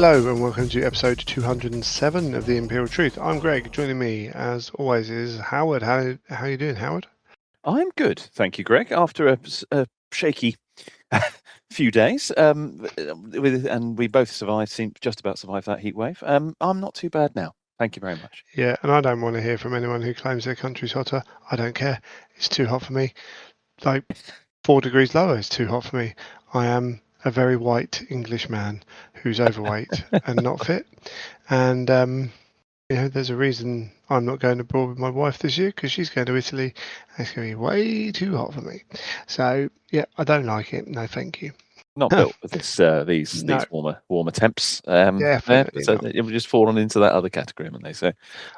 Hello and welcome to episode 207 of the Imperial Truth. I'm Greg. Joining me, as always, is Howard. How are you doing, Howard? I'm good, thank you, Greg. After a shaky few days, and we both seem just about survived that heat wave. I'm not too bad now. Thank you very much. Yeah, and I don't want to hear from anyone who claims their country's hotter. I don't care. It's too hot for me. Like 4 degrees lower is too hot for me. I am a very white English man who's overweight and not fit. And there's a reason I'm not going abroad with my wife this year, because she's going to Italy and it's going to be way too hot for me. So yeah, I don't like it. No, thank you. Not built for these warmer temps. Definitely so not. it would just fallen into that other category, and they say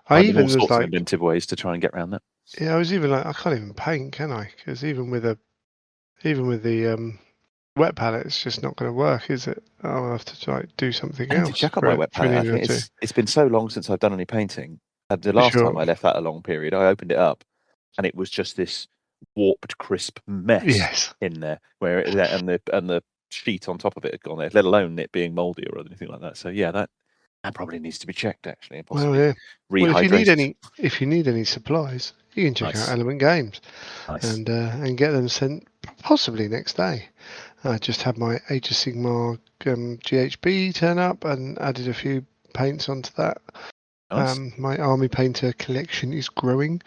I finding even all was sorts of like, inventive ways to try and get around that. yeah, I was even like, I can't even paint, can I? Because even with the wet palette, it's just not going to work, is it? I'll have to try do something I need else. to check on my wet palette. I think it's been so long since I've done any painting. The last time I left that a long period, I opened it up, and it was just this warped, crisp mess in there, where and the sheet on top of it had gone there, let alone it being mouldy or anything like that. So yeah, that probably needs to be checked actually, and possibly rehydrated. Well, if you need any supplies, you can check out Element Games, and get them sent possibly next day. I just had my Age of Sigmar GHB turn up and added a few paints onto that. Nice. My Army Painter collection is growing.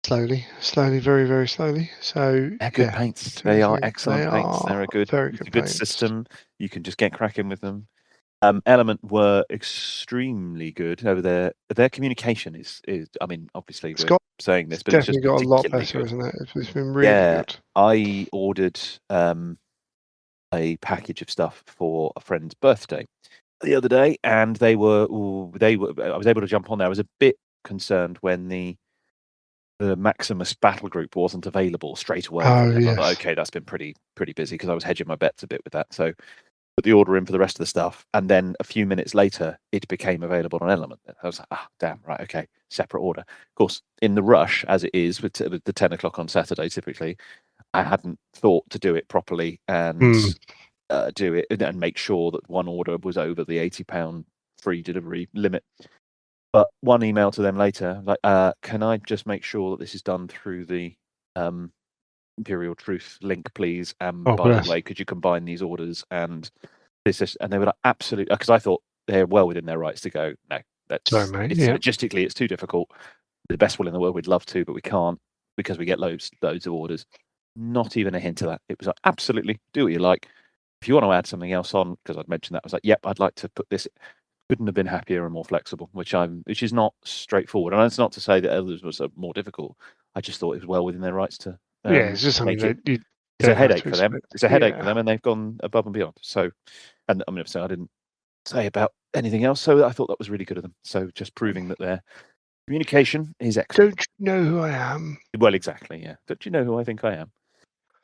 Slowly, very, very slowly. So they're good paints. They are excellent paints. They're a good paints. System. You can just get cracking with them. Element were extremely good over there. Their communication is. I mean, obviously we're saying this, but it's just got a lot better, isn't it? It's been really good. I ordered a package of stuff for a friend's birthday the other day, and I was able to jump on there. I was a bit concerned when the Maximus battle group wasn't available straight away. I thought, okay, that's been pretty busy, because I was hedging my bets a bit with that. So put the order in for the rest of the stuff, and then a few minutes later, it became available on Element. I was like, damn, right, okay, separate order. Of course, in the rush, as it is with the 10 o'clock on Saturday, typically, I hadn't thought to do it properly and do it and make sure that one order was over the £80 free delivery limit. But one email to them later, like, can I just make sure that this is done through the Imperial Truth link, please? And by the way, could you combine these orders? And and they were like, absolutely, because I thought they're well within their rights to go, no, logistically, it's too difficult. The best will in the world, we'd love to, but we can't, because we get loads of orders. Not even a hint of that. It was like, absolutely, do what you like. If you want to add something else on, because I'd mentioned that, I was like, yep, I'd like to put this. Couldn't have been happier and more flexible, which is not straightforward. And it's not to say that others was more difficult. I just thought it was well within their rights to. It's just something it's a headache for them. It's a headache for them, and they've gone above and beyond. So, and I mean, I didn't say about anything else, so I thought that was really good of them. So, just proving that their communication is excellent. Don't you know who I am? Well, exactly. Yeah. Don't you know who I think I am?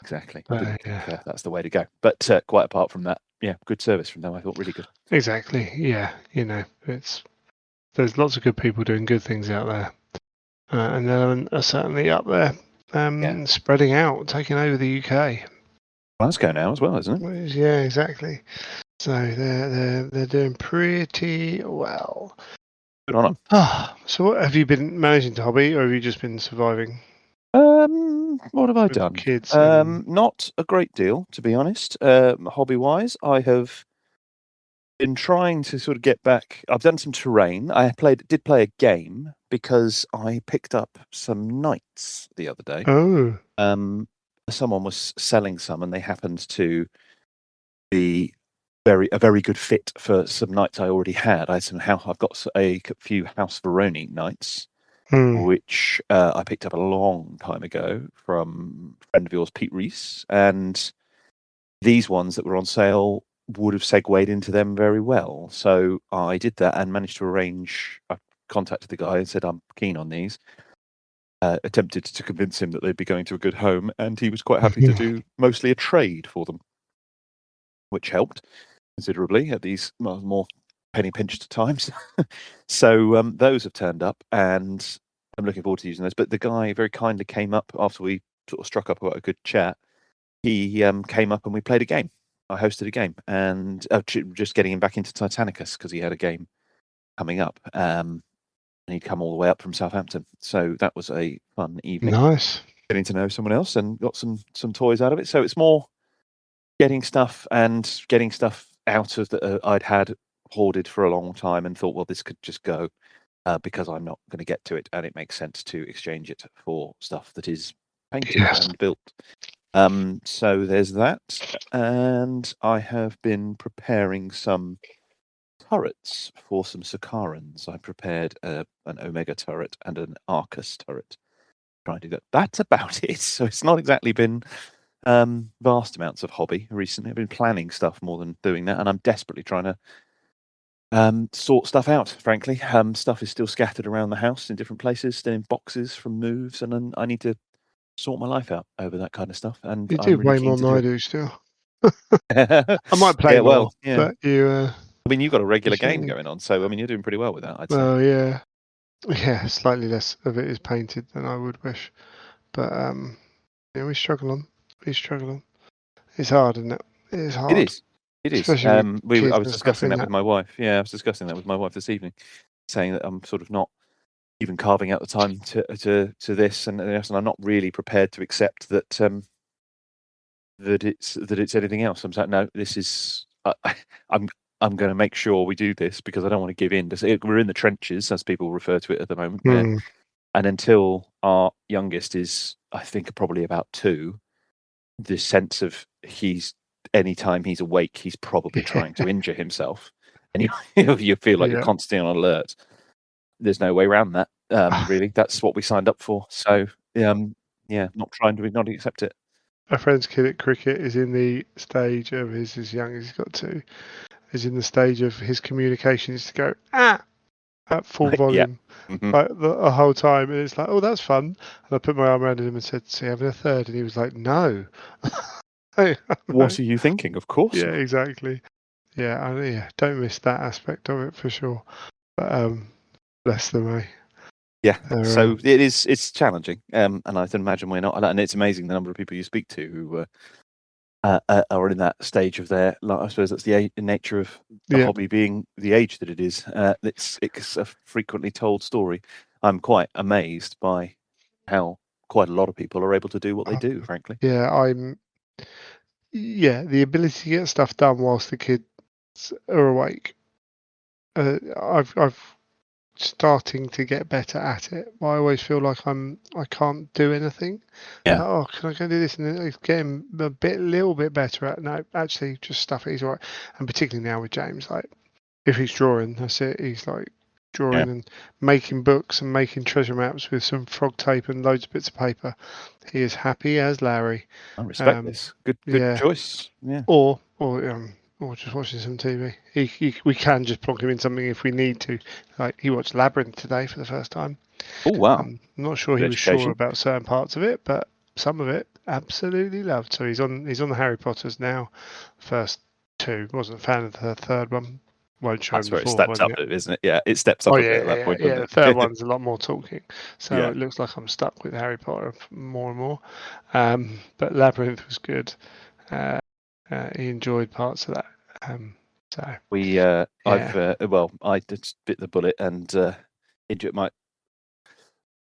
Exactly. That's the way to go. But quite apart from that, yeah, good service from them. I thought really good. Exactly. Yeah. There's lots of good people doing good things out there, and Element are certainly up there, spreading out, taking over the UK. Glasgow now as well, isn't it? Yeah, exactly. So they're doing pretty well. Good on them. So what have you been managing to hobby, or have you just been surviving? What have I done? Kids. Not a great deal, to be honest. Hobby-wise, I have been trying to sort of get back. I've done some terrain. I did play a game, because I picked up some knights the other day. Oh. Someone was selling some, and they happened to be a very good fit for some knights I already had. I've got a few House Veroni knights, which I picked up a long time ago from a friend of yours, Pete Reese, and these ones that were on sale would have segued into them very well. So I did that and managed to arrange. I contacted the guy and said, I'm keen on these. Attempted to convince him that they'd be going to a good home, and he was quite happy to do mostly a trade for them, which helped considerably at these more penny pinched times. So those have turned up, and I'm looking forward to using those. But the guy very kindly came up after we sort of struck up about a good chat. He came up and we played a game. hosted a game, and just getting him back into Titanicus because he had a game coming up, and he'd come all the way up from Southampton. So that was a fun evening. Nice. Getting to know someone else and got some toys out of it. So it's more getting stuff out of that I'd had hoarded for a long time and thought, well, this could just go because I'm not going to get to it, and it makes sense to exchange it for stuff that is painted and built. So there's that, and I have been preparing some turrets for some Sicarans. I prepared an Omega turret and an Arcus turret. Trying to do that. That's about it. So it's not exactly been vast amounts of hobby recently. I've been planning stuff more than doing that, and I'm desperately trying to sort stuff out. Frankly, stuff is still scattered around the house in different places, still in boxes from moves, and then I need to sort my life out over that kind of stuff. And You I'm do really way keen more to than do I it. do still. I might play more, but you. I mean, you've got a regular game shouldn't- going on, so I mean, you're doing pretty well with that, I'd say. Well, yeah, slightly less of it is painted than I would wish, but yeah, we struggle on. It's hard, isn't it? It is hard. It is. It is. Especially with kids I was and stuff discussing in that with my wife. Yeah, I was discussing that with my wife this evening, saying that I'm sort of not even carving out the time to this and I'm not really prepared to accept that that it's anything else. I'm saying no, this is I'm going to make sure we do this because I don't want to give in. We're in the trenches, as people refer to it at the moment, and until our youngest is, I think, probably about 2, this sense of anytime he's awake, he's probably trying to injure himself, and you feel like you're constantly on alert. There's no way around that. Really, that's what we signed up for. So, not trying to not accept it. A friend's kid at cricket is in the stage of his as young as he's got 2. Is in the stage of his communication is to go at full volume, like the whole time, and it's like, oh, that's fun. And I put my arm around him and said, "So you having a third?" And he was like, "No." What are you thinking? Of course. Yeah, exactly. Yeah, don't miss that aspect of it for sure. But bless them, eh? Yeah, so it's challenging, and I can imagine we're not. And it's amazing the number of people you speak to who are in that stage of their life. I suppose that's the nature of the hobby being the age that it is. It's a frequently told story. I'm quite amazed by how quite a lot of people are able to do what they do, frankly. Yeah, the ability to get stuff done whilst the kids are awake. I've starting to get better at it. I always feel like I can't do anything. Yeah. Oh, can I go do this? And it's getting little bit better at. No, actually, just stuff it. He's all right. And particularly now with James, like if he's drawing, that's it. He's like drawing and making books and making treasure maps with some frog tape and loads of bits of paper. He is happy as Larry. I respect this. Good choice. Yeah. Or just watching some TV. We can just plonk him in something if we need to. Like he watched Labyrinth today for the first time. Oh wow! I'm not sure he was sure about certain parts of it, but some of it absolutely loved. So he's on the Harry Potters now. First 2, wasn't a fan of the third one. Won't show him the fourth one. It steps up, isn't it? Yeah, it steps up a bit at that point. Yeah, the third one's a lot more talking. So it looks like I'm stuck with Harry Potter more and more. But Labyrinth was good. He enjoyed parts of that. I did bit the bullet and injured my.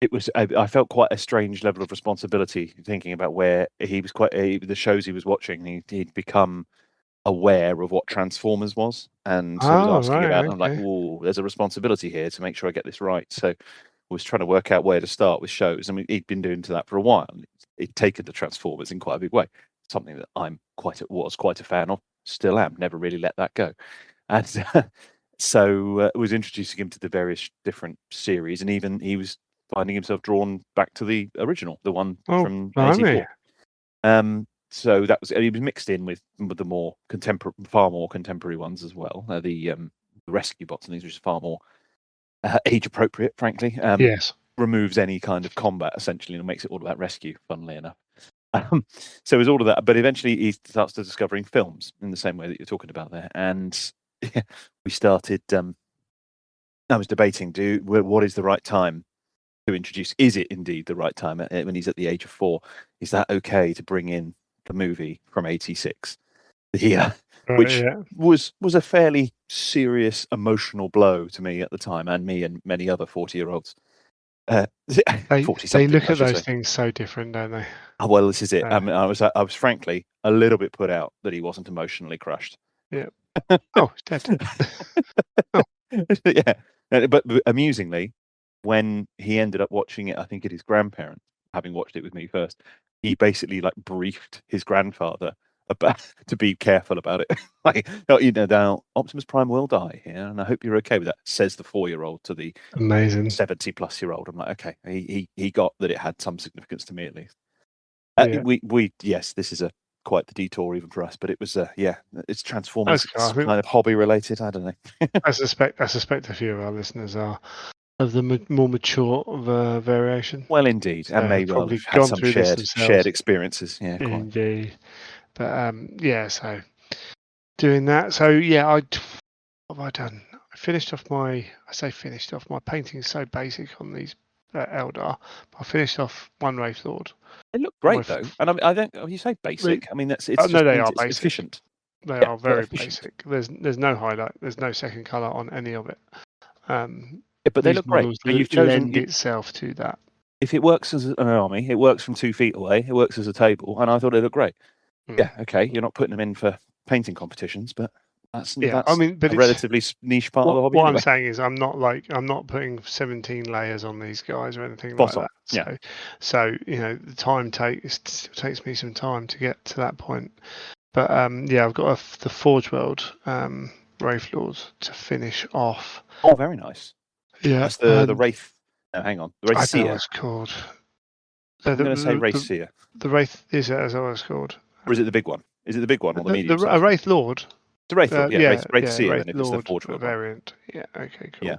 It was. I felt quite a strange level of responsibility thinking about where he was. The shows he was watching, he'd become aware of what Transformers was, and so was asking about. And I'm like, oh, there's a responsibility here to make sure I get this right. So I was trying to work out where to start with shows. I mean, he'd been doing that for a while. He'd taken the Transformers in quite a big way. Something that was quite a fan of. Still am. Never really let that go. And so it was introducing him to the various different series, and even he was finding himself drawn back to the original, the one from '84. So that was, and he was mixed in with the more far more contemporary ones as well. The rescue bots and these, which is far more age appropriate, frankly. Yes. Removes any kind of combat essentially and makes it all about rescue, funnily enough. So it was all of that, but eventually he starts to discovering films in the same way that you're talking about there, and we started. I was debating: what is the right time to introduce? Is it indeed the right time when he's at the age of 4? Is that okay to bring in the movie from '86, the which was a fairly serious emotional blow to me at the time, and me and many other 40-year-olds. 40 They something, look I at should those say. things so different, don't they? Oh, well, this is it. I mean, I was frankly a little bit put out that he wasn't emotionally crushed. Yeah. Oh, he's dead. Oh. Yeah. But amusingly, when he ended up watching it, I think at his grandparents, having watched it with me first, he basically like briefed his grandfather about to be careful about it. Like, now Optimus Prime will die here, and I hope you're okay with that, says the 4-year-old to the Amazing. 70-plus-year-old. I'm like, okay, he got that it had some significance to me at least. Yeah. Yes, this is quite the detour even for us, but it was it's Transformers. Cool. It's kind of hobby related. I don't know. I suspect a few of our listeners are of the more mature variation. Well, indeed, and maybe probably I've had gone some through this shared themselves. experiences. Yeah, quite. Indeed. But yeah, so doing that. So yeah, what have I done? I finished off my painting is so basic on these Eldar. I finished off one Wraith Lord. They look great though, and I don't. You say basic. I mean, it's just no, they means are it's basic. efficient. They Yeah, are very efficient. basic. There's no highlight. There's no second color on any of it. Yeah, but they look great. And you've chosen lend itself to that. If it works as an army, it works from 2 feet away. It works as a table, and I thought it looked great. Yeah, okay. You're not putting them in for painting competitions, but that's I mean, but a relatively niche part of the hobby. What anyway. I'm saying is, I'm not putting 17 layers on these guys or anything Spot like on. that. So the time takes me some time to get to that point. But yeah, I've got the Forge World Wraith Lords to finish off. Oh, very nice. Yeah, that's the Wraith. No, hang on, the Wraith Seer. I don't know what it's called. I'm going to say Wraith Seer. The Wraith is that what it's called? Or is it the big one? Is it the big one or the medium size? A Wraith Lord. The Wraith Lord, Wraith Seer. Wraith Then if Lord it's the Forge World variant. Yeah. Okay. Cool. Yeah.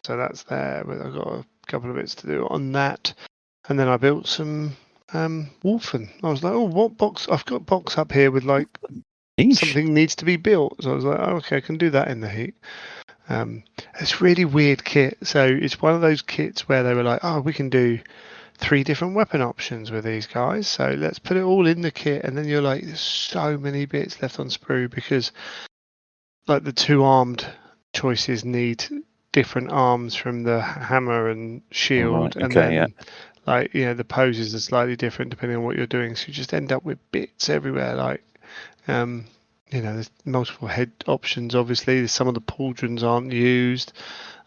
So that's there, but I've got a couple of bits to do on that, and then I built some Wolfen. I was like, oh, what box? I've got a box up here with like something needs to be built. So I was like, oh, okay, I can do that in the heat. It's really weird kit. So it's one of those kits where they were like, oh, we can do 3 different weapon options with these guys. So let's put it all in the kit. And then you're like, there's so many bits left on sprue because like the 2 armed choices need different arms from the hammer and shield. And then like, the poses are slightly different depending on what you're doing. So you just end up with bits everywhere. Like, there's multiple head options. Obviously, some of the pauldrons aren't used.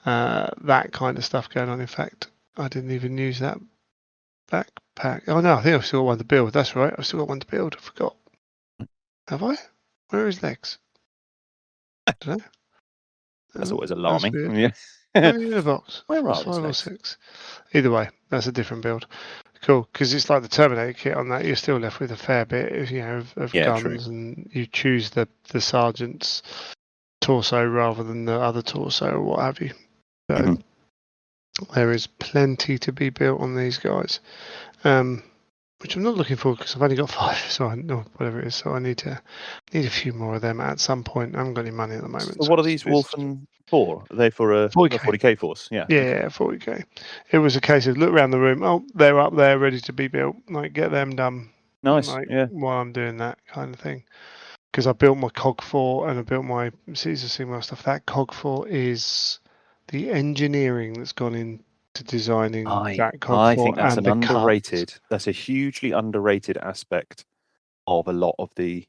That kind of stuff going on. In fact, I didn't even use that backpack. Oh no, I think I've still got one to build. That's right, I've still got one to build. I forgot. Have I? Where are his legs? I don't know. That's always alarming. Yeah. In a box. Where are 5 or 6? Either way, that's a different build. Cool, because it's like the Terminator kit on that. You're still left with a fair bit, of guns, true. And you choose the sergeant's torso rather than the other torso or what have you. So there is plenty to be built on these guys, which I'm not looking for because I've only got 5, so whatever it is. So I need a few more of them at some point. I haven't got any money at the moment. So what are these Wolfen for? Are they for a 40k force? Yeah. Yeah, 40k. It was a case of look around the room. Oh, they're up there, ready to be built. Like get them done. Nice. While I'm doing that kind of thing. Because I built my Cog 4 and I built my Caesar Sigma stuff. That Cog 4 is the engineering that's gone into designing that Cog 4. I think that's that's a hugely underrated aspect of a lot of the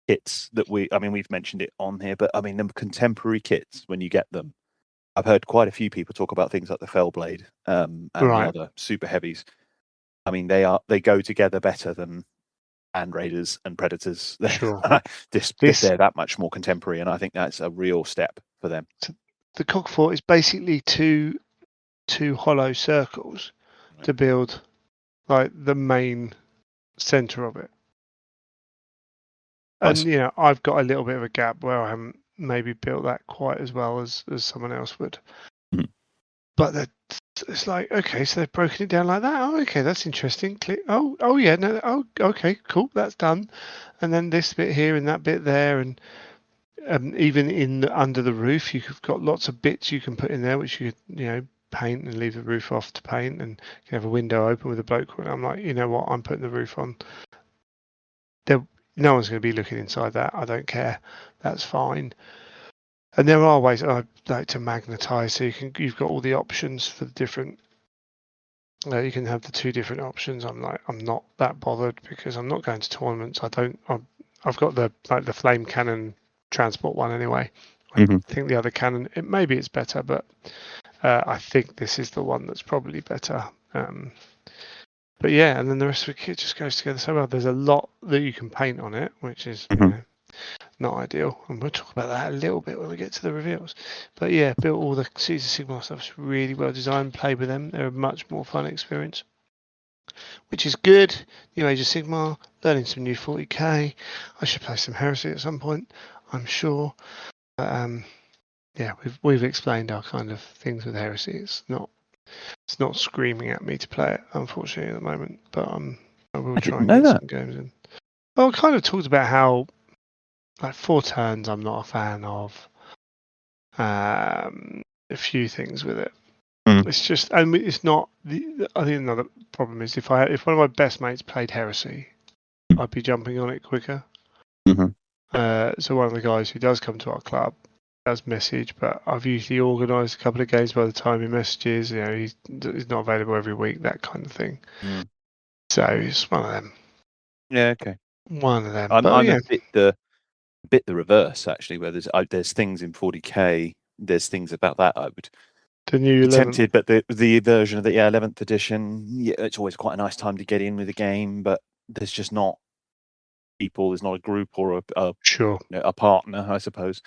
kits that we've mentioned it on here, but I mean the contemporary kits when you get them. I've heard quite a few people talk about things like the Fellblade and the other super heavies. I mean they go together better than Hand Raiders and Predators. Sure. They're that much more contemporary, and I think that's a real step for them. So the Cog 4 is basically two hollow circles to build like the main center of it. Nice. And I've got a little bit of a gap where I haven't maybe built that quite as well as someone else would. But it's like, okay, so they've broken it down like that. Oh, okay, that's interesting. Click. Oh yeah, no. Oh, okay, cool, that's done. And then this bit here and that bit there, and even under the roof, you've got lots of bits you can put in there, which you paint and leave the roof off to paint, and you have a window open with a bloke. And I'm like, you know what? I'm putting the roof on. no one's going to be looking inside that. I don't care. That's fine. And there are ways I like to magnetize, so you've got all the options for the different. You can have the 2 different options. I'm not that bothered because I'm not going to tournaments. I've got the flame cannon transport one anyway. I think the other cannon, maybe it's better, but I think this is the one that's probably better. But yeah, and then the rest of the kit just goes together so well. There's a lot that you can paint on it, which is not ideal, and we'll talk about that a little bit when we get to the reveals. But yeah, built all the Caesar Sigmar stuff's really well designed. Play with them; they're a much more fun experience, which is good. New Age of Sigmar, learning some new 40k. I should play some Heresy at some point, I'm sure. But, yeah, we've explained our kind of things with Heresy. It's not screaming at me to play it, unfortunately, at the moment. But I will try and get some games in. Well, I kind of talked about how, like, 4 turns I'm not a fan of. A few things with it. It's just, and it's not. I think another problem is if one of my best mates played Heresy, I'd be jumping on it quicker. So one of the guys who does come to our club does message, but I've usually organised a couple of games by the time he messages. You know, he's not available every week, that kind of thing. So it's one of them. Yeah, okay. One of them. I'm yeah. a bit the reverse actually, where there's things in 40k. There's things about that I would the new 11th. Tempted, but the version of the 11th edition, yeah, it's always quite a nice time to get in with the game, but there's just not people. There's not a group or a partner, I suppose,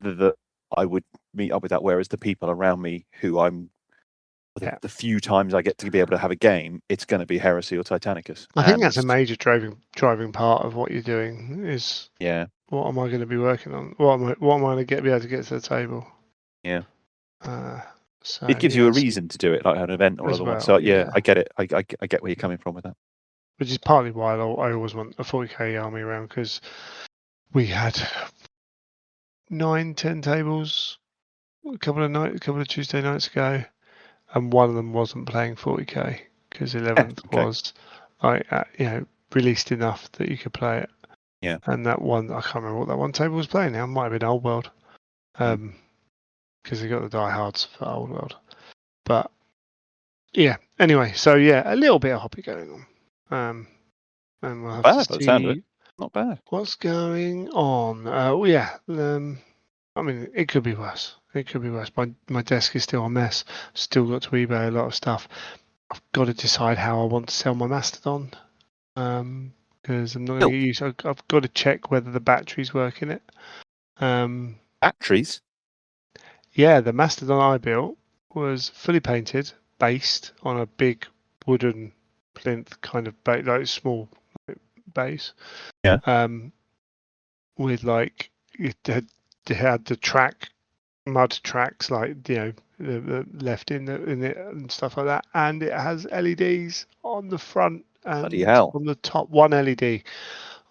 that I would meet up with that. Whereas the people around me who the few times I get to be able to have a game, it's going to be Heresy or Titanicus. I think that's a major driving part of what you're doing. Is what am I going to be working on? What am I going to be able to get to the table? Yeah. So it gives you a reason to do it, like an event or otherwise. So yeah, I get it. I get where you're coming from with that. Which is partly why I always want a 40k army around, because we had 9-10 tables a couple of Tuesday nights ago, and one of them wasn't playing 40k because 11th was released enough that you could play it. Yeah. And that one, I can't remember what that one table was playing now. It might have been Old World. Because they got the diehards for Old World. But yeah, anyway, so yeah, a little bit of hobby going on. And we'll have to see not bad. What's going on? I mean, it could be worse. It could be worse. My desk is still a mess. Still got to eBay a lot of stuff. I've got to decide how I want to sell my Mastodon. Because I'm not going to get used. I've got to check whether the batteries work in it. Batteries? Yeah, the Mastodon I built was fully painted, based on a big wooden plinth kind of base, like small base. Yeah. With like it had the mud tracks, like the left in it and stuff like that, and it has LEDs on the front and on the top. One LED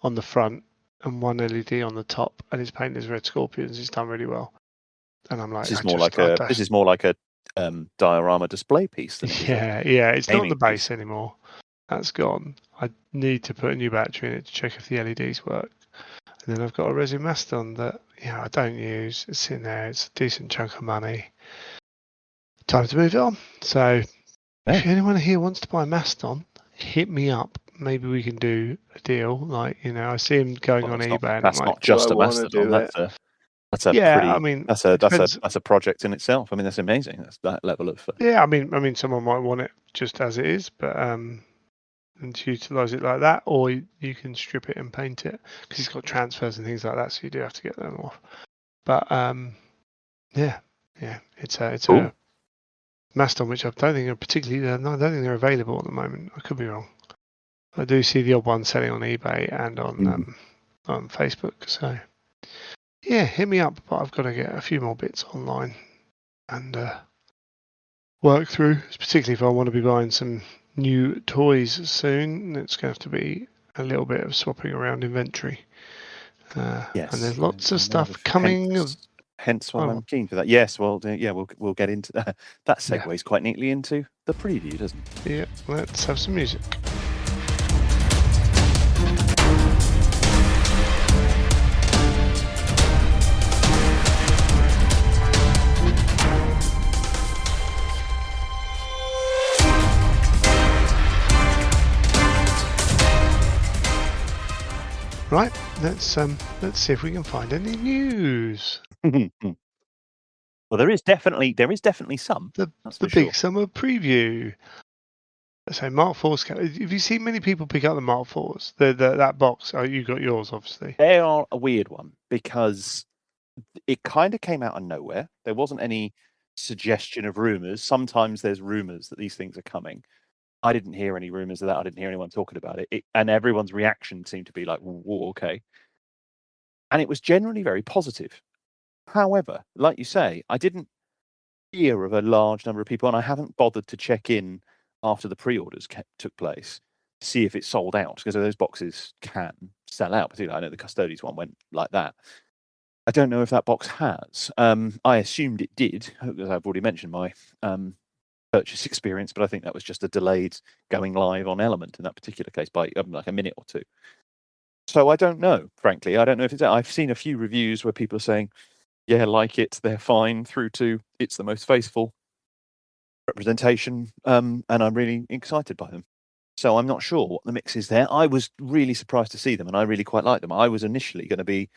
on the front and one LED on the top, and it's painted as red scorpions. It's done really well. And I'm like, this is more like a diorama display piece. Than it's not the base anymore. That's gone. I need to put a new battery in it to check if the LEDs work. And then I've got a resin Mastodon that I don't use. It's in there. It's a decent chunk of money. Time to move it on. So if anyone here wants to buy a Mastodon, hit me up. Maybe we can do a deal. Like I see him going on eBay. That's not just a Mastodon. That's a project in itself. I mean, that's amazing. That's that level of. I mean, someone might want it just as it is, but and to utilize it like that, or you can strip it and paint it because it's got transfers and things like that, so you do have to get them off. But it's a Mastodon which I don't think are particularly. I don't think they're available at the moment. I could be wrong. I do see the odd one selling on eBay and on Facebook. So. Yeah, hit me up, but I've got to get a few more bits online and work through, particularly if I want to be buying some new toys soon. It's going to have to be a little bit of swapping around inventory. And there's lots of stuff coming. Hence why I'm keen for that. Yes, well, we'll get into that. That segues quite neatly into the preview, doesn't it? Yeah, let's have some music. Right, let's see if we can find any news. Well, there is definitely some. The That's the for sure. big summer preview. So Mark IV's. Have you seen many people pick up the Mark IVs? That box. Oh, you got yours, obviously. They are a weird one because it kind of came out of nowhere. There wasn't any suggestion of rumors. Sometimes there's rumors that these things are coming. I didn't hear any rumors of that. I didn't hear anyone talking about it. And everyone's reaction seemed to be like, "Whoa, okay." And it was generally very positive. However, like you say, I didn't hear of a large number of people, and I haven't bothered to check in after the pre-orders took place to see if it sold out, because those boxes can sell out. Particularly, I know the Custodes one went like that. I don't know if that box has. I assumed it did, as I've already mentioned my purchase experience, but I think that was just a delayed going live on Element in that particular case by like a minute or two. So I don't know, frankly. I don't know if it's. I've seen a few reviews where people are saying, "Yeah, like it, they're fine," through to "It's the most faithful representation," and I'm really excited by them. So I'm not sure what the mix is there. I was really surprised to see them, and I really quite like them. I was initially going to be,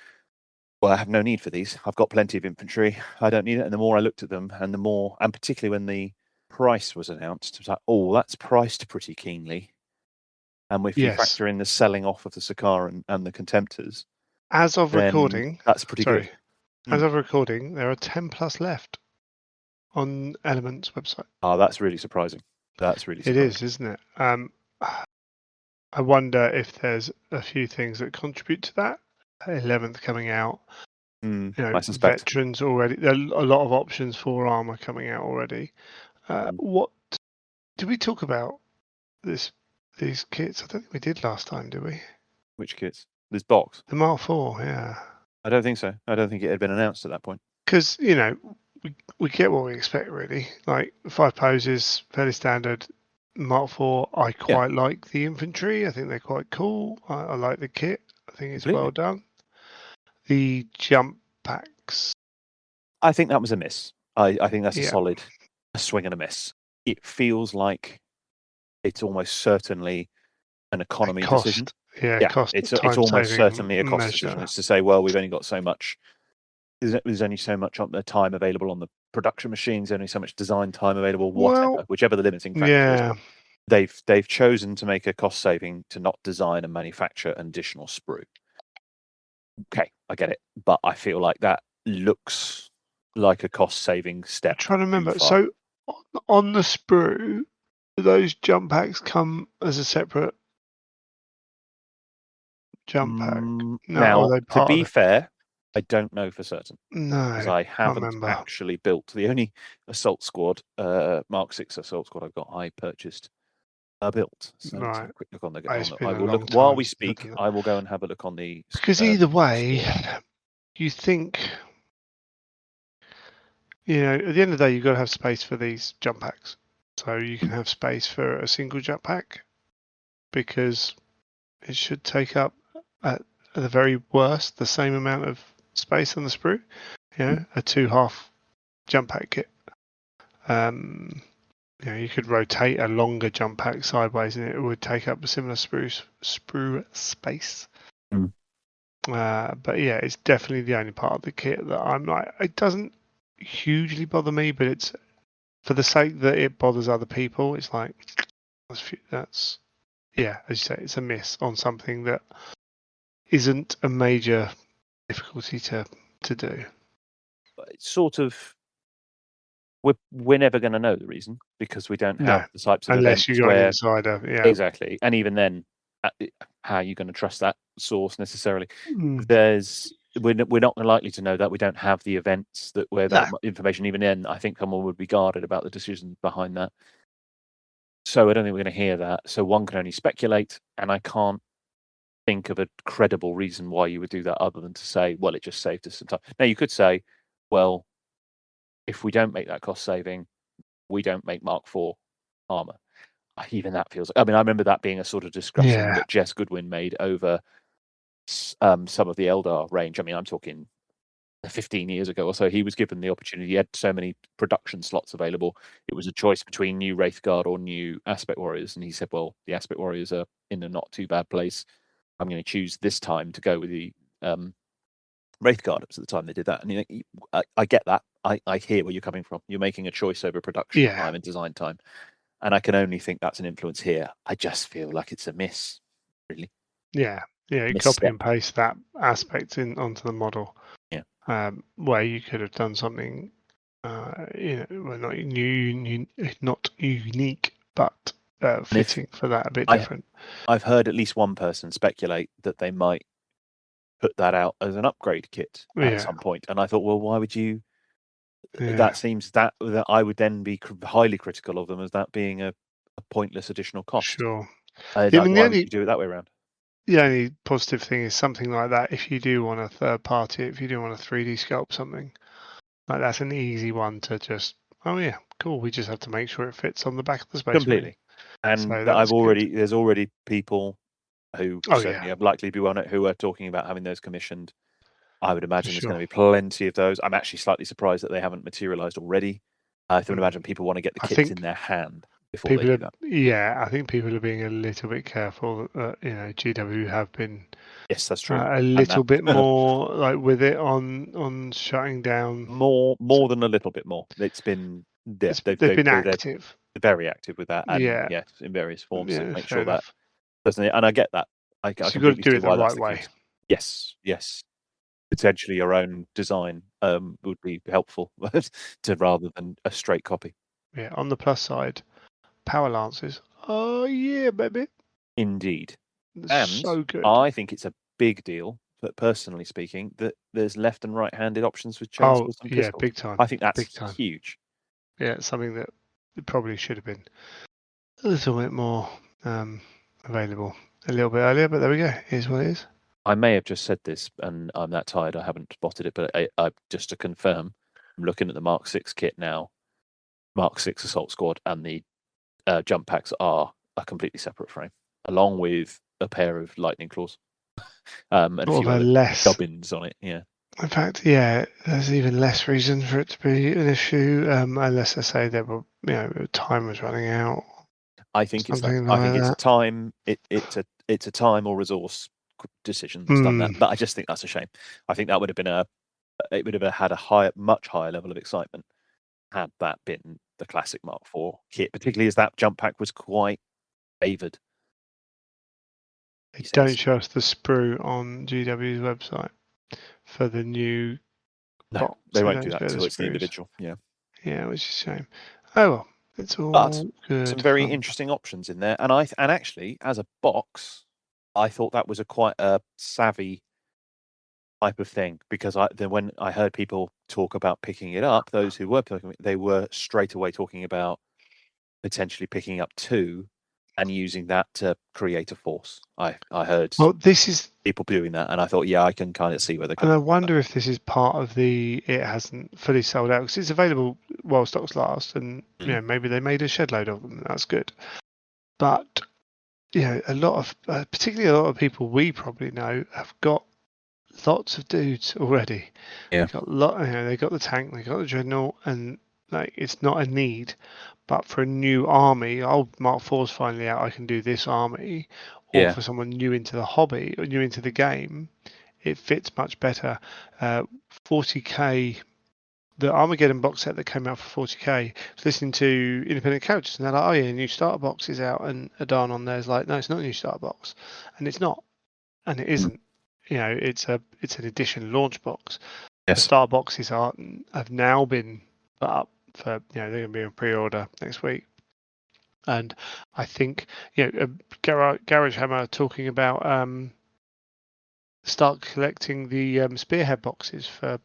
well, I have no need for these. I've got plenty of infantry. I don't need it. And the more I looked at them, and particularly when the price was announced, I was like, oh, that's priced pretty keenly. And if you Yes. factor in the selling off of the Sakar and the Contemptors, As of then recording, that's pretty good. as of recording, there are 10 plus left on Element's website. Oh, that's really surprising. That's really It surprising. is, isn't it? I wonder if there's a few things that contribute to that. 11th coming out. I suspect. Veterans already. There are a lot of options for armor coming out already. What did we talk about? These kits? I don't think we did last time, did we? Which kits? This box? The Mark IV, yeah. I don't think so. I don't think it had been announced at that point. Because we get what we expect really. Like 5 poses, fairly standard. Mark IV, I quite like the infantry. I think they're quite cool. I like the kit. I think it's well done. The jump packs. I think that was a miss. I think that's Yeah. a swing and a miss. It feels like it's almost certainly an economy decision. Yeah, cost. It's time almost saving certainly a cost measure. decision. It's to say, well, we've only got so much. There's only so much on the time available on the production machines. Only so much design time available. Whatever, whichever the limiting factor is. They've chosen to make a cost saving to not design and manufacture an additional sprue. Okay, I get it, but I feel like that looks like a cost saving step. I'm trying to remember. So on the sprue, do those jump packs come as a separate jump pack? No, now, to be fair, I don't know for certain. No, because I haven't actually built the only assault squad, Mark 6 assault squad I've got. I purchased a built. So let's have a quick look on the. I will look while we speak. I will go and have a look on the. Because either way, you think, at the end of the day, you've got to have space for these jump packs. So you can have space for a single jump pack because it should take up, at the very worst, the same amount of space on the sprue. A 2-half jump pack kit. You could rotate a longer jump pack sideways and it would take up a similar sprue space. But yeah, it's definitely the only part of the kit that I'm like, it doesn't hugely bother me, but it's for the sake that it bothers other people. It's like, that's as you say, it's a miss on something that isn't a major difficulty to do. It's sort of, we're never going to know the reason because we don't have the types of unless events you got an insider. Yeah, exactly. And even then, how are you going to trust that source necessarily? We're not likely to know that. We don't have the events where that information even in. I think someone would be guarded about the decision behind that. So I don't think we're going to hear that. So one can only speculate, and I can't think of a credible reason why you would do that other than to say, well, it just saved us some time. Now you could say, well, if we don't make that cost saving, we don't make Mark IV armor. Even that feels. I mean, I remember that being a sort of discussion that Jess Goodwin made over some of the Eldar range. I mean, I'm talking 15 years ago or so. He was given the opportunity. He had so many production slots available. It was a choice between new Wraithguard or new Aspect Warriors, and he said, "Well, the Aspect Warriors are in a not too bad place. I'm going to choose this time to go with the Wraithguard at the time they did that. And I get that. I hear where you're coming from. You're making a choice over production time and design time. And I can only think that's an influence here. I just feel like it's a miss, really. Yeah, you copy and paste that aspect onto the model. Yeah. Where you could have done something, well, not unique, but fitting for that a bit different. I've heard at least one person speculate that they might put that out as an upgrade kit at some point, and I thought, well, why would you? That seems that I would then be highly critical of them as that being a pointless additional cost. Sure. Why would you do it that way around? The only positive thing is something like that. If you do want a third party, if you do want a 3D sculpt something, like that's an easy one to just. Oh yeah, cool. We just have to make sure it fits on the back of the Space Completely. Marine. And So there's already people who certainly have likely be on it who are talking about having those commissioned. I would imagine there's going to be plenty of those. I'm actually slightly surprised that they haven't materialized already. I can imagine people want to get the kits in their hand before they do that. Yeah, I think people are being a little bit careful. GW have been. Yes, that's true. A little bit more like with it on shutting down. More than a little bit more. It's been they've been active. They're very active with that, and yes, in various forms to make sure that doesn't. And I get that. I completely see why that's the case. Yes. Potentially your own design would be helpful to rather than a straight copy. Yeah. On the plus side, power lances. Oh yeah, baby. Indeed. And so good. I think it's a big deal, but personally speaking, that there's left and right-handed options with chainsaws and pistols. Big time. I think that's huge. Yeah, it's something that probably should have been a little bit more available a little bit earlier, but there we go. Here's what it is. I may have just said this, and I'm that tired I haven't spotted it, but I just to confirm, I'm looking at the Mark 6 kit now. Mark 6 Assault Squad and the jump packs are a completely separate frame, along with a pair of lightning claws and a few other gubbins on it. Yeah. In fact, there's even less reason for it to be an issue, unless I say there were, time was running out. I think it's that. I think it's a time. It's a time or resource decision that's done that. But I just think that's a shame. I think that would have been it would have had a much higher level of excitement had that been the classic Mark IV kit, particularly as that jump pack was quite favoured. They don't show us the sprue on GW's website for the new box. They won't do that until it's the individual. Yeah, which is a shame. Oh well, it's all good. Some very interesting options in there, and actually, as a box, I thought that was quite a savvy type of thing, because when I heard people talk about picking it up, those who were picking it, they were straight away talking about potentially picking up 2 and using that to create a force. I heard this is people doing that, and I thought, I can kind of see where they're coming. And I wonder if this is part of it hasn't fully sold out, because it's available while stocks last, and maybe they made a shed load of them. That's good, but a lot of particularly a lot of people we probably know have got lots of dudes already. Yeah, they got the tank, they got the dreadnought, and it's not a need. But for a new army, Mark IV's finally out, I can do this army. Or for someone new into the hobby or new into the game, it fits much better. 40k, the Armageddon box set that came out for 40k, I was listening to independent characters, and they're like, a new starter box is out, and Adan on there is like, no, it's not a new starter box. And it's not. And it isn't. It's an edition launch box. Yes. The starter boxes have now been put up for, they're going to be in pre-order next week. And I think, Garage Hammer talking about start collecting the spearhead boxes for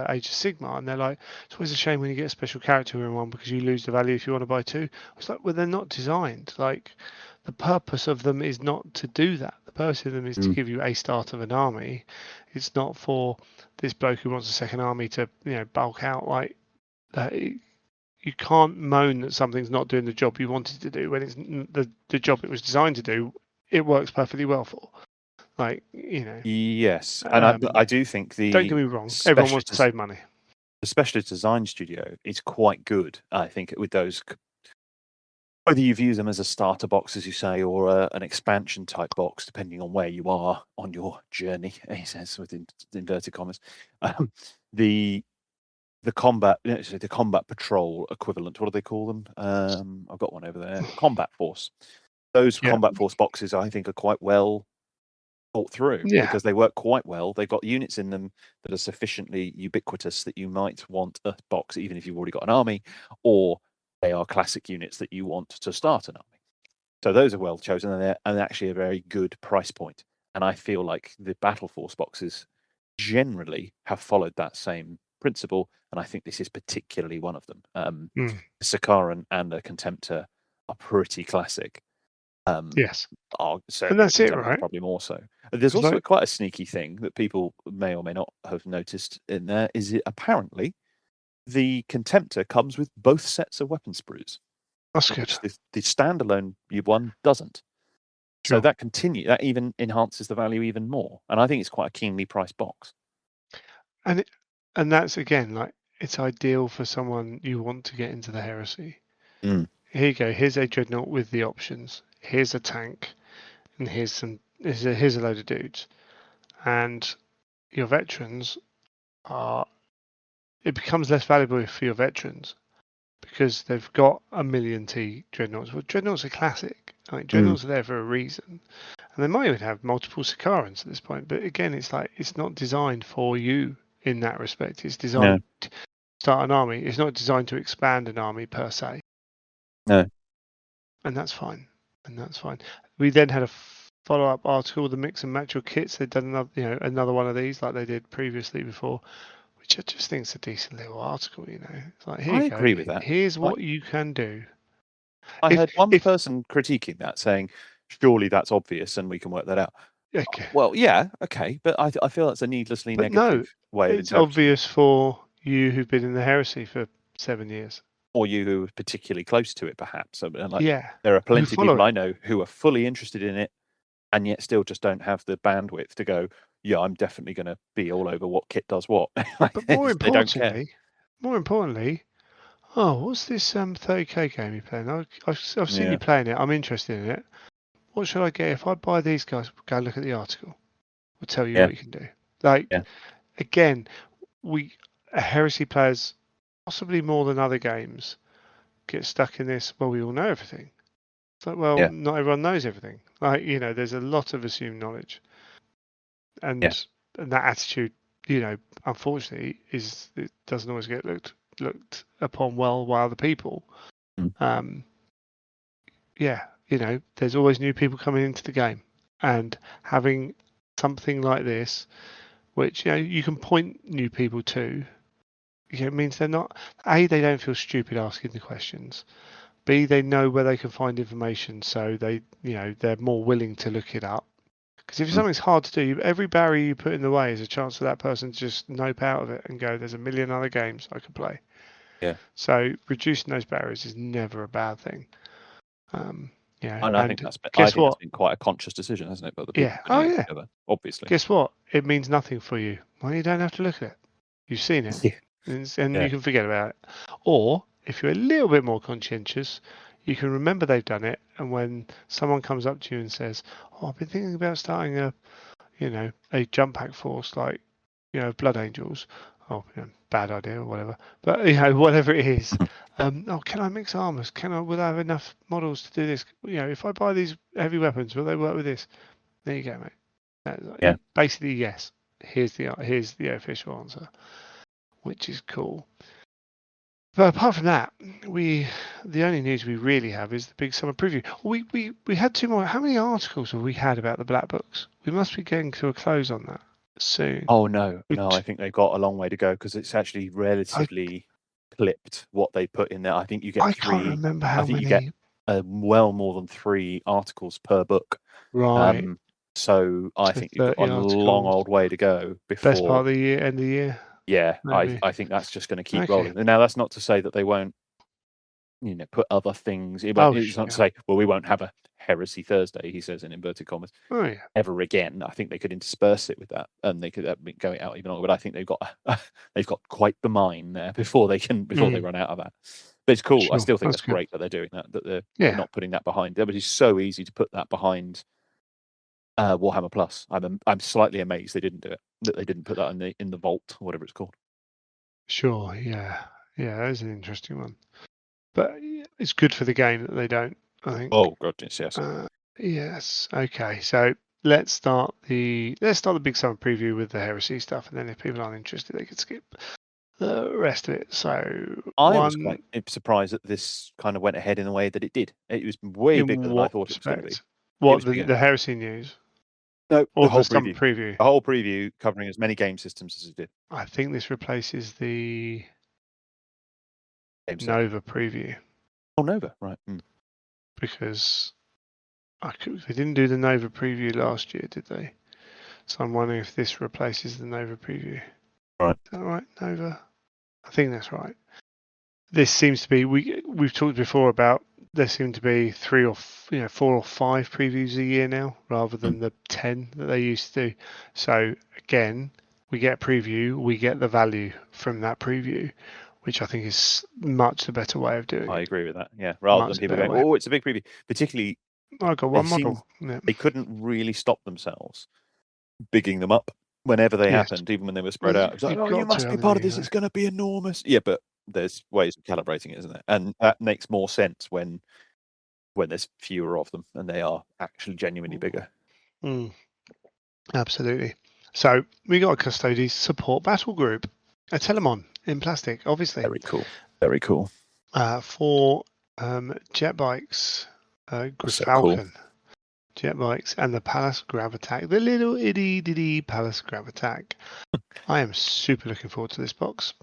Age of Sigmar, and they're like, it's always a shame when you get a special character in one because you lose the value if you want to buy 2. It's like, well, they're not designed. Like, the purpose of them is not to do that. The purpose of them is to give you a start of an army. It's not for this bloke who wants a second army to, bulk out. Like, you can't moan that something's not doing the job you wanted to do when it's the job it was designed to do. It works perfectly well for. Like, Yes, and I do think don't get me wrong, everyone wants to save money. The specialist design studio is quite good, I think, with those whether you view them as a starter box, as you say, or an expansion type box, depending on where you are on your journey, he says with inverted commas. The combat, the combat patrol equivalent. What do they call them? I've got one over there. Combat force. Those Yeah. combat force boxes, I think, are quite well thought through Yeah. because they work quite well. They've got units in them that are sufficiently ubiquitous that you might want a box, even if you've already got an army, or they are classic units that you want to start an army. So those are well chosen, and they're actually a very good price point. And I feel like the Battle Force boxes generally have followed that same principle, and I think this is particularly one of them. Sakaran and the Contemptor are pretty classic. Yes. Certainly the that's it, Contemptor right? probably more so. There's It's also like, quite a sneaky thing that people may or may not have noticed in there, is it apparently the Contemptor comes with both sets of weapon sprues, that's good. which the standalone one doesn't. So Sure. that even enhances the value even more. And I think it's quite a keenly priced box. And that's again like it's ideal for someone you want to get into the Heresy. Mm. Here you go. Here's a dreadnought with the options. Here's a tank, and here's a load of dudes. And your veterans are. It becomes less valuable for your veterans because they've got a million T dreadnoughts. Well, dreadnoughts are classic. Like dreadnoughts are there for a reason, and they might even have multiple Sicarans at this point. But again, it's like it's not designed for you in that respect. It's designed to start an army. It's not designed to expand an army per se. No. And that's fine. We then had a follow-up article, the mix and match your kits. They'd done another one of these like they did previously before, which I just think is a decent little article. It's like here I you go. agree with that. Here's what you can do. I heard one If person critiquing that, saying, "Surely that's obvious, and we can work that out." okay, Well, yeah, okay, but I feel that's a needlessly but no, negative way of it's interpreting it. obvious for you who've been in the heresy for 7 years. Or you who are particularly close to it, perhaps. And like, Yeah, there are who plenty of follow people I it. know who are fully interested in it, and yet still just don't have the bandwidth to go, yeah, I'm definitely going to be all over what kit does what. But more They don't care. importantly, oh, what's this 30k game you're playing? I've seen Yeah, you playing it. I'm interested in it. What should I get if I buy these guys? Go look at the article. We'll tell you yeah, what you can do. Like yeah. again, heresy players, possibly more than other games, get stuck in this. Well, we all know everything. It's like, well, Yeah, not everyone knows everything. Like there's a lot of assumed knowledge, yeah. and that attitude, unfortunately, it doesn't always get looked upon well by other people. Mm. Yeah, there's always new people coming into the game, and having something like this, which you can point new people to, it means they're not they don't feel stupid asking the questions. B, they know where they can find information, so they're more willing to look it up. Because if Mm. something's hard to do, every barrier you put in the way is a chance for that person to just nope out of it and go, "There's a million other games I could play." Yeah. So reducing those barriers is never a bad thing. And I think And that's guess what? been quite a conscious decision, hasn't it? By the people Yeah. putting Oh it yeah. together, obviously. Guess what? It means nothing for you. Well, you don't have to look at it. You've seen it, Yeah. and Yeah. you can forget about it. Or if you're a little bit more conscientious, you can remember they've done it. And when someone comes up to you and says, "Oh, I've been thinking about starting a jump pack force like, Blood Angels," oh, bad idea or whatever. But whatever it is, oh, can I mix armors? Will I have enough models to do this? If I buy these heavy weapons, will they work with this? There you go, mate. Yeah. Basically, yes. Here's the official answer, which is cool. But apart from that, the only news we really have is the big summer preview. We had two more. How many articles have we had about the black books? We must be getting to a close on that soon. Oh no, I think they've got a long way to go because it's actually relatively clipped what they put in there. I think you get I three. can't remember I how think you get many. well more than 3 articles per book. Right. So I So think you've got 30 a long articles. old way to go Best part before. of the year, end of the year. Yeah, Maybe. I think that's just going to keep Okay. rolling. And now that's not to say that they won't, put other things. Oh, It's not to yeah. say, well, we won't have a Heresy Thursday, he says in inverted commas, Oh, yeah. ever again. I think they could intersperse it with that, and they could go out even longer. But I think they've got quite the mine there before they run out of that. But it's cool. I Sure, still think that's good. great that they're doing that. That they're Yeah, not putting that behind. It was so easy to put that behind Warhammer Plus. I'm slightly amazed they didn't do it. That they didn't put that in the vault, whatever it's called. sure. Yeah, that is an interesting one. But it's good for the game that they don't, I think. Oh goodness, yes. Yes. Okay. So let's start the big summer preview with the Heresy stuff, and then if people aren't interested, they could skip the rest of it. So I was quite surprised that this kind of went ahead in the way that it did. It was way in bigger than I what thought it was going to be. respect? What, Bigger. the Heresy news No, or the the whole summer preview. preview? The whole preview covering as many game systems as it did. I think this replaces the Game set. Nova preview. Oh, Nova, right? Because they didn't do the Nova preview last year, did they? So I'm wondering if this replaces the Nova preview. Right. Is that right, Nova? I think that's right. This seems to be we've talked before about there seem to be 4 or 5 previews a year now rather than the 10 that they used to do. So again, we get a preview, we get the value from that preview, which I think is much the better way of doing it. I agree with that. Yeah, rather than people going, "Oh, it's a big preview." Particularly, I got one model. They couldn't really stop themselves bigging them up whenever they happened, even when they were spread out. It's like, "Oh, you must be part of this. It's going to be enormous." Yeah, but there's ways of calibrating it, isn't there? And that makes more sense when there's fewer of them and they are actually genuinely bigger. Absolutely. So we got a Custodes support battle group, a Telemon in plastic, obviously. Very cool. Very cool. 4 jet bikes, Falcon jet bikes, and the Palace Gravitac, the little itty bitty Palace Gravitac. I am super looking forward to this box.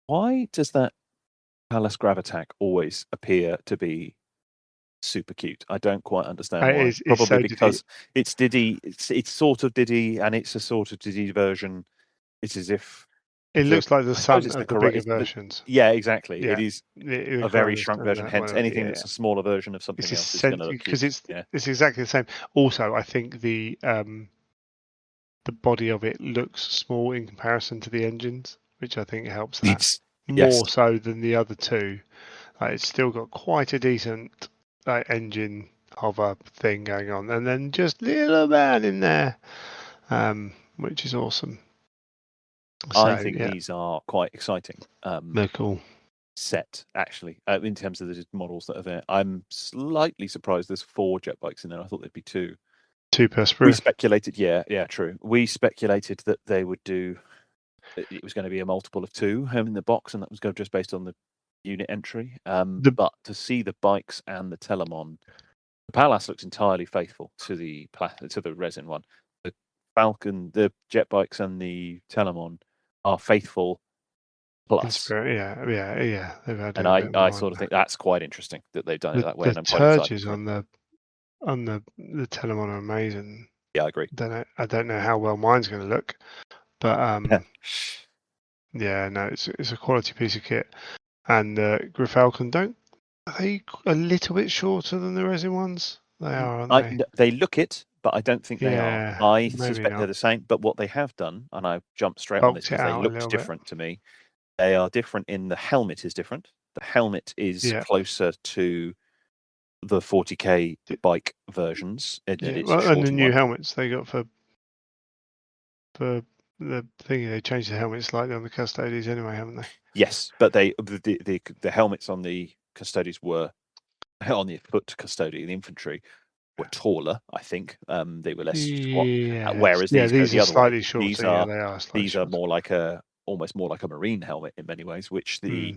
Why does that Palace Gravitac always appear to be super cute? I don't quite understand why. Probably because it's Diddy. It's sort of Diddy, and it's a sort of Diddy version. It's as if it looks like the son of the bigger versions. Yeah, exactly. Yeah, it is a very shrunk version. Hence, anything that's a smaller version of something else is going to look cute. Because it's exactly the same. Also, I think the body of it looks small in comparison to the engines, which I think helps that more so than the other two. It's still got quite a decent engine hover thing going on, and then just little man in there, which is awesome. So, I think these are quite exciting. They're cool. Set actually in terms of the models that are there. I'm slightly surprised there's 4 jet bikes in there. I thought there'd be 2 per sprue. We speculated, yeah, true. We speculated that they would do. It was going to be a multiple of 2 in the box, and that was just based on the unit entry. But to see the bikes and the Telemon, the Palace looks entirely faithful to the resin one. The Falcon, the jet bikes, and the Telemon are faithful. Plus, yeah. And I sort of think that's quite interesting that they've done it that way. The and I'm quite excited turges on the Telemon are amazing. Yeah, I agree. I don't know how well mine's going to look, but yeah, no, it's a quality piece of kit. And the Grifalcon are they a little bit shorter than the resin ones? They are, aren't they? They look it, but I don't think they are. I suspect not. they're the same. But what they have done, and I've jumped straight on this because they looked different to me. They are different in the helmet is different. The helmet is closer to the 40k bike versions. And the new helmets they got for the thing, they changed the helmets slightly on the Custodes anyway, haven't they? Yes, but the helmets on the Custodes were on the foot Custodian, the infantry were taller. I think they were less squat. Whereas these are slightly shorter. These are more like almost more like a marine helmet in many ways, which the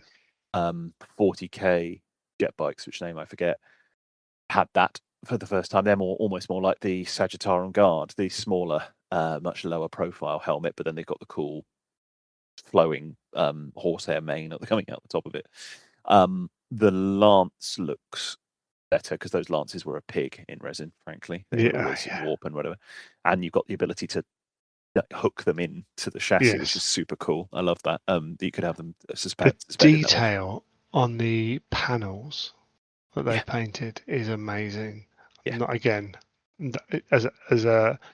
40k jet bikes, which name I forget, had that for the first time. They're almost more like the Sagittarian Guard, the smaller, much lower profile helmet, but then they've got the cool flowing horsehair mane coming out the top of it. The lance looks better because those lances were a pig in resin, frankly. They were always warp and whatever. And you've got the ability to hook them into the chassis, which is super cool. I love that. You could have them suspended. The detail on the panels that they've painted is amazing. Not again, as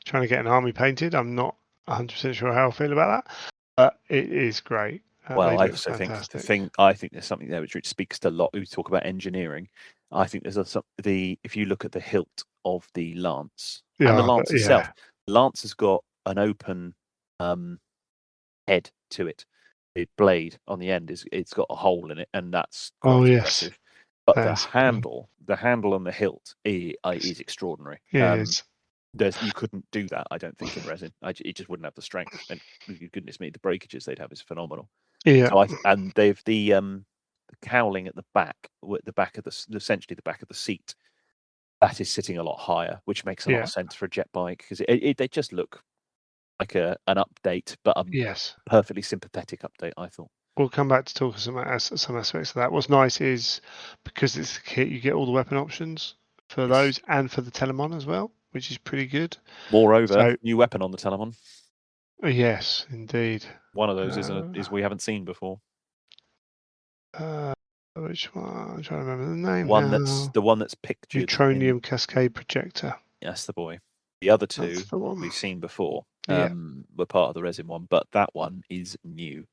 trying to get an army painted, I'm not 100% sure how I feel about that, but it is great. Well, They I look also think fantastic. I think there's something there which speaks to a lot. We talk about engineering. I think there's if you look at the hilt of the lance and the Yeah, lance itself, yeah, the lance has got an open head to it. The blade on the end it's got a hole in it, and that's oh quite yes, impressive. But that's superb. the handle on the hilt is extraordinary. Yeah, it's You couldn't do that, I don't think, in resin. It just wouldn't have the strength. And goodness me, the breakages they'd have is phenomenal. yeah, So and they've the cowling at the back, essentially the back of the seat, that is sitting a lot higher, which makes a lot yeah, of sense for a jet bike because they just look like an update, but a yes. perfectly sympathetic update, I thought. We'll come back to talk some aspects of that. What's nice is because it's a kit, you get all the weapon options for Yes. those and for the Telemon as well, which is pretty good. Moreover, So new weapon on the Telemon. yes, indeed. One of those Uh, is we haven't seen before. uh, which one? I'm trying to remember the name The now. one that's pictured in. Neutronium Cascade Projector. That's the boy. The other That's two the one. we've seen before. Yeah, Were part of the resin one, but that one is new,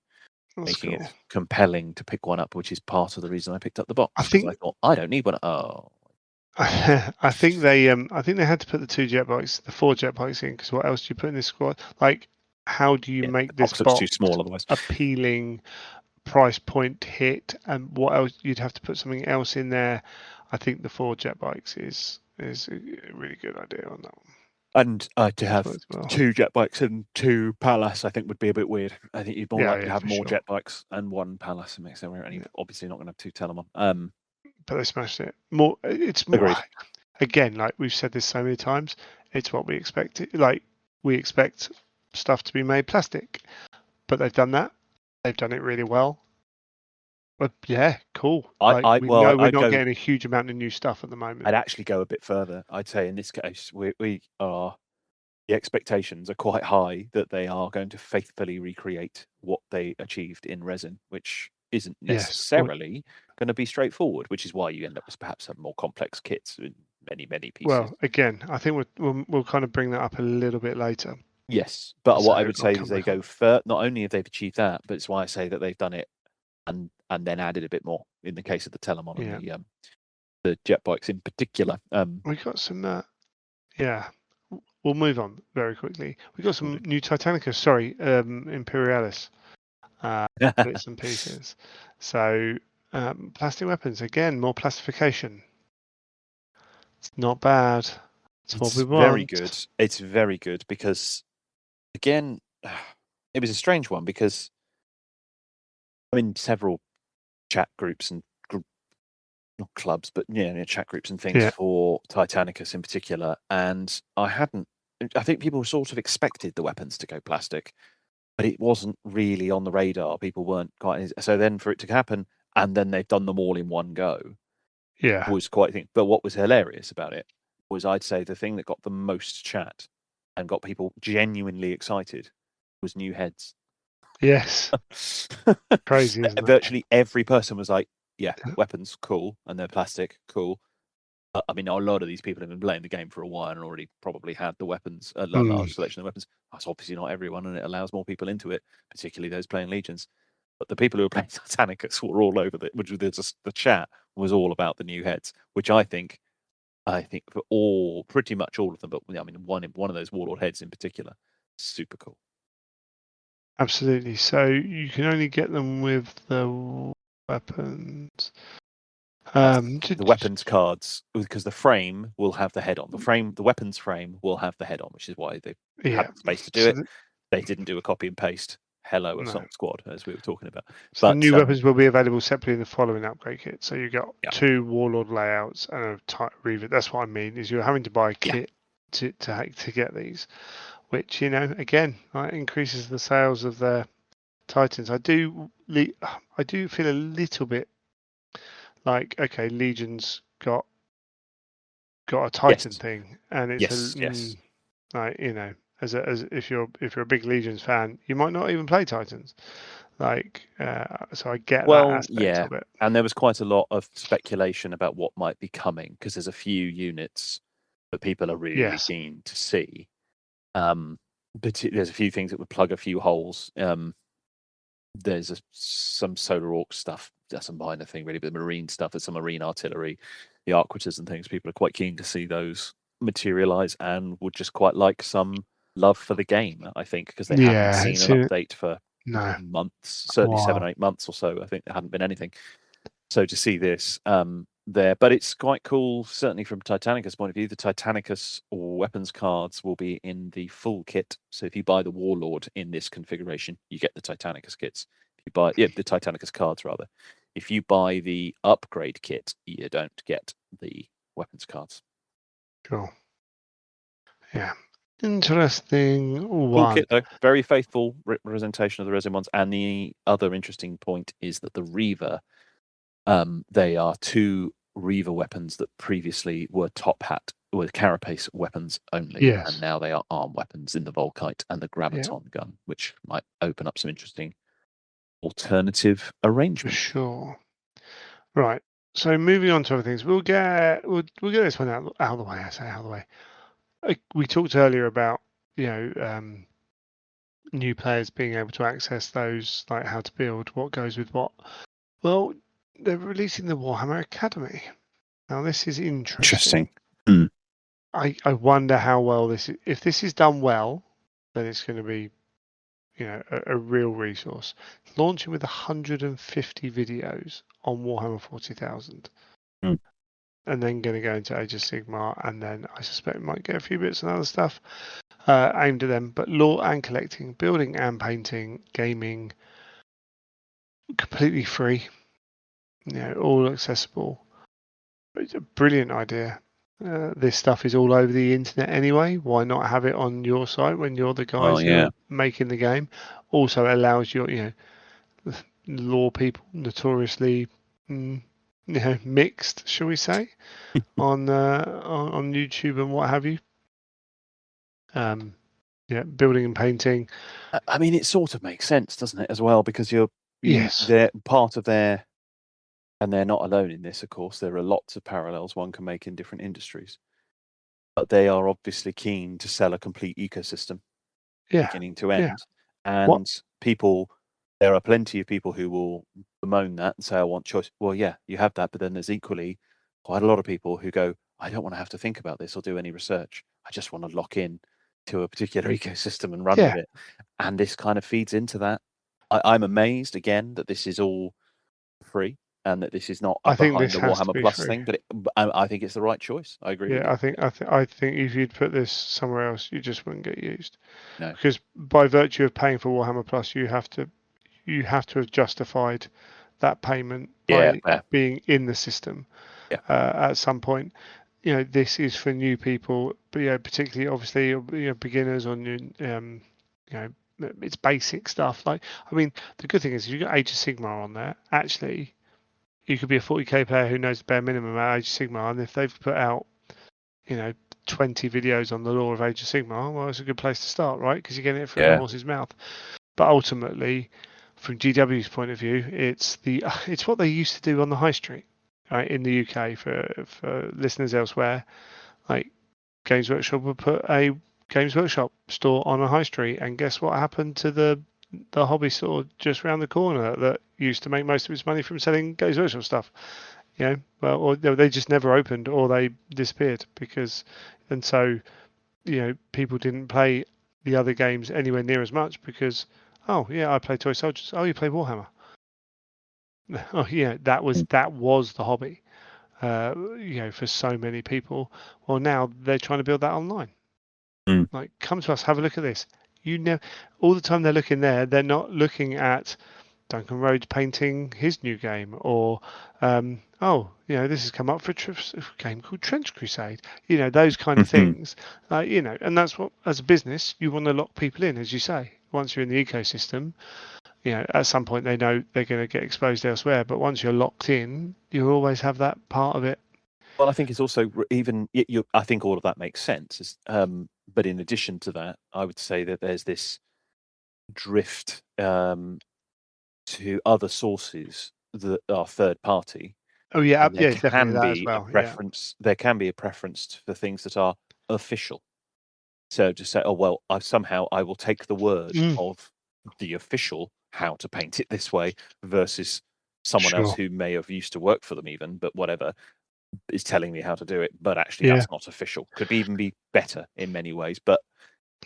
that's making cool. it compelling to pick one up, which is part of the reason I picked up the box I because I think thought I don't need one. Oh, I think they had to put the the four jet bikes in because what else do you put in this squad? Like, how do you yeah, the make this box looks too box small otherwise. appealing, price point hit, and what else? You'd have to put something else in there. I think the four jet bikes is a really good idea on that one. And to It's have worked well. two jet bikes and two Pallas, I think would be a bit weird. I think you'd more Yeah, likely yeah, have for more sure. jet bikes and one Pallas, and makes it rare. And Yeah, you're obviously not going to have two Telemon. but they smashed it. More, it's more. Agreed. Again, like we've said this so many times, it's what we expect. Like we expect stuff to be made plastic, but they've done that. They've done it really well. But yeah, cool. Like we know we're I'd not go. getting a huge amount of new stuff at the I'd moment. actually go a bit further. I'd say in this case, we are the expectations are quite high that they are going to faithfully recreate what they achieved in resin, which isn't Yes. necessarily going to be straightforward, which is why you end up with perhaps some more complex kits in many pieces. Well, again, I think we'll kind of bring that up a little bit later. Yes, but So what I would I'll say is come they back go on. further. Not only have they achieved that, but it's why I say that they've done it and then added a bit more in the case of the Telemon and Yeah, the jet bikes in particular. we got some. Yeah, we'll move on very quickly. We got some new Titanica. Sorry, Imperialis bits and pieces. So plastic weapons again, more plastification. It's not bad. It's what It's we very want. good. It's very good because, again, it was a strange one because I'm in several chat groups and not clubs, but chat groups and things Yeah, for Titanicus in particular, and I hadn't. I think people sort of expected the weapons to go plastic, but it wasn't really on the radar. People weren't quite so. Then for it to happen, and then they've done them all in one go yeah, was quite a thing. But what was hilarious about it was, I'd say, the thing that got the most chat and got people genuinely excited was new heads. yes. Crazy, isn't it? Virtually every person was like, "Yeah, weapons, cool, and they're plastic, cool." I mean, a lot of these people have been playing the game for a while and already probably had the weapons, a Mm, large selection of weapons. That's obviously not everyone, and it allows more people into it, particularly those playing Legions. But the people who were playing Titanicus were all over which was just the chat was all about the new heads, which I think for pretty much all of them, but I mean, one of those Warlord heads in particular, super cool. absolutely. So you can only get them with the weapons. That's the weapons cards, because the frame will have the head on. The weapons frame will have the head on, which is why they had Yeah. the space to do So it. They didn't do a copy and paste Hello no. Assault Squad, as we were talking about. So the But new weapons will be available separately in the following upgrade kit. So you got yeah, two Warlord layouts and a type Reaver. That's what I mean. Is you're having to buy a yeah, kit to get these, which again increases the sales of their Titans. I do feel a little bit like okay, Legion's got a yes, Titan thing, and it's yes. like as if you're a big Legions fan, you might not even play Titans. Like so, I get that Well, aspect yeah, of it. and there was quite a lot of speculation about what might be coming because there's a few units that people are really Yes, keen to see. But there's a few things that would plug a few holes. there's some solar orc stuff. That's a minor thing, really, but the marine stuff, there's some marine artillery, the arquiters and things. People are quite keen to see those materialize and would just quite like some love for the game, I think, because they haven't Yeah, seen it's an update for no. months, certainly 7 Wow. or 8 months or so. I think there hadn't been anything. So to see this there, but it's quite cool, certainly from Titanicus' point of view. The Titanicus weapons cards will be in the full kit. So if you buy the Warlord in this configuration, you get the Titanicus kits. If you buy the Titanicus cards rather. If you buy the upgrade kit, you don't get the weapons cards. Cool. Yeah. Interesting Cool one. kit though, very faithful representation of the resin ones. And the other interesting point is that the Reaver, they are two Reaver weapons that previously were top hat, were carapace weapons only, Yes. and now they are arm weapons in the Volkite and the Graviton Yeah. gun, which might open up some interesting alternative For arrangements. sure. Right. So moving on to other things, we'll get this one out of the way. I say out of the way. We talked earlier about new players being able to access those, like how to build, what goes with what. Well, they're releasing the Warhammer Academy. Now this is interesting. Hmm. I wonder how well if this is done well, then it's going to be a real resource. Launching with 150 videos on Warhammer 40,000. Hmm. And then going to go into Age of Sigmar, and then I suspect we might get a few bits and other stuff aimed at them. But lore and collecting, building and painting, gaming, completely free, all accessible. It's a brilliant idea. This stuff is all over the internet anyway. Why not have it on your site when you're the guys who are making the game? Also allows your, lore people notoriously, mixed, shall we say, on YouTube and what have you. Building and painting. I mean, it sort of makes sense, doesn't it, as well? Because Yes. they're part of their, and they're not alone in this, of course. There are lots of parallels one can make in different industries, but they are obviously keen to sell a complete ecosystem, Yeah. beginning to Yeah. end. And there are plenty of people who will bemoan that and say, I want choice. Well, yeah, you have that, but then there's equally quite a lot of people who go, I don't want to have to think about this or do any research. I just want to lock in to a particular ecosystem and run with it. And this kind of feeds into that. I'm amazed again that this is all free and that this is not I think behind this the has to Warhammer be Plus free. thing, but I think it's the right choice. I agree with Yeah, you. I think if you'd put this somewhere else, you just wouldn't get used. No. Because by virtue of paying for Warhammer Plus, you have to have justified that payment by being in the system at some point. This is for new people, but particularly obviously beginners on it's basic stuff. Like, I mean, the good thing is if you've got Age of Sigmar on there, actually, you could be a 40k player who knows the bare minimum about Age of Sigmar, and if they've put out 20 videos on the lore of Age of Sigmar, well, it's a good place to start, right? Because you're getting it from the horse's mouth. But ultimately, from GW's point of view, it's what they used to do on the high street, right, in the UK. For listeners elsewhere, like Games Workshop would put a Games Workshop store on a high street, and guess what happened to the hobby store just around the corner that used to make most of its money from selling Games Workshop stuff? Or they just never opened, or they disappeared and so people didn't play the other games anywhere near as much because, oh yeah, I play Toy Soldiers. Oh, you play Warhammer. Oh yeah, that was the hobby. For so many people. Well, now they're trying to build that online. Like, come to us, have a look at this. All the time they're looking there, they're not looking at Duncan Rhodes painting his new game, or this has come up for a game called Trench Crusade. Those kind of things. And that's what, as a business, you want to lock people in, as you say. Once you're in the ecosystem, at some point they know they're going to get exposed elsewhere. But once you're locked in, you always have that part of it. Well, I think it's also I think all of that makes sense. But in addition to that, I would say that there's this drift to other sources that are third party. Oh yeah, And there it's definitely can that as be a well. preference. There can be a preference for things that are official. So to say, oh well, I will take the word of the official how to paint it this way versus someone else who may have used to work for them even, but whatever, is telling me how to do it, but actually Yeah. that's not official. Could even be better in many ways, but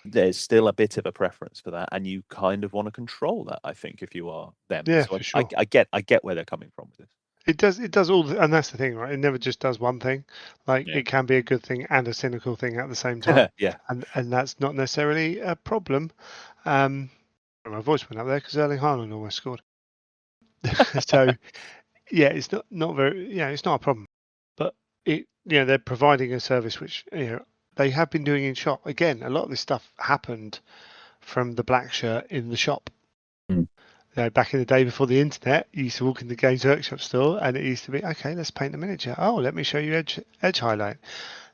there's still a bit of a preference for that, and you kind of want to control that, I think, if you are them. Yeah, So for sure. I get where they're coming from with this. It does all, and that's the thing, right? It never just does one thing. Like Yeah. it can be a good thing and a cynical thing at the same time, Yeah. and that's not necessarily a problem. My voice went up there because Erling Haaland almost scored. So yeah, it's not very, it's not a problem. But they're providing a service which they have been doing in shop. Again, a lot of this stuff happened from the black shirt in the shop. Mm. Back in the day before the internet, you used to walk in the Games Workshop store and it used to be, okay, let's paint a miniature. Oh, let me show you edge highlight.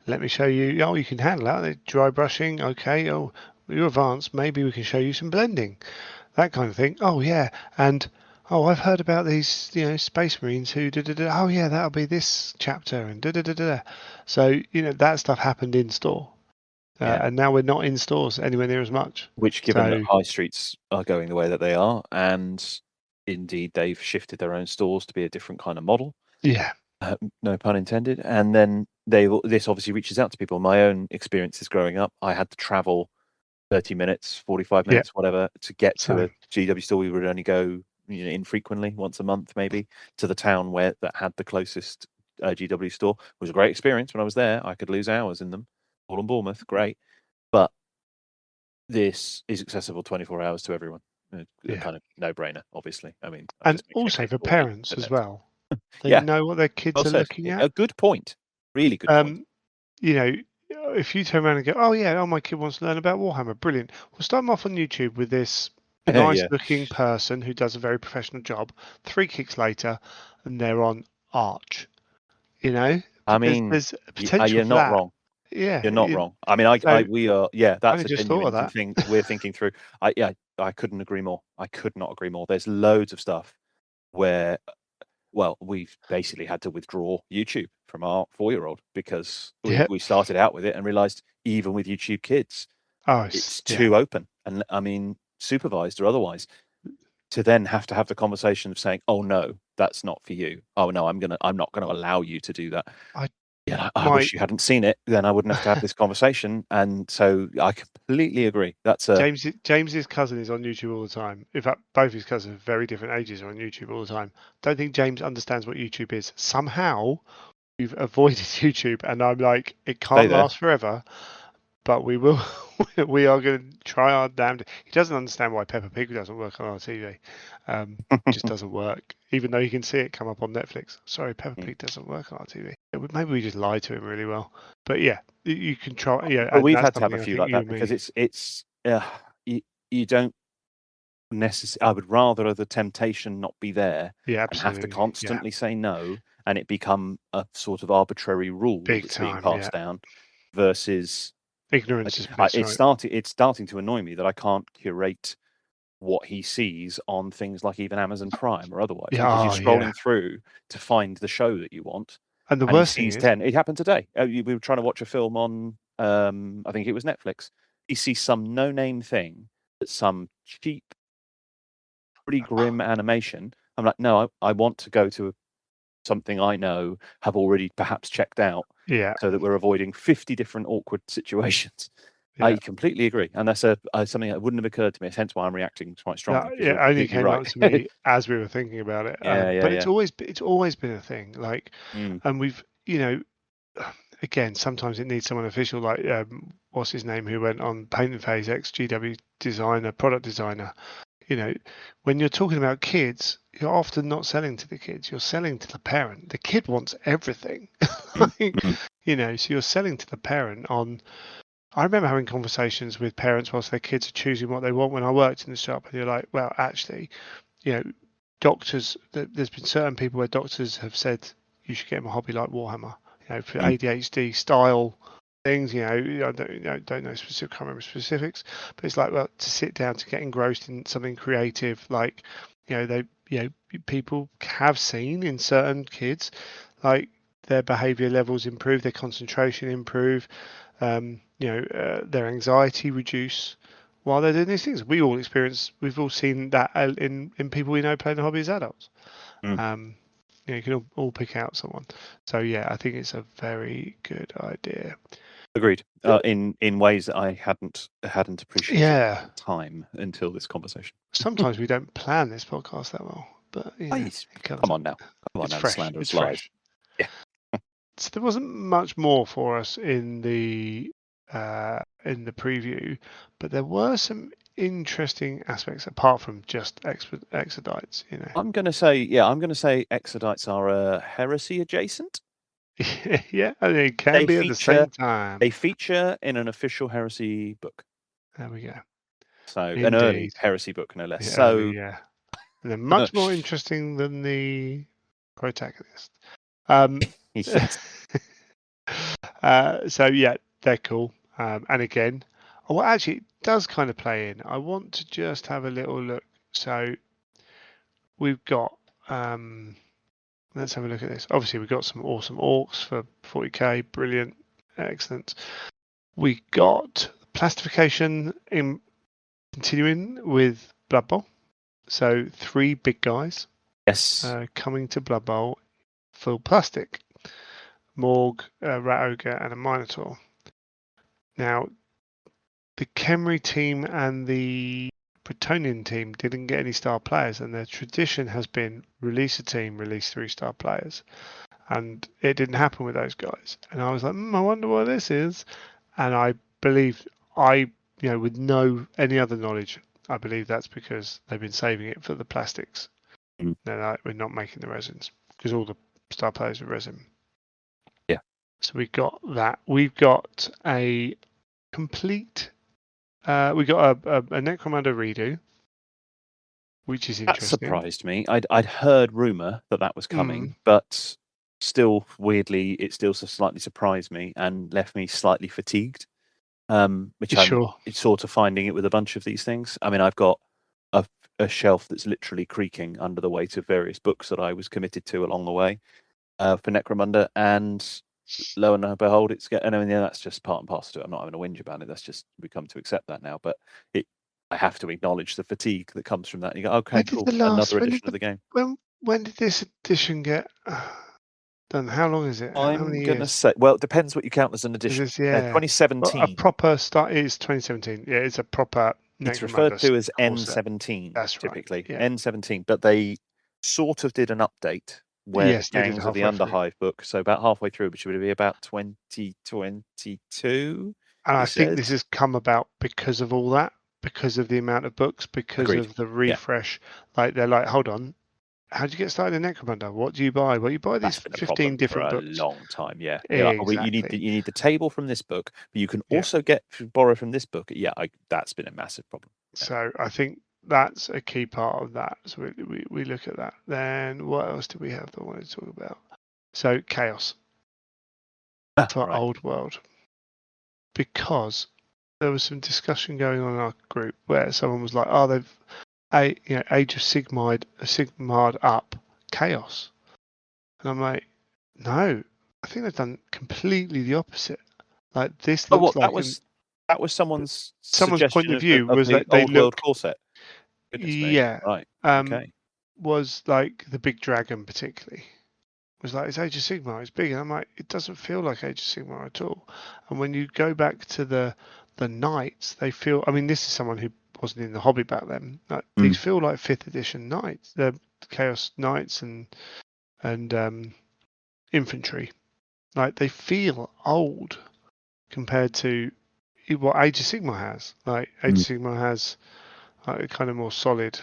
Let me show you, oh, you can handle that. Dry brushing, okay. Oh, you're advanced. Maybe we can show you some blending. That kind of thing. Oh, yeah. And, oh, I've heard about these, Space Marines who Oh, yeah, that'll be this chapter and da-da-da-da. So, that stuff happened in store. Yeah. And now we're not in stores anywhere near as much. Which, given that So, high streets are going the way that they are, and indeed they've shifted their own stores to be a different kind of model, yeah. no pun intended, and then this obviously reaches out to people. My own experiences growing up, I had to travel 30 minutes, 45 Yeah. minutes, whatever, to get to a Same. GW store. We would only go infrequently, once a month maybe, to the town that had the closest GW store. It was a great experience when I was there. I could lose hours in them. All in Bournemouth, great. But this is accessible 24 hours to everyone. Yeah. Kind of no-brainer, obviously. I mean, I'm And just making a also case for for the parents as internet. well. They Yeah, know what their kids well are said. looking at. A good point. Really good point. You know, if you turn around and go, oh yeah, oh my kid wants to learn about Warhammer, brilliant. We'll start them off on YouTube with this nice Yeah. looking person who does a very professional job. 3 kicks later, and they're on Arch. I Because mean, there's a potential you're for not that. wrong. Yeah. You're not wrong. I mean, So we are. Yeah, I that's only a just thought of genuine that. thing we're thinking through. I couldn't agree more. I could not agree more. There's loads of stuff where, well, we've basically had to withdraw YouTube from our 4-year-old because Yeah. we started out with it and realized even with YouTube Kids, Oh, it's yeah. too open, and I mean, supervised or otherwise, to then have to have the conversation of saying, "Oh no, that's not for you. Oh no, I'm not gonna allow you to do that." I Yeah, I my wish you hadn't seen it. Then I wouldn't have to have this conversation. And so I completely agree. That's a James's cousin is on YouTube all the time. In fact, both his cousins of very different ages are on YouTube all the time. Don't think James understands what YouTube is. Somehow we've avoided YouTube, and I'm like, it stay can't there. last forever, but we will. We are going to try our damned. He doesn't understand why Peppa Pig doesn't work on our TV. Just doesn't work, even though you can see it come up on Netflix. Sorry, Peppa Pig doesn't work on our TV. Maybe we just lie to him really well. But yeah, you can try. Yeah, But and we've that's had to have a something I few think like you that and because me. it's you don't necessarily. I would rather the temptation not be there Yeah, and have to absolutely. Yeah, constantly say no, and it become a sort of arbitrary rule big that's being time. Yeah, passed down, versus ignorance is bliss, right? it's starting to annoy me that I can't curate what he sees on things like even Amazon Prime or otherwise, Yeah, because you're oh yeah. scrolling through to find the show that you want, And the and he worst thing sees is, 10. It happened today. We were trying to watch a film on, I think it was Netflix. He sees some no-name thing that's some cheap, pretty grim animation. I'm like, no, I want to go to something I know, have already perhaps checked out, yeah, so that we're avoiding 50 different awkward situations. I yeah. completely agree, and that's something that wouldn't have occurred to me. Hence why I'm reacting quite strongly, That because it you're only completely came right. up to me as we were thinking about it. Yeah, yeah, But yeah. it's always been a thing. Like, Mm, and we've again, sometimes it needs someone official, like what's his name, who went on Paint and Phase, ex GW designer, product designer. You know, when you're talking about kids, you're often not selling to the kids. You're selling to the parent. The kid wants everything. mm, Like, mm. so you're selling to the parent on. I remember having conversations with parents whilst their kids are choosing what they want when I worked in the shop, and you're like, well, actually, you know, doctors. There's been certain people where doctors have said you should get them a hobby like Warhammer, for Mm. ADHD style things. I don't know specific, can't remember specifics, but it's like, well, to sit down to get engrossed in something creative, like, people have seen in certain kids, like their behavior levels improve, their concentration improve, their anxiety reduce while they're doing these things. We've all seen that in people we know playing the hobby as adults. You can all pick out someone. So yeah, I think it's a very good idea. Agreed. In ways that I hadn't appreciated Yeah. time until this conversation. Sometimes we don't plan this podcast that well, but Come on now. It's The fresh. slander It's is live. fresh. Yeah. So there wasn't much more for us in the preview, but there were some interesting aspects apart from just exodites. I'm going to say exodites are heresy adjacent. Yeah, and it can be at the same time. They feature in an official heresy book. There we go. So Indeed. an early heresy book, no less. Yeah, so and they're much more interesting than the protagonist. Yes. So yeah, they're cool. And again, well, actually, it does kind of play in. I want to just have a little look. So we've got. Let's have a look at this. Obviously, we've got some awesome orcs for 40k. Brilliant, excellent. We got plastification in continuing with Blood Bowl. So 3 big guys. Yes. Coming to Blood Bowl, full plastic. Morg, a Rat Ogre, and a Minotaur. Now, the Khemri team and the Bretonnian team didn't get any star players, and their tradition has been release a team, release 3-star players. And it didn't happen with those guys. And I was like, I wonder why this is. And I believe with no any other knowledge, I believe that's because they've been saving it for the plastics. They're like, we're not making the resins because all the star players are resin. Yeah. So we got that. We've got a complete. We got a Necromunda redo, which is interesting. That surprised me. I'd heard rumor that was coming, but still weirdly, it still slightly surprised me and left me slightly fatigued. Which I'm sort of finding it with a bunch of these things. I mean, I've got a shelf that's literally creaking under the weight of various books that I was committed to along the way for Necromunda, and lo and behold, that's just part and parcel to it. I'm not having a whinge about it. That's just we come to accept that now. But I have to acknowledge the fatigue that comes from that. You go, okay, cool, another edition of the game. When did this edition get done? How long is it? I'm going to say, well, it depends what you count as an edition. 2017. A proper start is 2017. Yeah, it's a proper. It's referred to as N17. That's typically. Right. Yeah. N17, but they sort of did an update where the Gangs of the Underhive book, so about halfway through, which would be about 2022. And I think this has come about because of all that, because of the amount of books, because of the refresh. Yeah. Like they're like, hold on, how do you get started in Necromunda? What do you buy? Well, you buy these 15 different books. For a long time, yeah. Exactly. You need the table from this book, but you can also borrow from this book. Yeah, that's been a massive problem. So I think that's a key part of that. So we look at that. Then what else do we have that I wanted to talk about? So Chaos for Old World, because there was some discussion going on in our group where someone was like, "Oh, they've Age of Sigmar'd up Chaos," and I'm like, "No, I think they've done completely the opposite. Like this looks like that was someone's point of view was that they look core set. Yeah, right. Okay. Was like the big dragon particularly. Was like, it's Age of Sigmar, it's big, and I'm like, it doesn't feel like Age of Sigmar at all. And when you go back to the knights, they feel. I mean, this is someone who wasn't in the hobby back then. Like, these feel like 5th edition knights. They're Chaos Knights and infantry. Like they feel old compared to what Age of Sigmar has. Like Age of Sigmar has a kind of more solid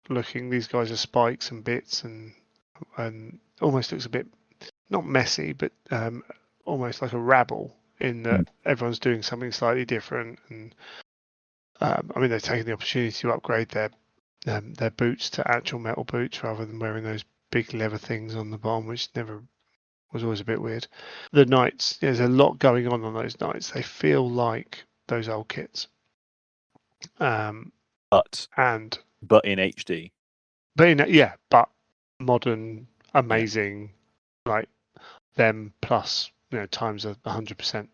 looking. These guys are spikes and bits and almost looks a bit not messy, but almost like a rabble in that everyone's doing something slightly different. And I mean, they've taken the opportunity to upgrade their boots to actual metal boots rather than wearing those big leather things on the bottom, which was always a bit weird. The knights, there's a lot going on those knights. They feel like those old kits. But in HD. But modern, amazing, like them plus times 100%.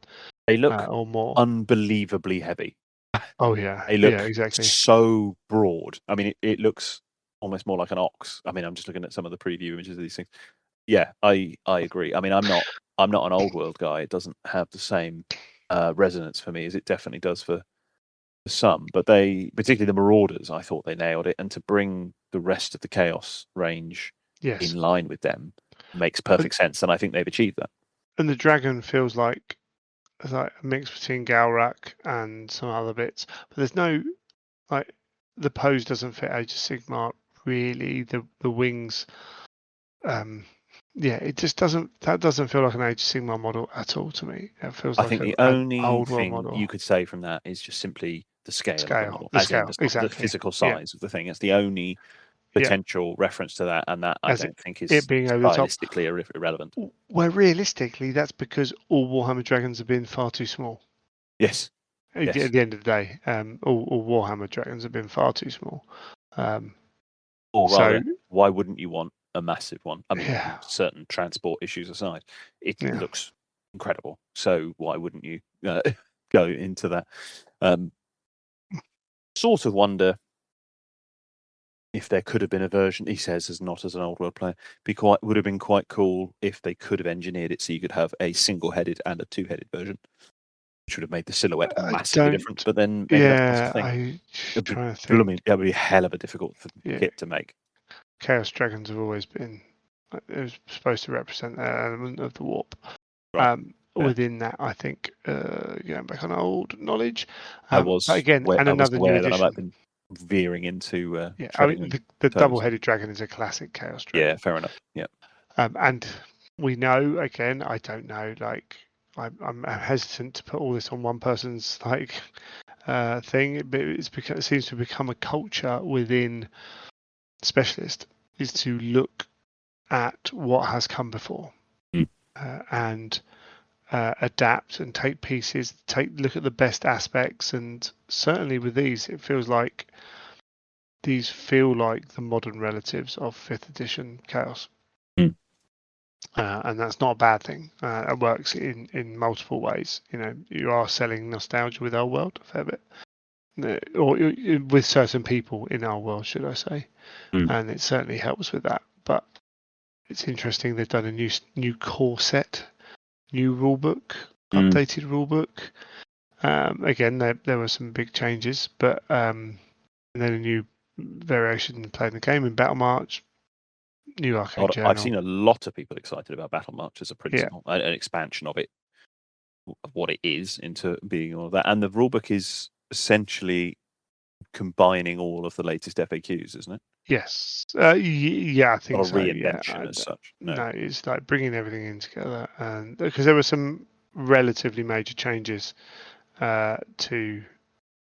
They look or more. Unbelievably heavy. Oh yeah, They look yeah, exactly. so broad. I mean, it looks almost more like an ox. I mean, I'm just looking at some of the preview images of these things. Yeah, I agree. I mean, I'm not an old world guy. It doesn't have the same resonance for me as it definitely does for some. But they, particularly the Marauders, I thought they nailed it. And to bring the rest of the Chaos range Yes, in line with them makes perfect sense, and I think they've achieved that. and the dragon feels like a mix between Galrak and some other bits, but there's no like the pose doesn't fit Age of Sigmar really. The wings, yeah, it just doesn't. That doesn't feel like an Age of Sigmar model at all to me. It feels I like think the an only old world thing model. you could say from that is just simply the scale of the model, The as in scale, the exactly. physical Yeah, size of the thing. It's the only yeah. potential reference to that, and that I As don't think it is being over the top. stylistically irrelevant. Where realistically, that's because all Warhammer dragons have been far too small. Yes. At Yes. the end of the day, all Warhammer dragons have been far too small. Or So rather, why wouldn't you want a massive one? I mean, yeah, certain transport issues aside, it yeah. looks incredible. So why wouldn't you go into that? Sort of wonder if there could have been a version. He says, as not as an old world player, would have been quite cool if they could have engineered it so you could have a single-headed and a two-headed version, which would have made the silhouette I massively different. don't. But then maybe that's not Yeah, the thing. I It'd be trying to think. blooming. That would be a hell of a difficult Yeah, kit to make. Chaos dragons have always been. It was supposed to represent an element of the warp. Right. Yeah. Within that, I think going back on old knowledge. I But was again, and I was another new aware that I might have addition. been veering into Yeah, I treading mean on the toes. double-headed dragon is a classic chaos Yeah, dragon. fair enough. Yeah. And we know again, I don't know, like I'm hesitant to put all this on one person's thing, but it's because it seems to become a culture within specialist is to look at what has come before Mm. and adapt and take pieces, look at the best aspects, and certainly with these, it feels like these feel like the modern relatives of 5th edition Chaos. Mm. And that's not a bad thing. It works in multiple ways. You know, you are selling nostalgia with our world a fair bit, or with certain people in our world, should I say? Mm. And it certainly helps with that. But it's interesting they've done a new core set, new rulebook, updated rulebook. Again, there were some big changes, but and then a new variation in playing the game in Battle March, new Arcane I've Journal. seen a lot of people excited about Battle March as a Yeah, principle, an expansion of it, of what it is into being all of that. And the rulebook is essentially combining all of the latest FAQs, isn't it? yes, yeah, I think Not a so. Yeah, reinvention as such. No. no, it's like bringing everything in together, and because there were some relatively major changes to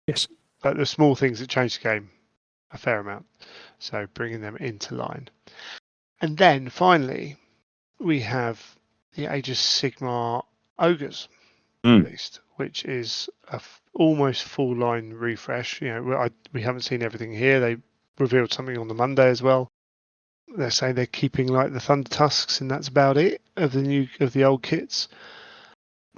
Yes. like the small things that changed the game a fair amount. So bringing them into line. And then finally, we have the Age of Sigmar Ogres released, which is almost full line refresh. You know, we haven't seen everything here. They revealed something on the Monday as well. They're saying they're keeping like the Thunder Tusks, and that's about it of the old kits.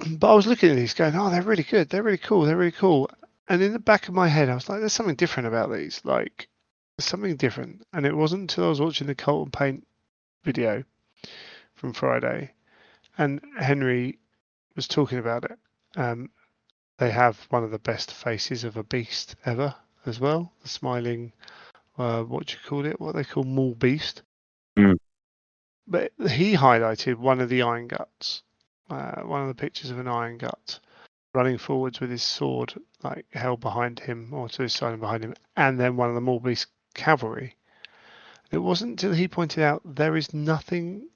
But I was looking at these, going, "Oh, they're really good. They're really cool. They're really cool." And in the back of my head, I was like, "There's something different about these. Like, there's something different." And it wasn't until I was watching the Cult and Paint video from Friday, and Henry was talking about it. They have one of the best faces of a beast ever, as well. The smiling, what do you call it? What they call Maul Beast. Mm. But he highlighted one of the Iron Guts, one of the pictures of an Iron Gut running forwards with his sword like held behind him or to his side and behind him, and then one of the Maul Beast cavalry. It wasn't until he pointed out there is nothing,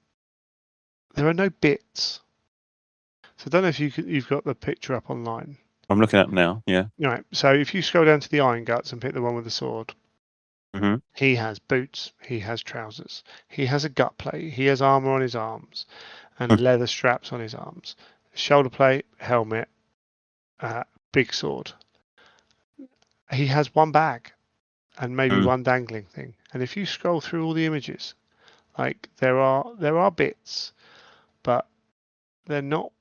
there are no bits. So I don't know if you've got the picture up online. I'm looking at now. Yeah. Right. So if you scroll down to the Iron Guts and pick the one with the sword, Mm-hmm. he has boots, he has trousers, he has a gut plate, he has armor on his arms, and leather straps on his arms, shoulder plate, helmet, big sword. He has one bag and maybe one dangling thing. And if you scroll through all the images, like there are bits, but they're not.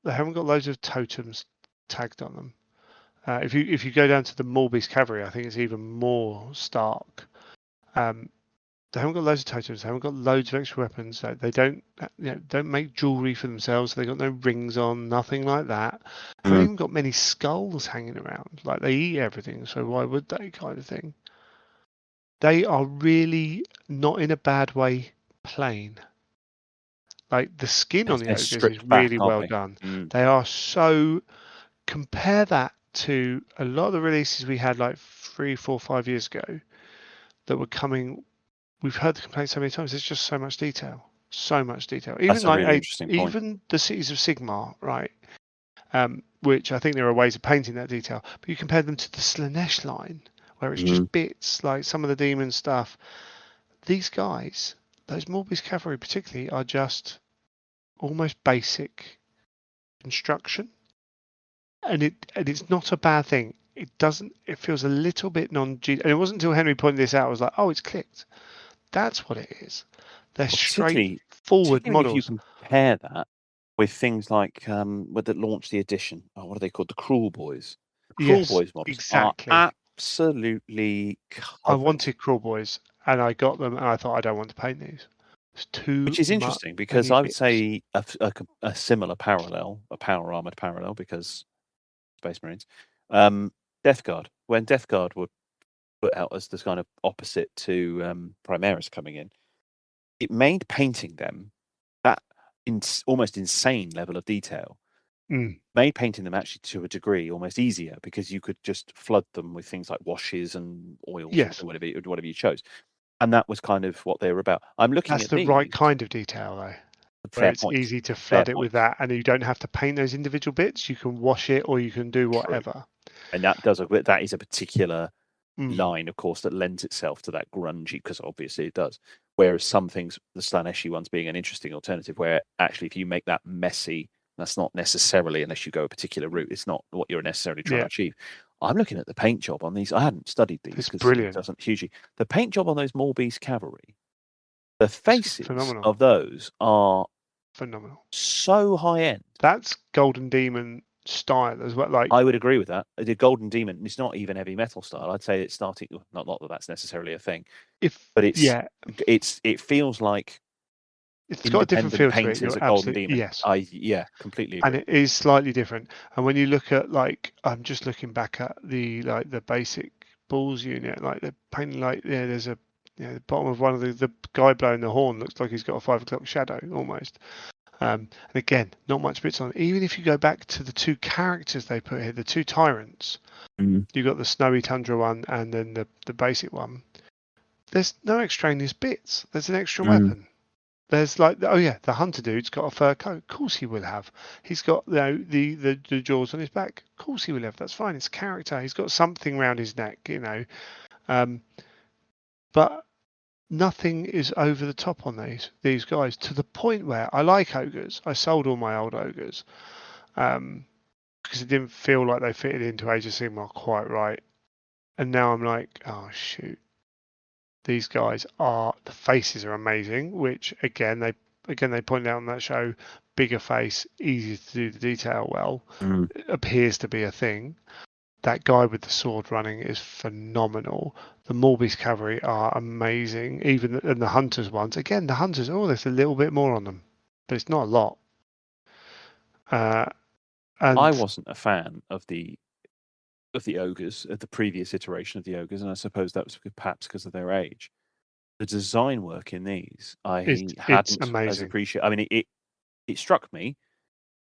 They haven't got loads of totems tagged on them. If you go down to the Morbius cavalry, I think it's even more stark. They haven't got loads of totems. They haven't got loads of extra weapons. They don't don't make jewelry for themselves. So they got no rings on, nothing like that. Haven't even got many skulls hanging around. Like they eat everything, so why would they? Kind of thing. They are really not in a bad way plain. Like the skin on the They're ogres is stripped back, really aren't well they? done. They are so. Compare that to a lot of the releases we had like 3, 4, 5 years ago that were coming. We've heard the complaint so many times. There's just so much detail, so much detail. Even That's a really like interesting point. even the Cities of Sigmar, right? Which I think there are ways of painting that detail. But you compare them to the Slanesh line, where it's just bits, like some of the demon stuff. These guys, those Morbius cavalry particularly, are just almost basic construction, and it's not a bad thing. It doesn't. It feels a little bit and it wasn't until Henry pointed this out I was like, oh, it's clicked. That's what it is. They're Particularly straightforward if you models. compare that with things like that launched the edition. Oh, what are they called? The Cruel Boys. Cruel Yes, Boys models are exactly. absolutely I covered. wanted Crawl Boys, and I got them, and I thought I don't want to paint these. It's too Which is interesting because many I would bits. say a similar parallel, a power armored parallel, because Space Marines, Death Guard. When Death Guard were put out as this kind of opposite to Primaris coming in, it made painting them that almost insane level of detail. Made painting them actually to a degree almost easier because you could just flood them with things like washes and oils Yes, or whatever you chose. And that was kind of what they were about. I'm looking that's at the right these. kind of detail, though, where Fair it's point. easy to Fair flood it with point. that, and you don't have to paint those individual bits. You can wash it, or you can do True. whatever. And that is a particular line, of course, that lends itself to that grungy, because obviously it does. Whereas some things, the Slaneshi ones being an interesting alternative, where actually if you make that messy, that's not necessarily, unless you go a particular route, it's not what you're necessarily trying to Yeah, achieve. I'm looking at the paint job on these. I hadn't studied these it's because it brilliant. doesn't hugely. The paint job on those Morbius cavalry, the It's faces phenomenal, of those are phenomenal. so high end. That's Golden Demon style as well. Like I would agree with that. The Golden Demon is not even heavy metal style. I'd say it's starting. Not that that's necessarily a thing, if but yeah, it feels like it's got a different independent feel to it. painters You're at Golden absolutely Demon. yes. Yeah, completely And agree. it is slightly different. And when you look at like, I'm just looking back at the basic balls unit, like they're painting like there's a the bottom of one of the guy blowing the horn looks like he's got a 5 o'clock shadow almost. And again, not much bits on. Even if you go back to the two characters they put here, the two tyrants, you've got the snowy tundra one and then the basic one. There's no extraneous bits. There's an extra weapon. There's like, oh yeah, the hunter dude's got a fur coat. Of course he will have. He's got the jaws on his back. Of course he will have. That's fine. It's character. He's got something around his neck. But nothing is over the top on these guys to the point where I like ogres. I sold all my old ogres because it didn't feel like they fitted into Age of Sigmar quite right. And now I'm like, oh shoot, these guys the faces are amazing, which again they pointed out on that show, bigger face, easier to do the detail well, appears to be a thing. That guy with the sword running is phenomenal. The Morbius cavalry are amazing, even and the hunters ones. Again, the hunters, there's a little bit more on them, but it's not a lot. I And wasn't a fan of the ogres, of the previous iteration of the ogres, and I suppose that was perhaps because of their age. The design work in these, I it's hadn't as amazing. appreciated. I mean, it struck me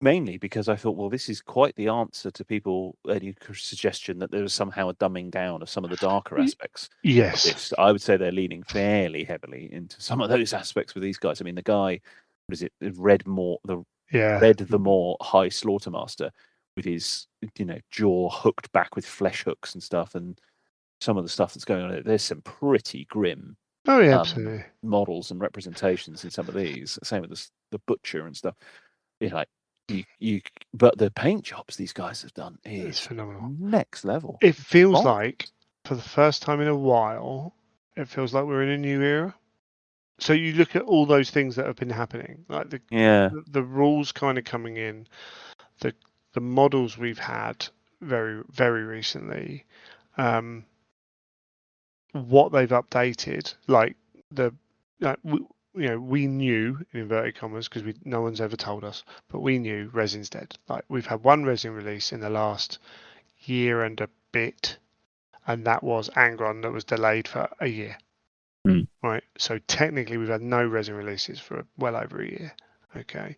mainly because I thought, well, this is quite the answer to people any suggestion that there was somehow a dumbing down of some of the darker aspects of Yes. this. I would say they're leaning fairly heavily into some of those aspects with these guys. I mean, the guy, what is it, Yeah. Red the More High Slaughtermaster, with his jaw hooked back with flesh hooks and stuff, and some of the stuff that's going on. There's some pretty grim Oh yeah, absolutely. models and representations in some of these. Same with the butcher and stuff. Like but the paint jobs these guys have done It's is phenomenal. next level. It It's feels bonkers. like for the first time in a while, it feels like we're in a new era. So you look at all those things that have been happening, like Yeah. the rules kind of coming in, the the models we've had. very, very recently, what they've updated, like we knew in inverted commas because no one's ever told us, but we knew resin's dead. Like we've had one resin release in the last year and a bit, and that was Angron that was delayed for a year. Right, so technically we've had no resin releases for well over a year. Okay,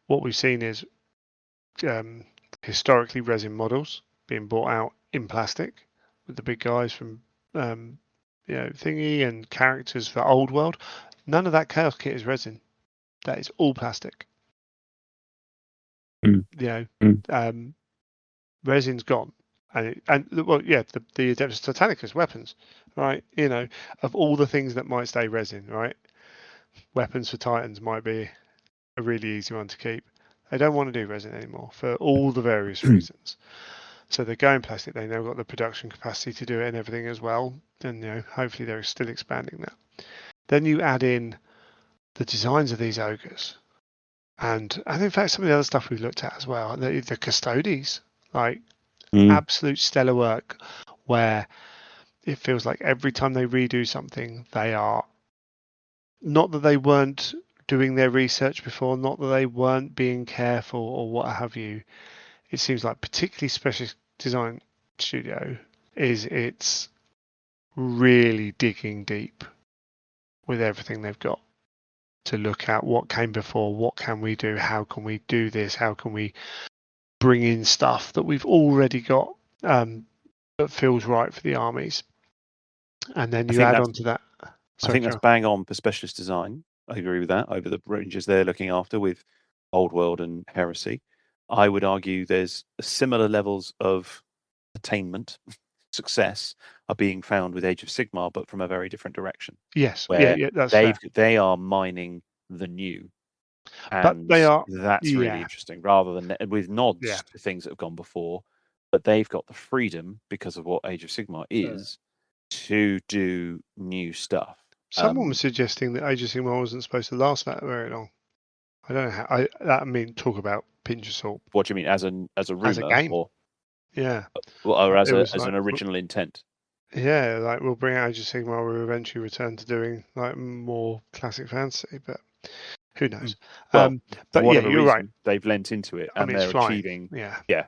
what we've seen is historically resin models being bought out in plastic with the big guys from Thingy and characters for Old World. None of that Chaos kit is resin. That is all plastic. Resin's gone. The Adeptus Titanicus weapons, right? Of all the things that might stay resin, right? Weapons for Titans might be a really easy one to keep. They don't want to do resin anymore for all the various reasons. So they're going plastic. They now got the production capacity to do it and everything as well. And hopefully they're still expanding that. Then you add in the designs of these ogres, and in fact some of the other stuff we've looked at as well. The Custodes, like absolute stellar work, where it feels like every time they redo something, they are not that they weren't doing their research before, not that they weren't being careful or what have you. It seems like particularly Specialist Design Studio it's really digging deep with everything they've got to look at what came before, what can we do, how can we do this, how can we bring in stuff that we've already got that feels right for the armies. And then you add on to that. I think that's bang on for Specialist Design. I agree with that, over the ranges they're looking after with Old World and Heresy. I would argue there's similar levels of attainment, success are being found with Age of Sigmar, but from a very different direction. Yes, where that's fair. They are mining the new, and but they are, that's really interesting. Rather than with nods to things that have gone before, but they've got the freedom because of what Age of Sigmar is to do new stuff. Someone was suggesting that Age of Sigmar wasn't supposed to last that very long. I don't know how. Talk about pinch of salt. What do you mean, as a rumor, as a game? Or as an original intent? Yeah, like we'll bring out Age of Sigmar. We'll eventually return to doing like more classic fantasy, but who knows? Well, but for you're right. They've lent into it, and they're achieving.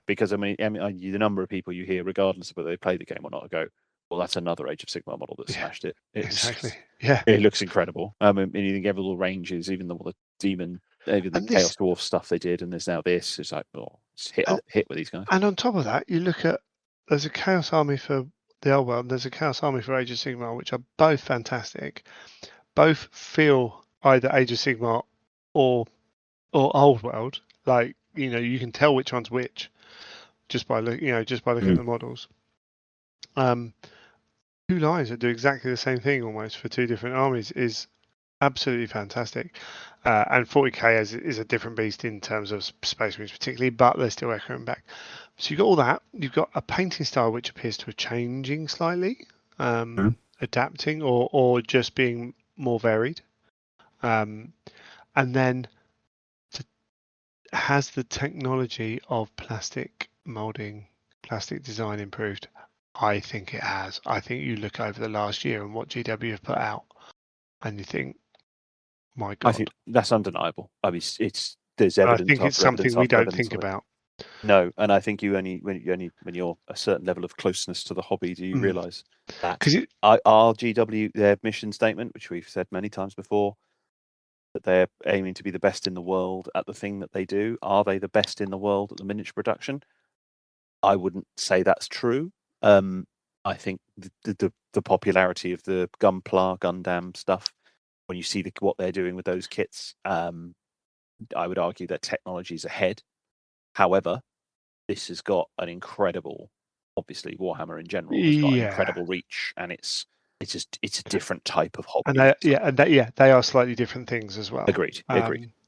Because the number of people you hear, regardless of whether they play the game or not, go, "Well, that's another Age of Sigmar model that smashed it." Exactly. It looks incredible. You think every little ranges, even the demon, even the Chaos Dwarf stuff they did, and there's now this. It's like, it's hit with these guys. And on top of that, you look at there's a Chaos Army for the Old World, and there's a Chaos Army for Age of Sigmar, which are both fantastic. Both feel either Age of Sigmar or Old World. Like you can tell which one's which just by looking at the models. Two lines that do exactly the same thing almost for two different armies is absolutely fantastic. And 40k is a different beast in terms of Space Marines particularly, but they're still echoing back. So you've got all that. You've got a painting style which appears to be changing slightly, adapting or just being more varied. And then has the technology of plastic molding, plastic design improved? I think it has. I think you look over the last year and what GW have put out, and you think, my God. I think that's undeniable. I mean, there's evidence. I think it's something we don't think about. No, and I think when you're a certain level of closeness to the hobby, do you realise that our GW, their mission statement, which we've said many times before, that they're aiming to be the best in the world at the thing that they do. Are they the best in the world at the miniature production? I wouldn't say that's true. I think the popularity of the Gunpla, Gundam stuff, when you see what they're doing with those kits, I would argue that technology is ahead. However, this has got an incredible, obviously Warhammer in general has got an incredible reach, and it's a different type of hobby. And they are slightly different things as well. Agreed.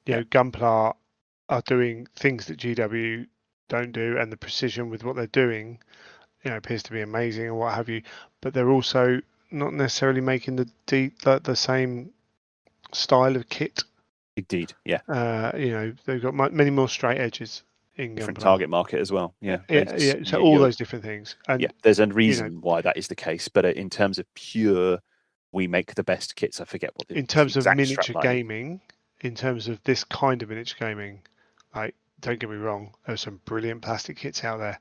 Gunpla are doing things that GW don't do, and the precision with what they're doing, appears to be amazing and what have you. But they're also not necessarily making the same style of kit. Indeed, yeah. They've got many more straight edges different target market as well. Yeah. So all those different things. And there's a reason why that is the case. But in terms of pure, we make the best kits. I forget what the in terms of exact miniature strapline gaming, in terms of this kind of miniature gaming, like, don't get me wrong, there's some brilliant plastic kits out there,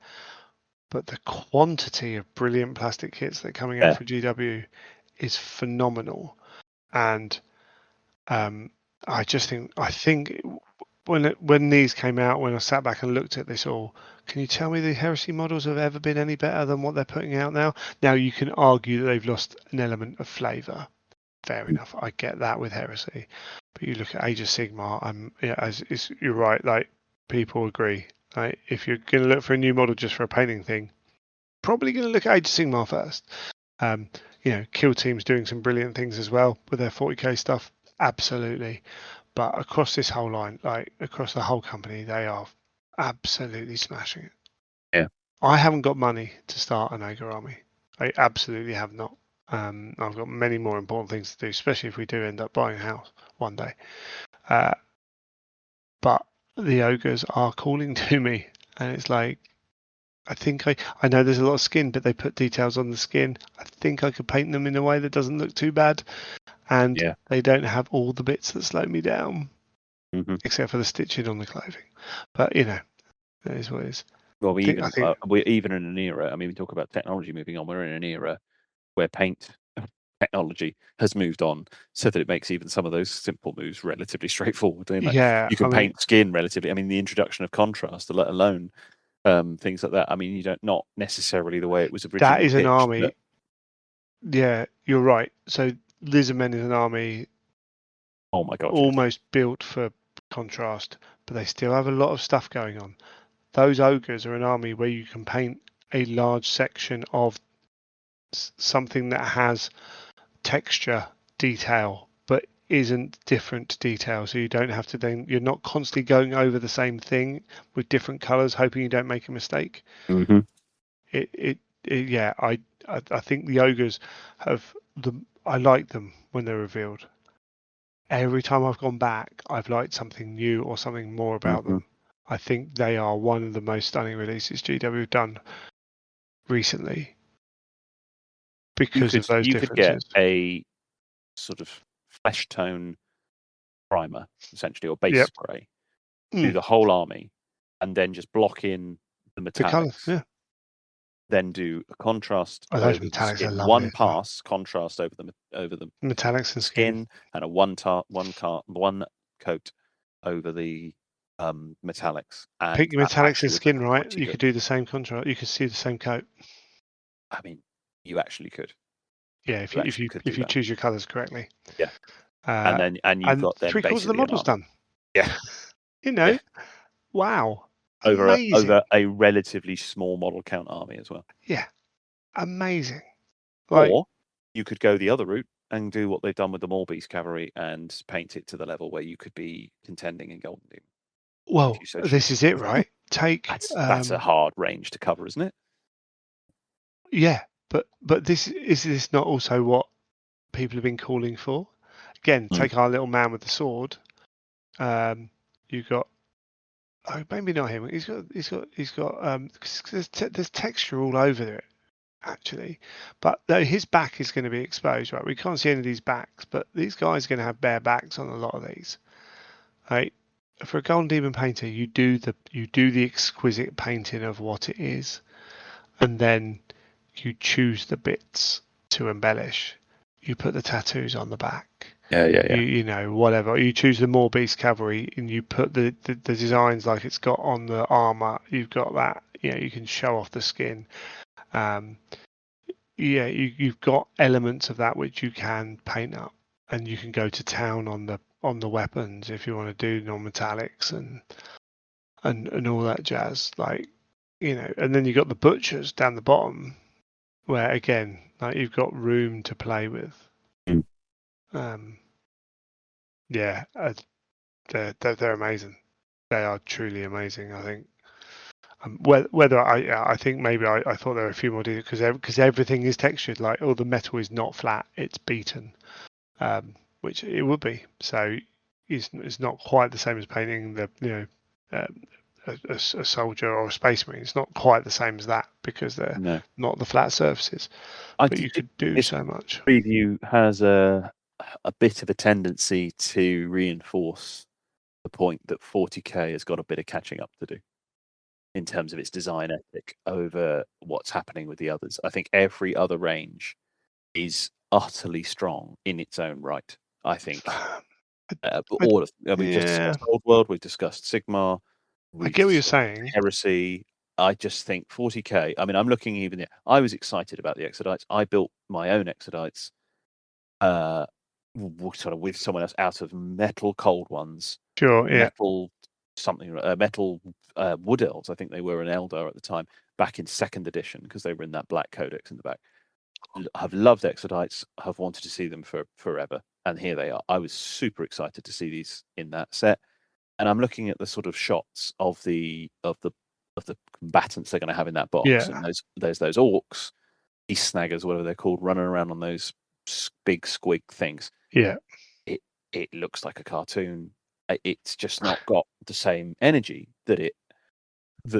but the quantity of brilliant plastic kits that are coming out for GW is phenomenal. And I think when these came out, when I sat back and looked at this all, can you tell me the Heresy models have ever been any better than what they're putting out now? Now you can argue that they've lost an element of flavour. Fair enough, I get that with Heresy, but you look at Age of Sigmar. You're right. Like, people agree. Like, if you're going to look for a new model just for a painting thing, probably going to look at Age of Sigmar first. Kill Team's doing some brilliant things as well with their 40k stuff. Absolutely. But across this whole line, like across the whole company, they are absolutely smashing it. Yeah. I haven't got money to start an ogre army. I absolutely have not. I've got many more important things to do, especially if we do end up buying a house one day. But the ogres are calling to me, and it's like, I think I know there's a lot of skin, but they put details on the skin. I think I could paint them in a way that doesn't look too bad, and they don't have all the bits that slow me down, except for the stitching on the clothing. But that is what it is. Well, we're even in an era. I mean, we talk about technology moving on. We're in an era where paint technology has moved on, so that it makes even some of those simple moves relatively straightforward. You can paint skin relatively. I mean, the introduction of contrast, let alone things like that. I mean, you don't not necessarily the way it was originally. That is an army. But... Yeah, you're right. So Lizardmen is an army. Oh my god! Almost built for contrast, but they still have a lot of stuff going on. Those ogres are an army where you can paint a large section of something that has texture detail but isn't different detail, so you don't have to you're not constantly going over the same thing with different colors hoping you don't make a mistake. I think the ogres I like them when they're revealed. Every time I've gone back, I've liked something new or something more about them. I think they are one of the most stunning releases GW have done recently because of those differences. You could get a sort of flesh tone primer, essentially, or base spray, do the whole army, and then just block in the metallics. The colours, Then do a contrast over the skin. One pass contrast over the metallics and skin, and a one coat over the metallics. And pick your metallics and skin right. You could do the same contrast. You could see the same coat. I mean, you actually could. Yeah, if you choose your colours correctly. Yeah. And you've got then 3/4 of the models done. Yeah. Wow. Over a relatively small model count army as well. Yeah. Amazing. Or you could go the other route and do what they've done with the Morbius cavalry and paint it to the level where you could be contending in Golden Demon. Well, this is it, right? That's a hard range to cover, isn't it? Yeah, but is this not also what people have been calling for? Again, take our little man with the sword. You've got maybe not him. He's got there's texture all over it actually, but his back is going to be exposed, right? We can't see any of these backs, but these guys are going to have bare backs on a lot of these, right? For a Golden Demon painter, you do the exquisite painting of what it is, and then you choose the bits to embellish. You put the tattoos on the back. Yeah. You whatever. You choose the Morbius cavalry and you put the designs like it's got on the armor. You've got that. You can show off the skin. You've got elements of that which you can paint up, and you can go to town on the weapons if you want to do non-metallics and all that jazz. And then you've got the butchers down the bottom, where again, you've got room to play with. They're amazing. They are truly amazing. I think. Whether I think maybe I thought there were a few more details because everything is textured. Like all the metal is not flat; it's beaten, which it would be. So it's not quite the same as painting a soldier or a space marine. It's not quite the same as that because they're not the flat surfaces. But you could do so much. Preview has a bit of a tendency to reinforce the point that 40k has got a bit of catching up to do in terms of its design ethic over what's happening with the others. I think every other range is utterly strong in its own right. I think all of we've just discussed Old World, we've discussed Sigmar, I get what you're saying. Heresy. I just think 40k. I mean, I'm looking even there. I was excited about the Exodites. I built my own Exodites, sort of with someone else out of metal cold ones. Sure, yeah. Metal something, metal wood elves. I think they were an Eldar at the time, back in 2nd edition, because they were in that black codex in the back. Have loved Exodites. Have wanted to see them for forever, and here they are. I was super excited to see these in that set, and I'm looking at the sort of shots of the combatants they're going to have in that box, and there's those orcs, these snaggers, whatever they're called, running around on those big squig things. Yeah, it looks like a cartoon. It's just not got the same energy that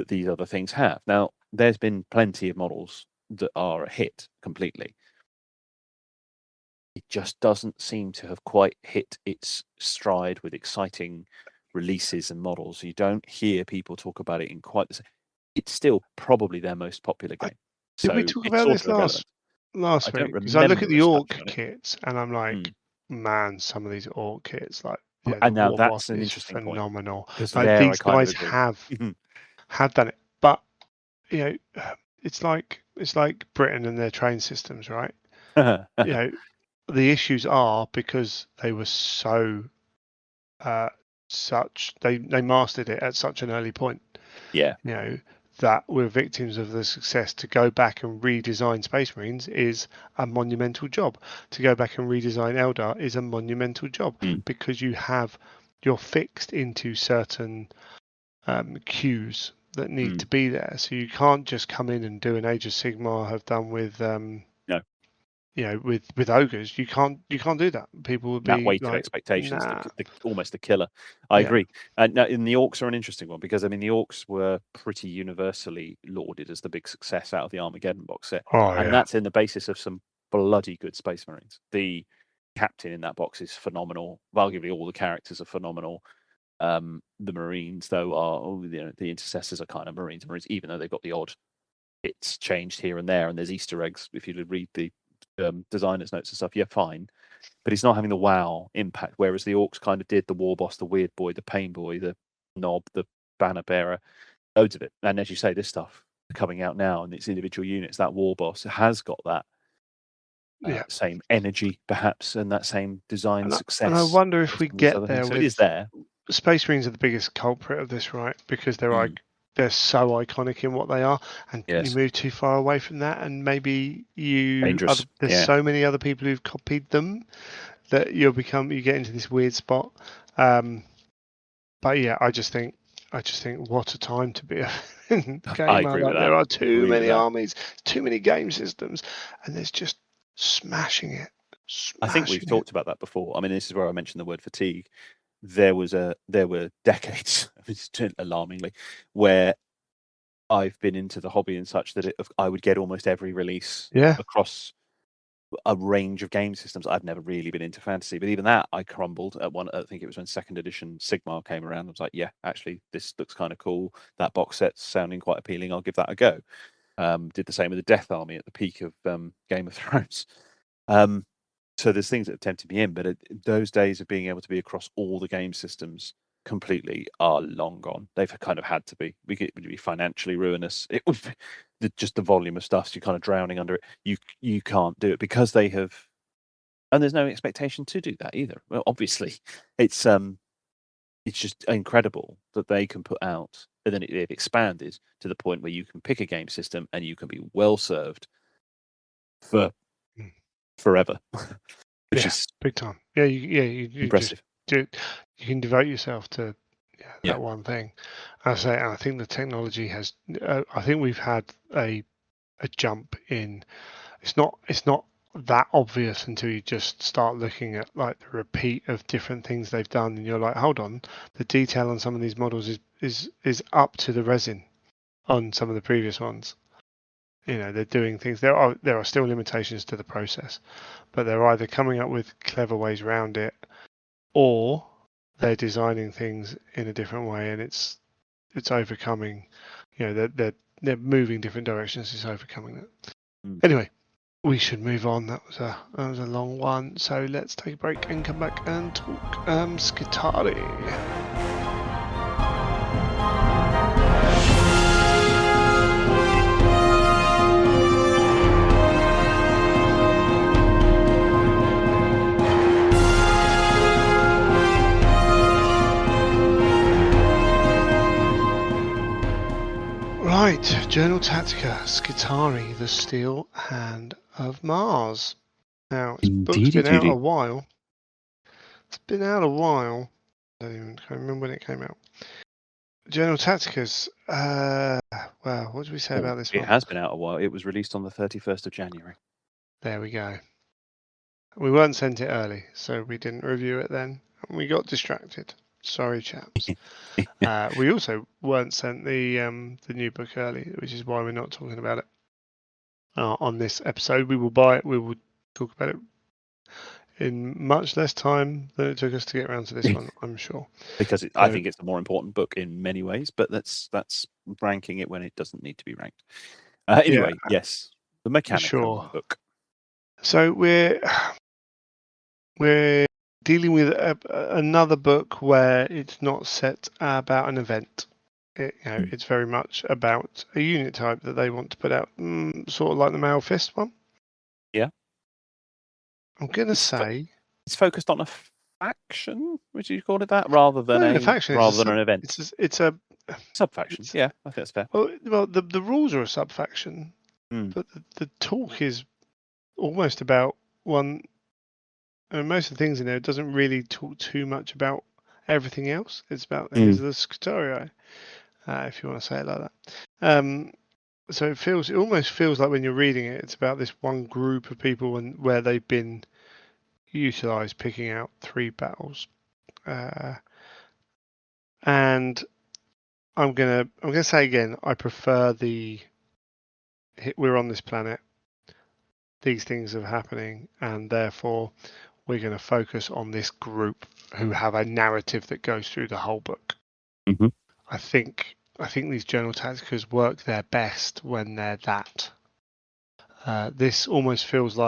these other things have. Now, there's been plenty of models that are a hit completely. It just doesn't seem to have quite hit its stride with exciting releases and models. You don't hear people talk about it in quite the same. It's still probably their most popular game. Did we talk about this last week? Because I look at the orc kits and I'm like, man, some of these orc kits, like and now War that's Boss an is interesting phenomenal. Because like these guys have done it, but it's like Britain and their train systems, right? The issues are because they were so they mastered it at such an early point. Yeah. That we're victims of the success. To go back and redesign Space Marines is a monumental job. To go back and redesign Eldar is a monumental job because you're fixed into certain cues that need to be there. So you can't just come in and do an Age of Sigmar have done with with ogres. You can't do that. People would be that weight like, of expectations, nah. Almost the killer. I agree. And now, in the orcs are an interesting one because I mean the orcs were pretty universally lauded as the big success out of the Armageddon box set, that's in the basis of some bloody good Space Marines. The captain in that box is phenomenal. Arguably, all the characters are phenomenal. The Marines, though, are the intercessors are kind of Marines, even though they've got the odd bits changed here and there, and there's Easter eggs if you read the designers' notes and stuff. Yeah, fine, but it's not having the wow impact. Whereas the orcs kind of did. The war boss, the weird boy, the pain boy, the knob, the banner bearer, loads of it. And as you say, this stuff coming out now and its individual units, that war boss has got that same energy, perhaps, and that same design success. And I wonder if we get there. So it is there. Space Marines are the biggest culprit of this, right? Because they're so iconic in what they are, and you move too far away from that, and maybe there's so many other people who've copied them that you get into this weird spot. But yeah, I just think what a time to be a gamer. I agree with that. There are too many armies, too many game systems, and there's just smashing it. I think we've talked about that before. I mean, this is where I mentioned the word fatigue. There were decades, alarmingly, where I've been into the hobby and such that I would get almost every release across a range of game systems. I've never really been into fantasy, but even that I crumbled at one. I think it was when 2nd edition Sigmar came around. I was like, yeah, actually, this looks kind of cool. That box set's sounding quite appealing. I'll give that a go. Did the same with the Death Army at the peak of Game of Thrones. So there's things that have tempted me in, but those days of being able to be across all the game systems completely are long gone. They've kind of had to be. It would be financially ruinous. It would be just the volume of stuff. So you're kind of drowning under it. You can't do it because they have, and there's no expectation to do that either. Well, obviously, it's just incredible that they can put out, and then they've expanded to the point where you can pick a game system and you can be well served for forever, which is big time. You impressive. You can devote yourself to that one thing. I think the technology has. I think we've had a jump in. It's not that obvious until you just start looking at like the repeat of different things they've done, and you're like, hold on, the detail on some of these models is up to the resin on some of the previous ones. They're doing things. There are still limitations to the process, but they're either coming up with clever ways around it, or they're designing things in a different way, and it's overcoming. They're moving different directions. It's overcoming that. Anyway, we should move on. That was a long one. So let's take a break and come back and talk Skitarii. Right, Journal Tactica, Skitarii, the Steel Hand of Mars. Now, this book's been out a while. It's been out a while. I don't even remember when it came out. Journal Tacticas. Well, what did we say about this one? It has been out a while. It was released on the 31st of January. There we go. We weren't sent it early, so we didn't review it then. And we got distracted. Sorry, chaps. We also weren't sent the new book early, which is why we're not talking about it on this episode. We will buy it. We will talk about it in much less time than it took us to get around to this one, I'm sure. Because I think it's the more important book in many ways, but that's ranking it when it doesn't need to be ranked. Anyway, yes, the mechanical book. So we're dealing with another book where it's not set about an event. It's very much about a unit type that they want to put out, sort of like the Mail Fist one. Yeah. I'm gonna say it's focused on a faction. Would you call it that, rather than an event? It's a sub-faction. Yeah, I think that's fair. Well, the rules are a sub-faction, but the talk is almost about one. And most of the things in there, it doesn't really talk too much about everything else. It's about here's the Skitarii, if you want to say it like that. So it almost feels like when you're reading it, it's about this one group of people and where they've been utilized, picking out 3 battles. And I'm gonna say again, I prefer we're on this planet. These things are happening, and therefore we're going to focus on this group who have a narrative that goes through the whole book. Mm-hmm. I think these Journal Tacticas work their best when they're that. This very much feels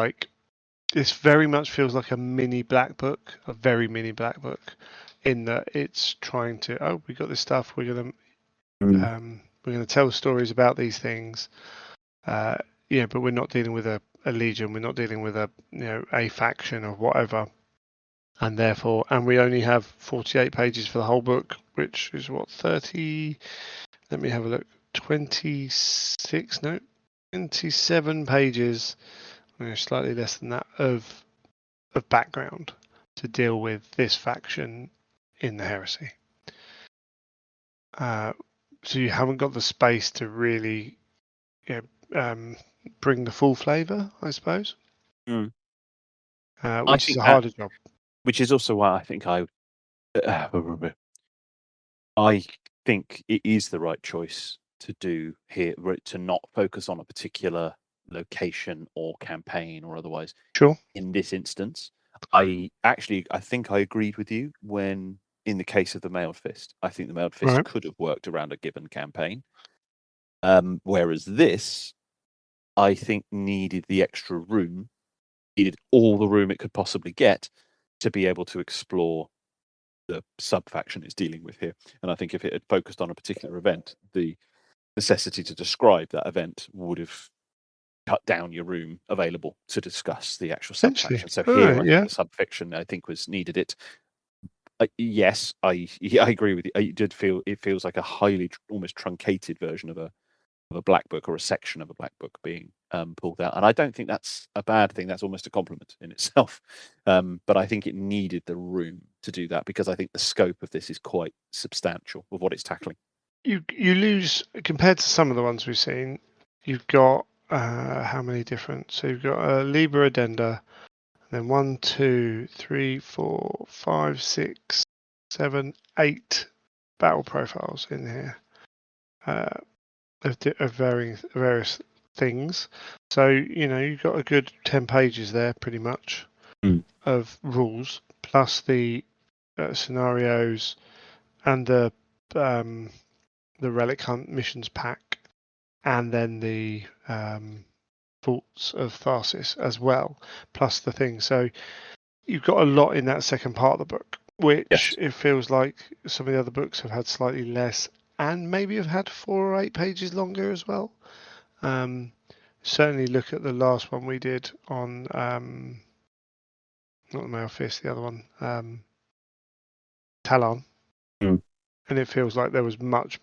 like a mini black book, a very mini black book, in that it's trying to, we got this stuff, we're going to tell stories about these things. But we're not dealing with a legion, we're not dealing with a faction or whatever, and therefore, we only have 48 pages for the whole book, which is what, 30, let me have a look, 27 pages, slightly less than that, of background to deal with this faction in the Heresy. So you haven't got the space to really bring the full flavour, I suppose. Which is a harder job. Which is also why I think I think it is the right choice to do here, to not focus on a particular location or campaign or otherwise. Sure. In this instance, I think I agreed with you when, in the case of the Mailed Fist, I think the Mailed Fist could have worked around a given campaign. Whereas this, I think, needed the extra room, needed all the room it could possibly get to be able to explore the sub-faction it's dealing with here. And I think if it had focused on a particular event, the necessity to describe that event would have cut down your room available to discuss the actual sub-faction. So here, the sub-fiction, I think, was needed it. Yes, I agree with you. It feels like a highly, almost truncated version of a black book, or a section of a black book being pulled out. And I don't think that's a bad thing. That's almost a compliment in itself. But I think it needed the room to do that, because I think the scope of this is quite substantial with what it's tackling. You lose, compared to some of the ones we've seen, you've got how many different? So you've got a Liber Addenda, then 1, 2, 3, 4, 5, 6, 7, 8 battle profiles in here of various things. So you've got a good 10 pages there, pretty much, of rules plus the scenarios and the Relic Hunt missions pack, and then the Vaults of Tharsis as well, plus the thing. So you've got a lot in that second part of the book, which it feels like some of the other books have had slightly less, and maybe have had 4 or 8 pages longer as well. Certainly look at the last one we did on not the Male Fist, the other one, Talon, and it feels like there was much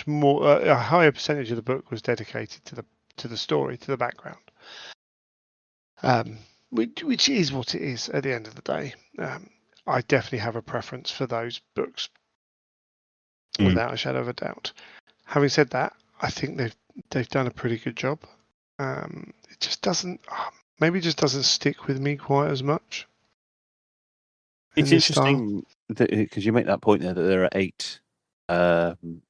more, a higher percentage of the book was dedicated to the story, to the background, which is what it is at the end of the day. I definitely have a preference for those books, without a shadow of a doubt. Having said that, I think they've done a pretty good job. It just doesn't, maybe just doesn't stick with me quite as much. It's interesting because you make that point there that there are 8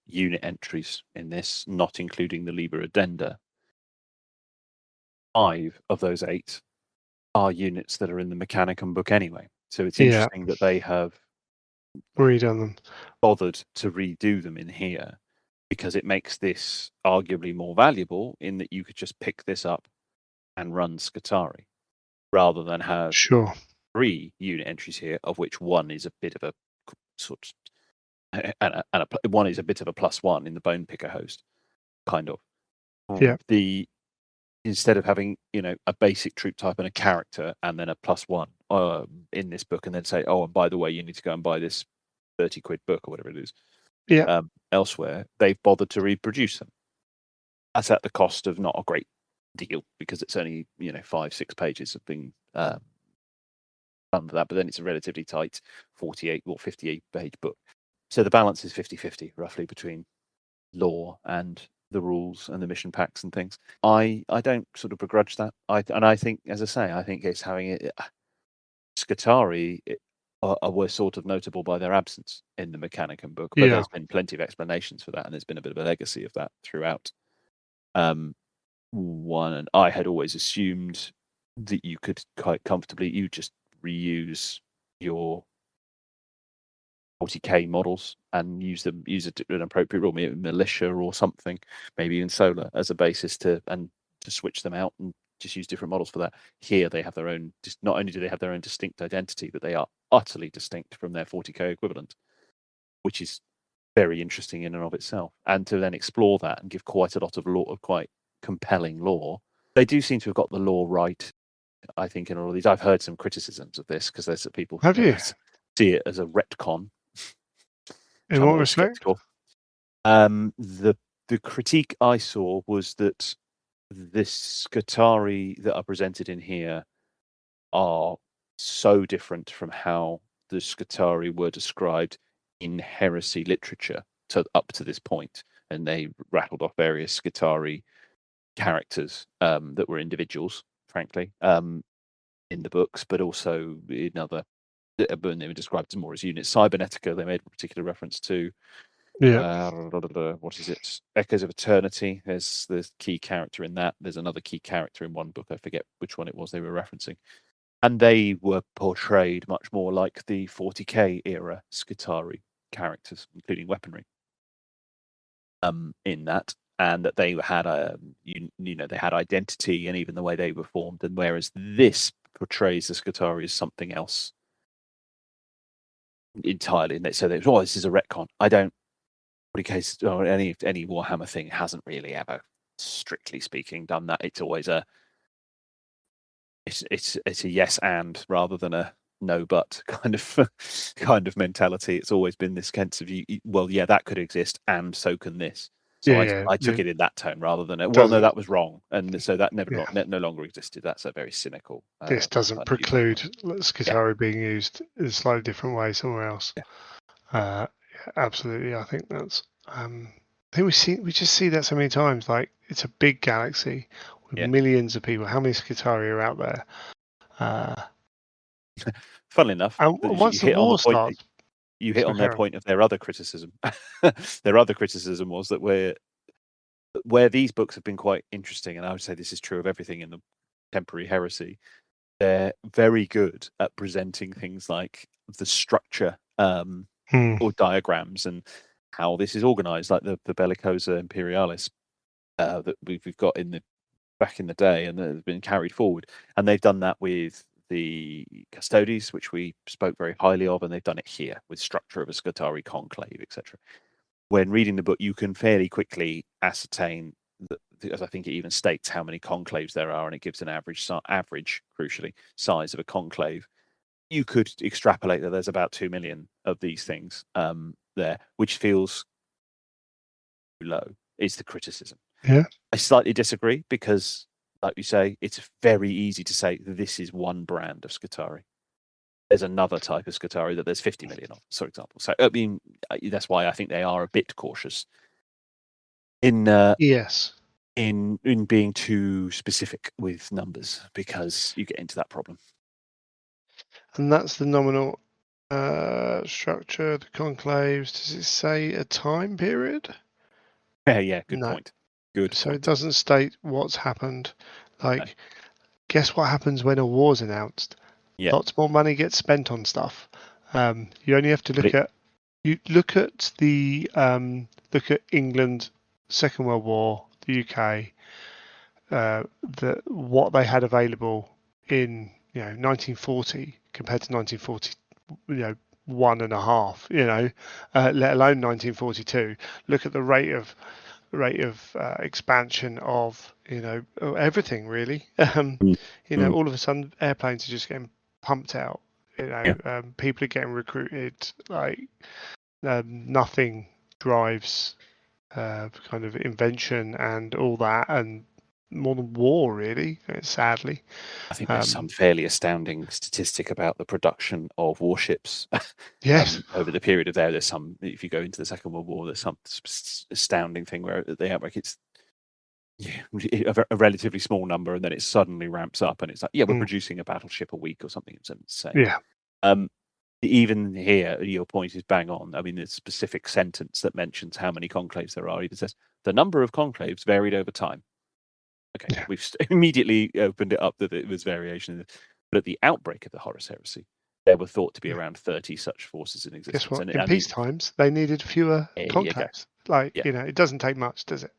unit entries in this, not including the Liber Addenda. 5 of those 8 are units that are in the Mechanicum book anyway. So it's interesting that they have redone them, bothered to redo them in here, because it makes this arguably more valuable in that you could just pick this up and run Skitarii rather than have 3 unit entries here, of which one is a bit of a sort and one is a bit of a +1 in the Bone Picker host, kind of. Instead of having a basic troop type and a character and then a +1 in this book, and then say, oh, and by the way, you need to go and buy this 30 quid book or whatever it is. Elsewhere, they've bothered to reproduce them. That's at the cost of not a great deal, because it's only 5-6 pages of being done for that, but then it's a relatively tight 48 or 58 page book. So the balance is 50-50 roughly between lore and the rules and the mission packs and things. I don't sort of begrudge that. I think, as I say, I think it's having it. Skitarii were sort of notable by their absence in the Mechanicum book, but there's been plenty of explanations for that, and there's been a bit of a legacy of that throughout. And I had always assumed that you could quite comfortably just reuse your 40k models and use an appropriate rule, maybe militia or something, maybe even solar as a basis to switch them out and just use different models for that. Here they have their own. Not only do they have their own distinct identity, but they are utterly distinct from their 40k equivalent, which is very interesting in and of itself. And to then explore that and give quite a lot of lore, quite compelling lore. They do seem to have got the lore right, I think, in all of these. I've heard some criticisms of this because there's people see it as a retcon. In what respect? Skeptical. The critique I saw was that the Skitarii that are presented in here are so different from how the Skitarii were described in Heresy literature up to this point, and they rattled off various Skitarii characters that were individuals, frankly, in the books, but also in other. When they were described more as units. Cybernetica, they made a particular reference to. What is it? Echoes of Eternity. There's the key character in that. There's another key character in one book. I forget which one it was they were referencing. And they were portrayed much more like the 40k era Skitarii characters, including weaponry. In that, and that they had they had identity, and even the way they were formed. And whereas this portrays the Skitarii as something else entirely, and so this is a retcon. I don't. Case or any Warhammer thing hasn't really ever, strictly speaking, done that. It's always it's a yes and rather than a no but kind of mentality. It's always been this sense of that could exist and so can this. So I took it in that tone rather than no, that was wrong, and so that no longer existed. That's a very cynical. This doesn't preclude Skitarii being used in a slightly different way somewhere else. Absolutely, I think that's I think we just see that so many times. Like, it's a big galaxy with millions of people. How many Skitarii are out there? Funnily enough, And you once the hit on the war point. starts, You hit on their carry on. point of their other criticism. Their other criticism was that where these books have been quite interesting, and I would say this is true of everything in the contemporary heresy. They're very good at presenting things like the structure or diagrams and how this is organized, like the Bellicosa Imperialis that we've got back in the day and that has been carried forward. And they've done that with the Custodes, which we spoke very highly of, and they've done it here with structure of a Skitarii conclave, etc. When reading the book, you can fairly quickly ascertain that, as I think it even states how many conclaves there are, and it gives an average, crucially, size of a conclave. You could extrapolate that there's about 2 million of these things there, which feels low, is the criticism. Yeah. I slightly disagree because, like you say, it's very easy to say this is one brand of Skitarii. There's another type of Skitarii that there's 50 million of, for example. So, I mean, that's why I think they are a bit cautious in Yes. in being too specific with numbers, because you get into that problem. And that's the nominal structure, the conclaves. Does it say a time period? Yeah, good No. point. Good So point. it doesn't state what's happened. Like, guess what happens when a war's announced? Yeah. Lots more money gets spent on stuff. You only have to look at England, Second World War, the UK, what they had available in 1940 compared to 1940, one and a half, let alone 1942. Look at the rate of expansion of everything really. All of a sudden airplanes are just getting pumped out. People are getting recruited. Like, nothing drives kind of invention and all that, and more than war really, sadly. I think there's some fairly astounding statistic about the production of warships Yes. over the period of there's some, if you go into the Second World War, there's some astounding thing where the outbreak, it's a relatively small number, and then it suddenly ramps up, and it's like, we're producing a battleship a week or something. It's insane. Even here, your point is bang on. I mean, the specific sentence that mentions how many conclaves there are even says the number of conclaves varied over time. Okay, we've immediately opened it up that it was variation. But at the outbreak of the Horus Heresy, there were thought to be around 30 such forces in existence. Guess what? And In peace times, they needed fewer conclaves. It doesn't take much, does it?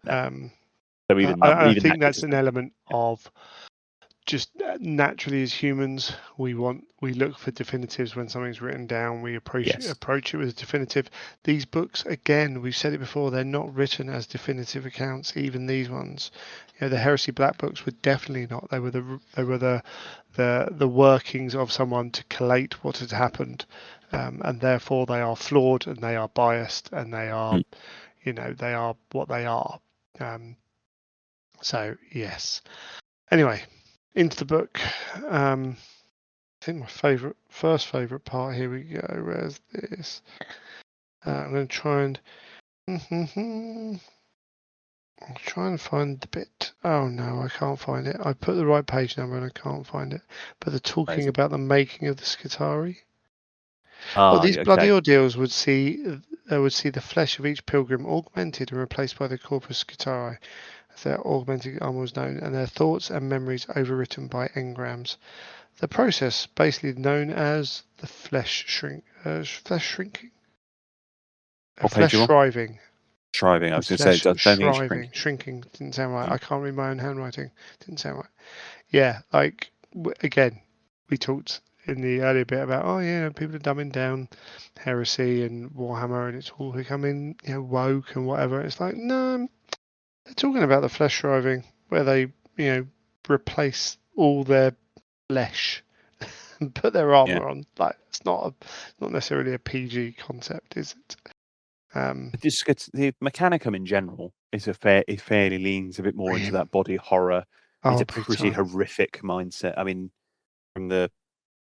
No. So I think that's an element of just naturally as humans, we look for definitives when something's written down. We approach it with a definitive. These books, again, we've said it before, they're not written as definitive accounts. Even these ones, the Heresy Black books were definitely not. They were the workings of someone to collate what had happened, and therefore they are flawed and they are biased and they are, they are what they are. So yes. Anyway, into the book. I think my first favorite part. Here we go. Where's this? I'm going to try and. I'll try and find the bit. Oh no, I can't find it. I put the right page number and I can't find it. But they're talking about the making of the Skitarii. These bloody ordeals would see the flesh of each pilgrim augmented and replaced by the corpus Skitarii, as their augmented armor was known, and their thoughts and memories overwritten by engrams. The process, basically known as the flesh shrinking. Flesh shriving. Shriving, I was going to say, I don't think it's shrinking. Shrinking didn't sound right. I can't read my own handwriting. Didn't sound right. Yeah, like, again, we talked in the earlier bit about, people are dumbing down Heresy and Warhammer, and it's all becoming, woke and whatever. It's like, no, they're talking about the flesh shriving, where they, replace all their flesh and put their armor on. Like, it's not necessarily a PG concept, is it? The Mechanicum in general it fairly leans a bit more into that body horror. It's a pretty horrific mindset. I mean, from the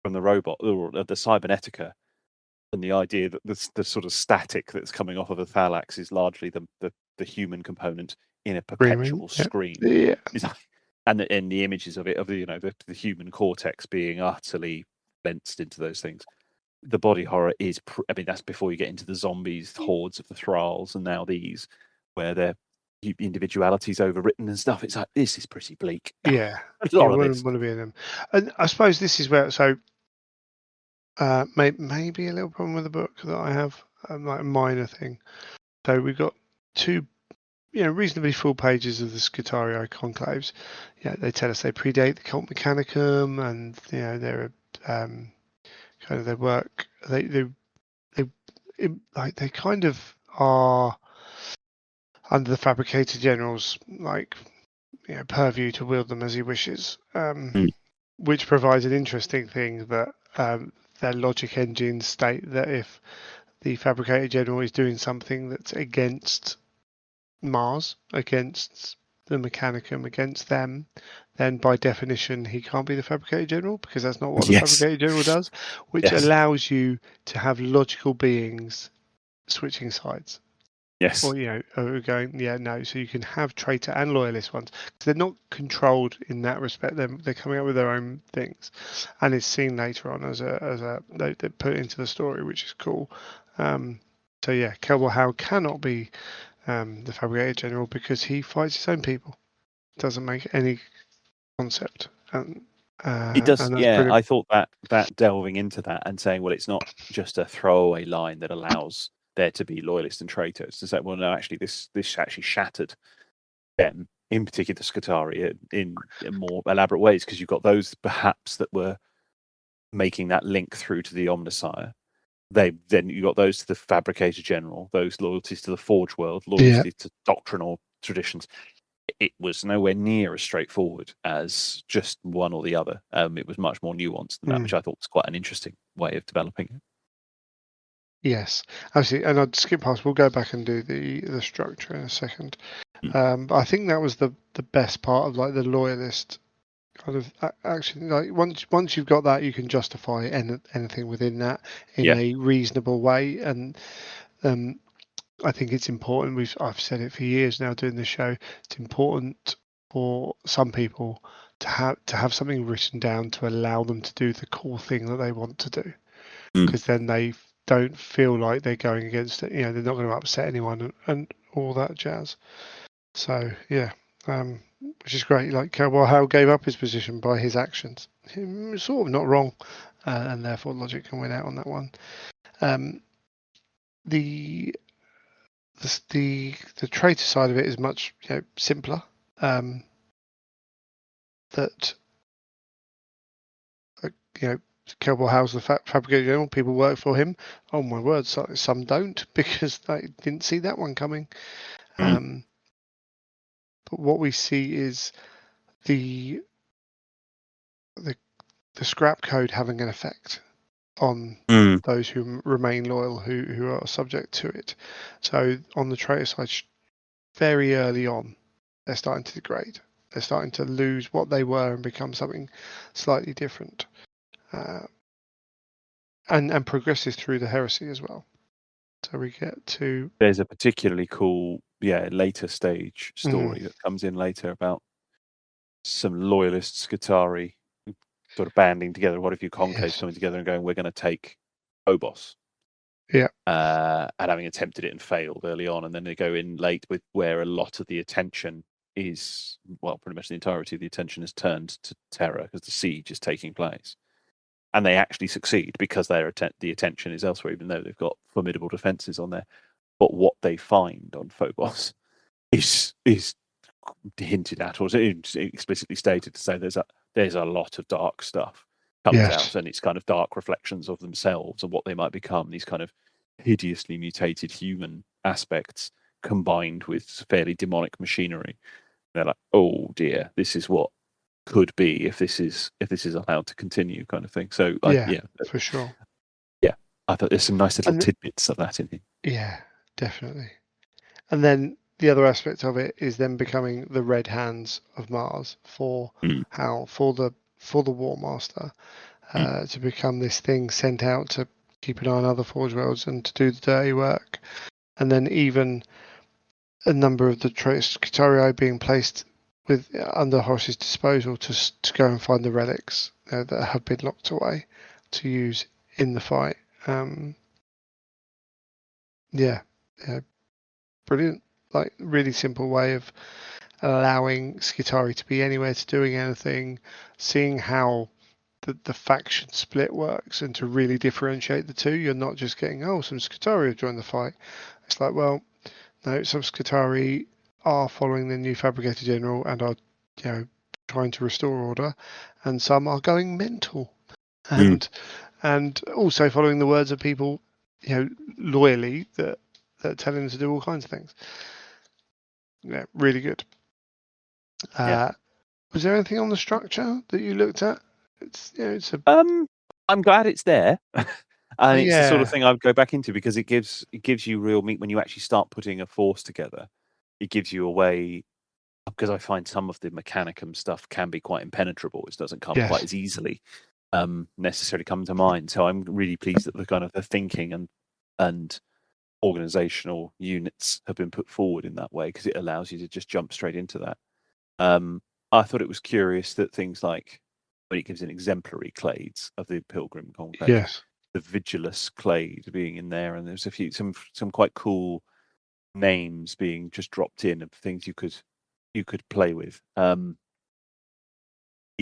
robot or the Cybernetica, And the idea that the sort of static that's coming off of a Thalax is largely the human component in a Screaming. perpetual screen. Yeah. And the images of it, of the human cortex being utterly fenced into those things. The body horror is, I mean, that's before you get into the zombies, hordes of the thralls, and now these, where their individuality's overwritten and stuff. It's like, this is pretty bleak. Yeah. A lot You of wouldn't this. want to be in them. And I suppose this is where, so maybe a little problem with the book that I have, like a minor thing. So we've got two, reasonably full pages of the Skitarii conclaves. They tell us they predate the cult mechanicum, and they're kind of their work. They kind of are under the Fabricator General's purview to wield them as he wishes, which provides an interesting thing that their logic engines state that if the Fabricator General is doing something that's against Mars, against the Mechanicum, against them, then by definition he can't be the Fabricator General, because that's not what the Yes. Fabricator General does, which Yes. allows you to have logical beings switching sides. Yes. Or, going, no. So you can have traitor and loyalist ones. Because they're not controlled in that respect. They're coming up with their own things. And it's seen later on as they put it into the story, which is cool. So yeah, Kelbor Howe cannot be the Fabricator General because he fights his own people. Doesn't make any concept. It does, and that's yeah. pretty. I thought that delving into that and saying, well, it's not just a throwaway line that allows there to be loyalists and traitors. To say, well, no, actually, this actually shattered them, in particular the Skitarii, in more elaborate ways, because you've got those perhaps that were making that link through to the Omnissiah. Then you got those to the Fabricator General, those loyalties to the Forge World, loyalties to doctrinal traditions. It was nowhere near as straightforward as just one or the other. It was much more nuanced than that, which I thought was quite an interesting way of developing it. Yes, absolutely. And I'd skip past. We'll go back and do the structure in a second. But I think that was the best part of like the loyalist kind of actually. Like once you've got that, you can justify anything within that in a reasonable way. And I think it's important. I've said it for years now doing this show. It's important for some people to have something written down to allow them to do the cool thing that they want to do, because then they don't feel like they're going against it. They're not going to upset anyone and all that jazz. So yeah, which is great. Like Howe gave up his position by his actions. Sort of not wrong, and therefore logic can win out on that one. The traitor side of it is much simpler. That Kelbor Howe's the Fabricator General. People work for him. Oh my word! Some don't because they didn't see that one coming. But what we see is the scrap code having an effect on those who remain loyal, who are subject to it. So on the traitor side, very early on, they're starting to degrade. They're starting to lose what they were and become something slightly different. And progresses through the heresy as well. So we get to. There's a particularly cool, later stage story that comes in later about some loyalist Skitarii sort of banding together. What if you concaves coming together and going, we're going to take Phobos? Yeah. And having attempted it and failed early on, and then they go in late with where a lot of the attention is, well, pretty much the entirety of the attention is turned to Terra because the siege is taking place. And they actually succeed because the attention is elsewhere, even though they've got formidable defenses on there. But what they find on Phobos is hinted at, or explicitly stated to say there's a lot of dark stuff comes out, and it's kind of dark reflections of themselves and what they might become. These kind of hideously mutated human aspects combined with fairly demonic machinery. They're like, oh dear, this is what could be if this is allowed to continue, kind of thing. So for sure. Yeah, I thought there's some nice little tidbits of that in here. Yeah, definitely. And then the other aspect of it is them becoming the red hands of Mars for the War Master, to become this thing sent out to keep an eye on other Forge Worlds and to do the dirty work. And then even a number of the Skitarii being placed with under Horus's disposal to go and find the relics that have been locked away to use in the fight. Yeah, brilliant. Like really simple way of allowing Skitarii to be anywhere, to doing anything, seeing how the faction split works, and to really differentiate the two. You're not just getting, oh, some Skitarii have joined the fight. It's like, well, no, some Skitarii are following the new fabricator general and are, trying to restore order, and some are going mental, and also following the words of people, loyally that tell them to do all kinds of things. Yeah, really good. Was there anything on the structure that you looked at? It's a I'm glad it's there. And it's the sort of yeah, thing I'd go back into because it gives you real meat when you actually start putting a force together. It gives you a way, because I find some of the mechanicum stuff can be quite impenetrable. It doesn't come quite yes, as easily necessarily come to mind. So I'm really pleased that the kind of the thinking and organizational units have been put forward in that way, because it allows you to just jump straight into that. I thought it was curious that things like, when it gives an exemplary clades of the Pilgrim Conclave, yes. the Vigilus clade being in there, and there's some quite cool names being just dropped in of things you could play with. It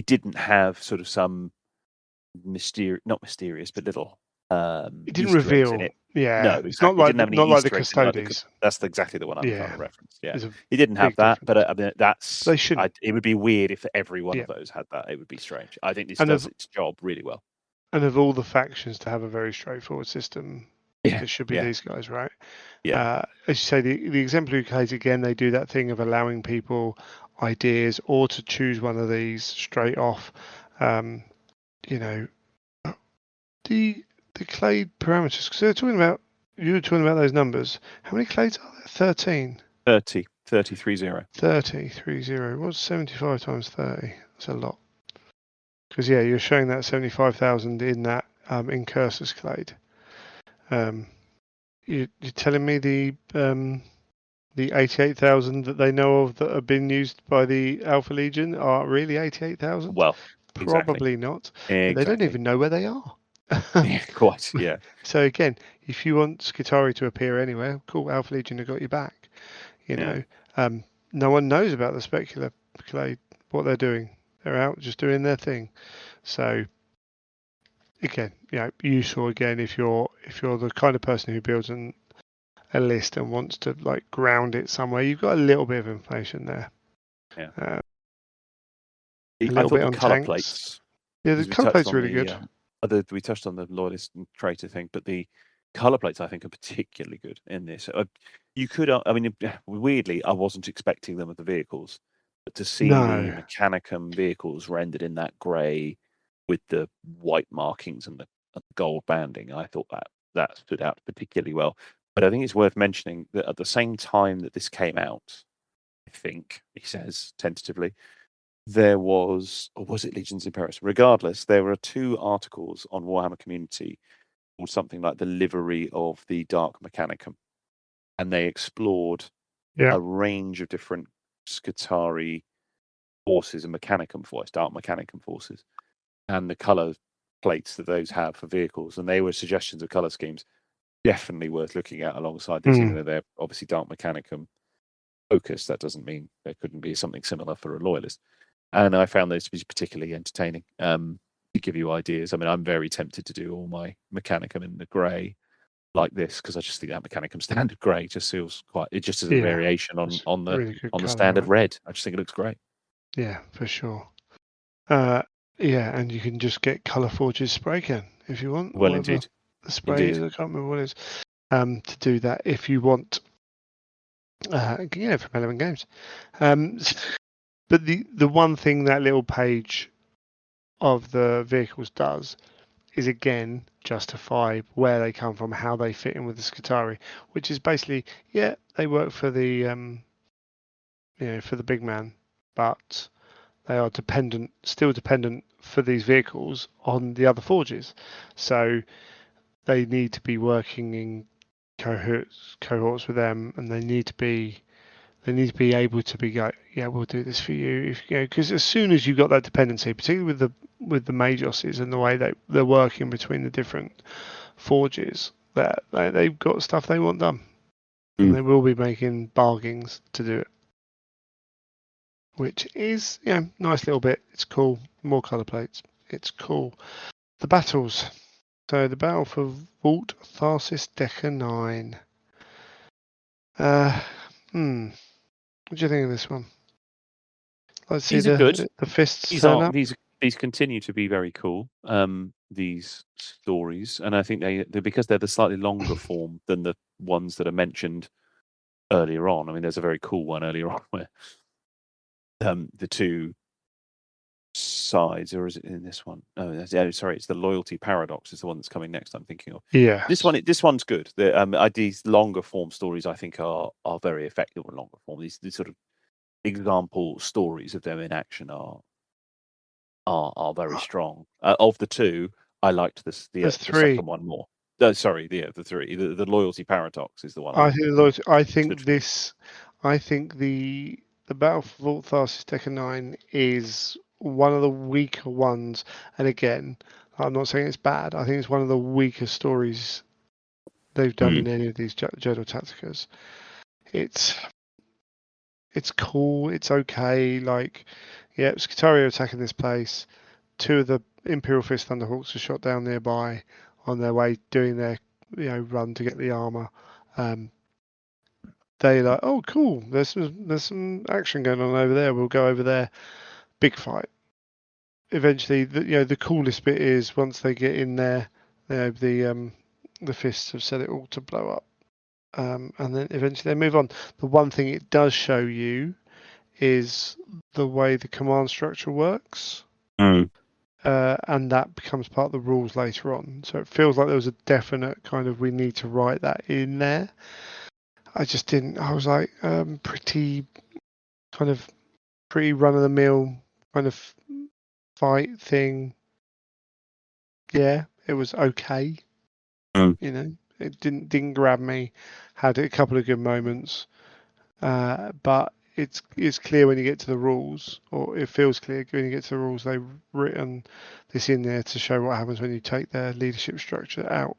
didn't have sort of some not mysterious, but little It didn't Easter eggs in reveal. it. Yeah, No, exactly. It didn't have any not like the Easter eggs in it. Custodes. That's exactly the one I'm trying Yeah, to reference. Yeah, there's a it didn't have big that, difference. but I mean, They shouldn't. it would be weird if every one Yeah, of those had that. It would be strange. I think this and does of its job really well. all the factions to have a very straightforward system, Yeah, it should be yeah, these guys, right? yeah. As you say, the exemplary case again, they do that thing of allowing people ideas or to choose one of these straight off. You know, the clade parameters. Because they're talking about, you were talking about those numbers. How many clades are there? 13. 30, 30. 30. What's 75 times 30? That's a lot. Because yeah, you're showing that 75,000 in that incursus clade. You're telling me the 88,000 that they know of that have been used by the Alpha Legion are really 88,000? Well, exactly, Probably not. But they don't exactly. even know where they are. Yeah, quite. Yeah, So again, if you want Skitarii to appear anywhere, cool, Alpha Legion have got you back. You yeah, know, no one knows about the specular clade, what they're doing. They're out just doing their thing. So again, useful again if you're the kind of person who builds a list and wants to like ground it somewhere. You've got a little bit of information there. yeah. A I little thought bit the on color tanks. plates, Yeah, the because we color touched plate's on really good. we touched on the loyalist and traitor thing, but the color plates I think are particularly good in this. You could, I mean, weirdly, I wasn't expecting them of the vehicles, but to see the No. Mechanicum vehicles rendered in that grey with the white markings and the gold banding, I thought that stood out particularly well. But I think it's worth mentioning that at the same time that this came out, I think he says tentatively, there was, or was it Legions in Paris? Regardless, there were 2 articles on Warhammer Community called something like the livery of the Dark Mechanicum, and they explored Yeah. a range of different Skitarii forces and Mechanicum forces, Dark Mechanicum forces, and the color plates that those have for vehicles, and they were suggestions of color schemes. Definitely worth looking at alongside this, even though they're obviously Dark Mechanicum focused. That doesn't mean there couldn't be something similar for a loyalist. And I found those to be particularly entertaining, to give you ideas. I mean, I'm very tempted to do all my Mechanicum in the grey like this, because I just think that Mechanicum standard grey just feels quite. It just is a Yeah. variation It's on the really good color, standard right? red. I just think it looks great. Yeah, for sure. Yeah, and you can just get Color Forge's spray can if you want, Well, whatever indeed, the spray indeed. is. I can't remember what it is. To do that if you want. From Element Games. But the one thing that little page of the vehicles does is again justify where they come from, how they fit in with the Skitarii, which is basically, they work for the for the big man, but they are still dependent for these vehicles on the other forges. So they need to be working in cohorts with them, and they need to be able to be like, yeah, we'll do this for you, if you know, because as soon as you've got that dependency, particularly with the Majoses and the way they're working between the different forges, that they've got stuff they want done, and they will be making bargains to do it, which is nice little bit. It's cool. More color plates. It's cool. The battles. So the battle for Vault Tharsis Decker 9. What do you think of this one? Let's see These are good. the fists These turn are up. these continue to be very cool. These stories, and I think they're because they're the slightly longer form than the ones that are mentioned earlier on. I mean, there's a very cool one earlier on where the two sides, or is it in this one? Oh, sorry, it's the loyalty paradox is the one that's coming next. I'm thinking of Yeah. This one's good. These longer form stories, I think, are very effective on longer form. These sort of example stories of them in action are very strong. Of the two, I liked the three. second one more. Sorry, the three. The loyalty paradox is the one I think stood for. I think the Battle for Vault Tharsis Decker 9 is one of the weaker ones. And again, I'm not saying it's bad. I think it's one of the weaker stories they've done in any of these Journal Tacticas. It's cool. It's okay. Like, yeah, Skitarii are attacking this place. Two of the Imperial Fist Thunderhawks are shot down nearby on their way doing their run to get the armor. They like, oh cool, there's some action going on over there. We'll go over there. Big fight. Eventually, the coolest bit is once they get in there, the fists have set it all to blow up, and then eventually they move on. The one thing it does show you is the way the command structure works. And that becomes part of the rules later on. So it feels like there was a definite kind of we need to write that in there. I just didn't. I was like pretty run of the mill kind of fight thing. Yeah, it was okay. It didn't grab me. Had a couple of good moments, but it's clear when you get to the rules, or it feels clear when you get to the rules. They've written this in there to show what happens when you take their leadership structure out,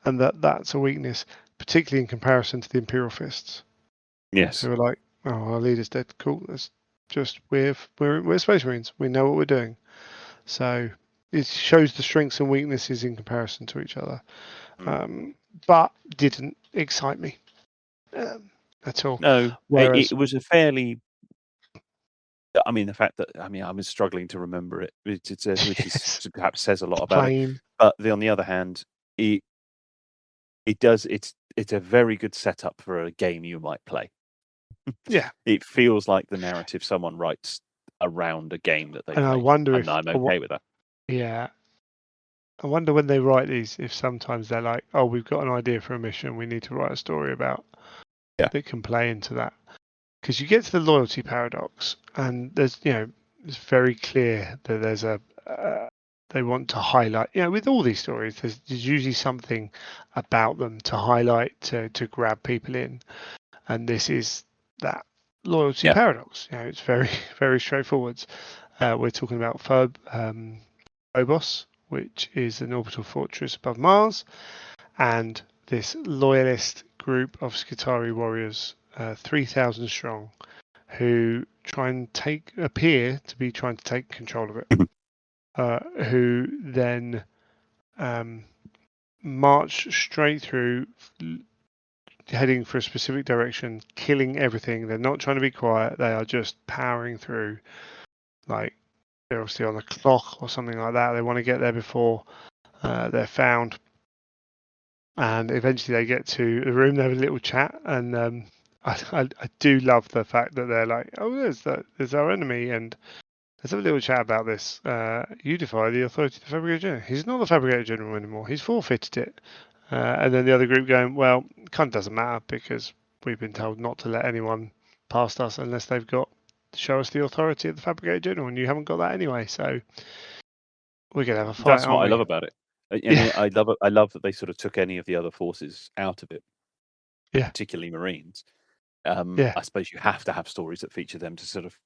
and that's a weakness, particularly in comparison to the Imperial Fists. Yes. Who were like, oh, our leader's dead. Cool. That's just we're Space Marines. We know what we're doing. So it shows the strengths and weaknesses in comparison to each other, but didn't excite me at all. No, Whereas it was a fairly. I mean, the fact that I was struggling to remember it, which is perhaps says a lot about it. But on the other hand, it does. It's a very good setup for a game you might play. Yeah, it feels like the narrative someone writes around a game that they and play. I wonder and I'm okay with that. Yeah, I wonder when they write these if sometimes they're like, oh, we've got an idea for a mission, we need to write a story about that can play into that. Because you get to the loyalty paradox, and there's it's very clear that there's they want to highlight. With all these stories, there's usually something about them to highlight to grab people in, and this is that loyalty paradox. It's very very straightforward. We're talking about Phobos, which is an orbital fortress above Mars, and this loyalist group of Skitarii warriors, 3,000 strong, who appear to be trying to take control of it, who then march straight through, heading for a specific direction, killing everything. They're not trying to be quiet. They are just powering through, like they're obviously on a clock or something like that. They want to get there before they're found. And eventually they get to the room. They have a little chat, and I do love the fact that they're like, oh, there's our enemy, and let's have a little chat about this. You defy the authority of the Fabricator General. He's not the Fabricator General anymore. He's forfeited it. And then the other group going, well, it kind of doesn't matter because we've been told not to let anyone past us unless they've got to show us the authority of the Fabricator General, and you haven't got that anyway. So we're gonna have a fight. That's what I love about it. And I love that they sort of took any of the other forces out of it, Yeah. particularly Marines. Yeah. I suppose you have to have stories that feature them to sort of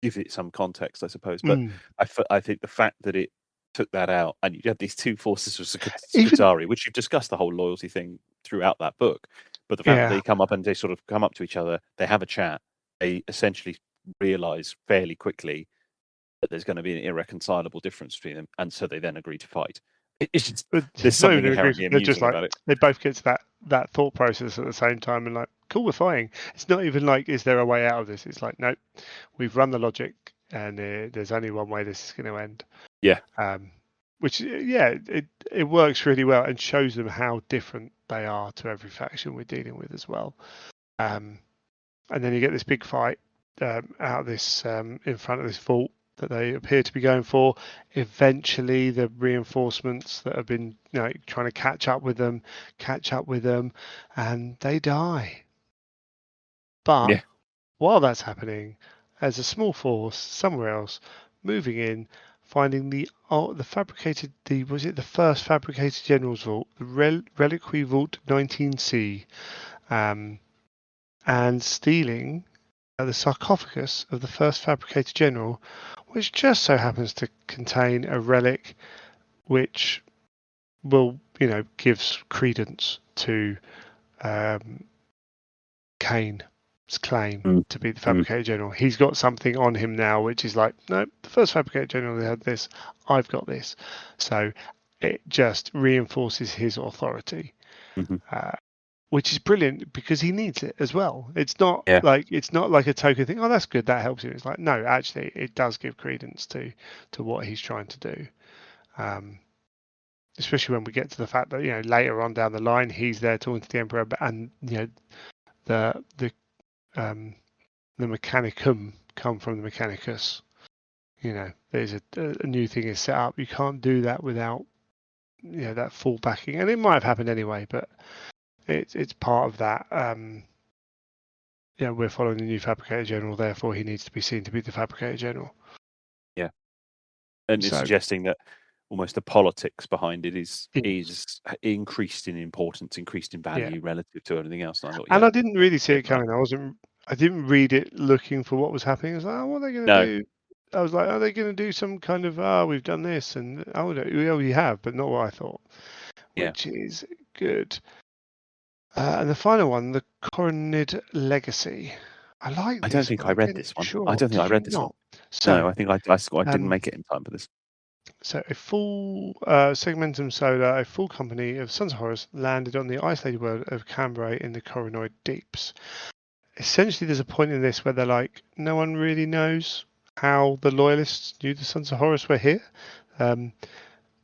give it some context, I suppose. But Mm. I think the fact that it took that out, and you have these two forces of Even Skitarii, which you've discussed the whole loyalty thing throughout that book, but the fact that yeah. they come up and they sort of come up to each other, they have a chat, they essentially realize fairly quickly that there's going to be an irreconcilable difference between them, and so they then agree to fight. It's just, But there's not something even agree. inherently They're just amusing like about it. they both get to that thought process at the same time and like, cool, we're fighting. It's not even like, is there a way out of this? It's like, nope, we've run the logic, and there's only one way this is going to end. Yeah. Which it works really well and shows them how different they are to every faction we're dealing with as well. And then you get this big fight out of this in front of this vault that they appear to be going for. Eventually, the reinforcements that have been trying to catch up with them, and they die. But while that's happening, there's a small force somewhere else moving in, finding the fabricated was it the first fabricated general's vault, the Reliquary Vault 19C, and stealing the sarcophagus of the first fabricated general, which just so happens to contain a relic which will, gives credence to Kane's claim to be the fabricated general. He's got something on him now, which is like, no, the first fabricated general they had this, I've got this. So it just reinforces his authority. Which is brilliant because he needs it as well. It's not like a token thing. Oh, that's good. That helps him. It's like, no, actually, it does give credence to what he's trying to do. Especially when we get to the fact that later on down the line he's there talking to the Emperor, and the Mechanicum come from the Mechanicus. There's a new thing is set up. You can't do that without that full backing, and it might have happened anyway, but it's part of that. We're following the new fabricator general, therefore he needs to be seen to be the fabricator general. Yeah, and it's suggesting that almost the politics behind it is increased in importance, increased in value relative to everything else. And I thought, I didn't really see it coming. I didn't read it looking for what was happening. I was like, oh, what are they going to do? I was like, are they going to do some kind of, we've done this, and we have, but not what I thought, which is good. And the final one, the Coronid Legacy. I like this. I don't think I read this one. I don't think I read this one. So, no, I think I didn't make it in time for this. So a full Segmentum Solar, a full company of Sons of Horus landed on the isolated world of Cambrai in the Coronoid Deeps. Essentially, there's a point in this where they're like, no one really knows how the Loyalists knew the Sons of Horus were here.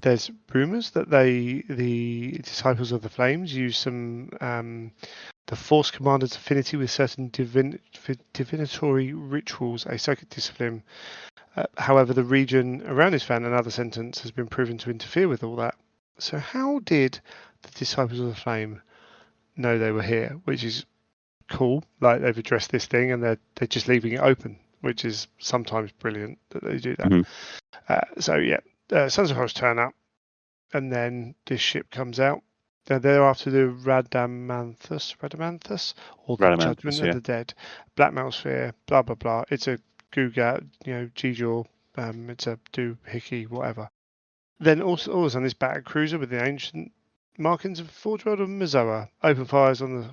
There's rumours that the Disciples of the Flames use some the Force Commander's affinity with certain divinatory rituals, a psychic discipline. However, the region around his found another sentence has been proven to interfere with all that. So how did the Disciples of the Flame know they were here? Which is cool. Like, they've addressed this thing and they're just leaving it open, which is sometimes brilliant that they do that. Sons of Horus turn up, and then this ship comes out. They're after the Radamanthus, or the Judgment of the Dead, Black Metal Sphere, blah blah blah. It's a Guga, G-Jaw, it's a doohickey, whatever. Then also on this battle cruiser with the ancient markings of Forge World of Mizoa, open fires on the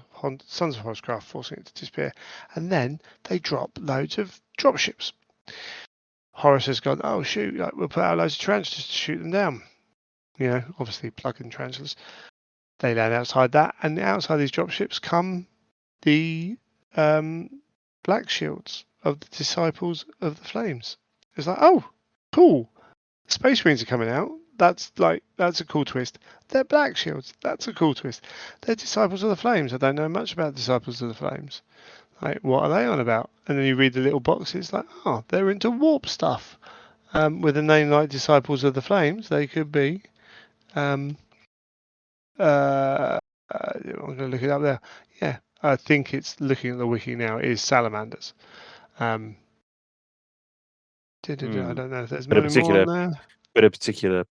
Sons of Horus craft, forcing it to disappear. And then they drop loads of dropships. Horus has gone, oh shoot, we'll put out loads of tarantulas to shoot them down. Obviously plug-in tarantulas. They land outside that, and outside these dropships come the black shields of the Disciples of the Flames. It's like, oh, cool. Space Marines are coming out. That's a cool twist. They're black shields. That's a cool twist. They're Disciples of the Flames. I don't know much about Disciples of the Flames. Like, what are they on about? And then you read the little boxes, like, oh, they're into warp stuff. With a name like Disciples of the Flames, they could be. I'm going to look it up there. Yeah, I think it's looking at the wiki now. Is salamanders. I don't know if there's more on there. But a particular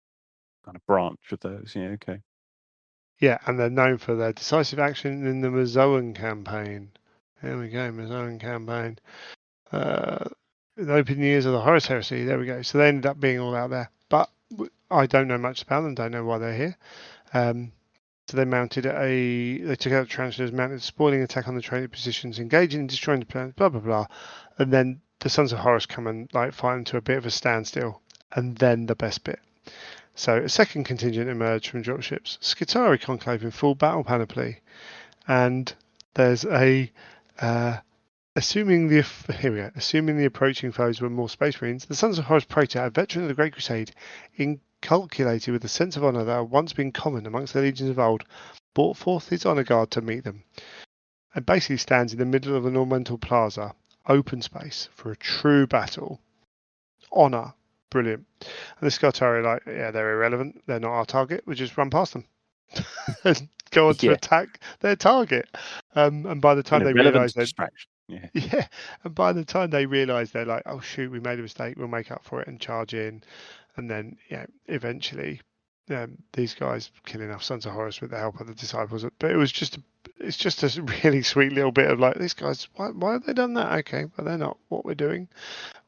kind of branch of those. Yeah, okay. Yeah, and they're known for their decisive action in the Mazoan campaign. There we go, Mazoan campaign. The open years of the Horus Heresy. There we go. So they ended up being all out there, but I don't know much about them. Don't know why they're here. So they took out the Tarantulas, mounted a spoiling attack on the trading positions, engaging and destroying the planet, blah blah blah, and then the Sons of Horus come and fight them to a bit of a standstill, and then the best bit. So a second contingent emerged from dropships, Skitarii conclave in full battle panoply, and there's assuming the approaching foes were more Space Marines, the Sons of Horus Praetor, a veteran of the Great Crusade, inculcated with the sense of honour that had once been common amongst the legions of old, brought forth his honour guard to meet them, and basically stands in the middle of an ornamental plaza, open space for a true battle. Honour, brilliant. And the Skitarii are they're irrelevant, they're not our target, we just run past them. And go on to attack their target. And by the time they realise distraction. Yeah, and by the time they realise they're like, oh shoot, we made a mistake, we'll make up for it and charge in, and then eventually, these guys kill enough Sons of Horus with the help of the disciples. But it's just a really sweet little bit of these guys, why have they done that? Okay, but they're not what we're doing.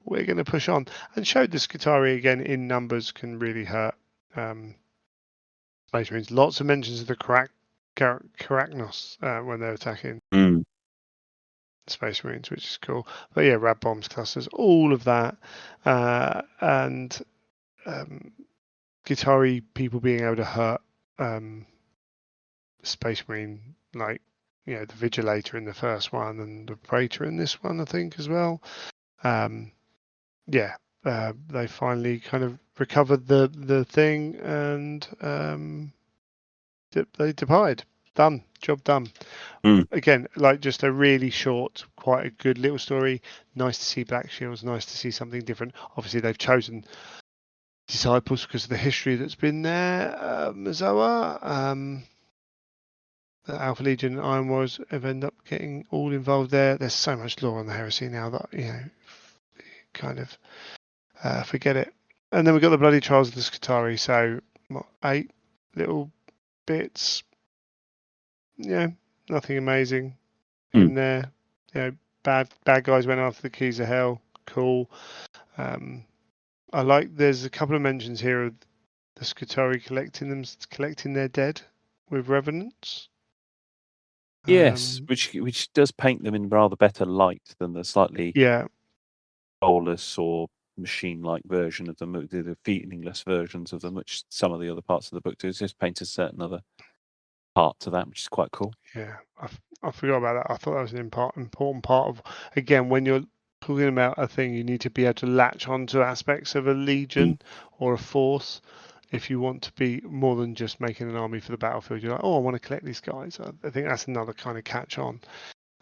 We're going to push on, and showed the Skitarii again in numbers can really hurt. Space Marines. Lots of mentions of the Karachnos when they're attacking. Space Marines, which is cool. But yeah, rad bombs, clusters, all of that, and Skitarii people being able to hurt Space Marine, the Vigilator in the first one and the Praetor in this one, I think, as well. They finally kind of recovered the thing, and they depart. Done. Job done. Again, just a really short, quite a good little story. Nice to see Black Shields. Nice to see something different. Obviously, they've chosen disciples because of the history that's been there. Mazoa, the Alpha Legion and Iron Wars have ended up getting all involved there. There's so much lore on the Heresy now that kind of forget it. And then we've got the bloody Trials of the Skitarii. So 8 little bits. Yeah, nothing amazing in there. Bad guys went after the keys of hell. Cool. There's a couple of mentions here of the Skitarii collecting their dead with revenants. Yes, which does paint them in rather better light than the slightly soulless or machine-like version of them, the feelingless versions of them, which some of the other parts of the book do. It just paints a certain other part to that, which is quite cool. Yeah, I forgot about that. I thought that was an important part of, again, when you're talking about a thing, you need to be able to latch onto aspects of a legion or a force if you want to be more than just making an army for the battlefield. You're like, oh, I want to collect these guys. I think that's another kind of catch on.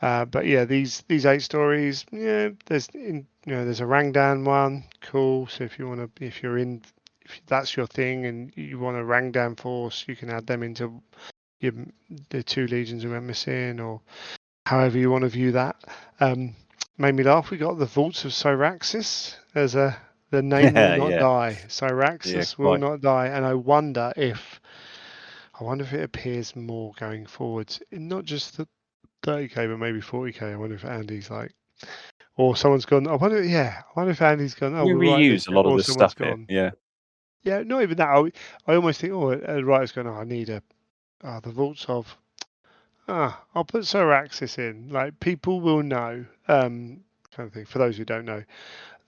But yeah, these 8 stories, there's a Rangdan one, cool. So if that's your thing and you want a Rangdan force, you can add them into the 2 legions we went missing, or however you want to view that. Made me laugh. We got the Vaults of Syraxis as the name will not die. Syraxis will not die, and I wonder if it appears more going forwards, in not just the 30k but maybe 40k. I wonder if Andy's or someone's gone. I wonder if Andy's gone. Oh, we reuse a lot of this stuff gone. here. Yeah, not even that. I almost think, a writer's gone. I need the Vaults of. I'll put Syraxis in. People will know. Kind of thing. For those who don't know,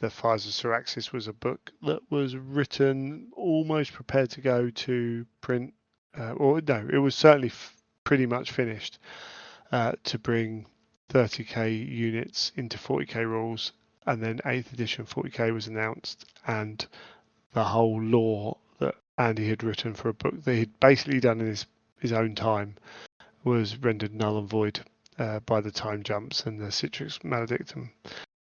The Fires of Syraxis was a book that was written almost prepared to go to print. It was certainly pretty much finished to bring 30k units into 40k rules, and then 8th edition 40k was announced, and the whole lore that Andy had written for a book that he'd basically done in his own time was rendered null and void by the time jumps and the Citrix Maledictum.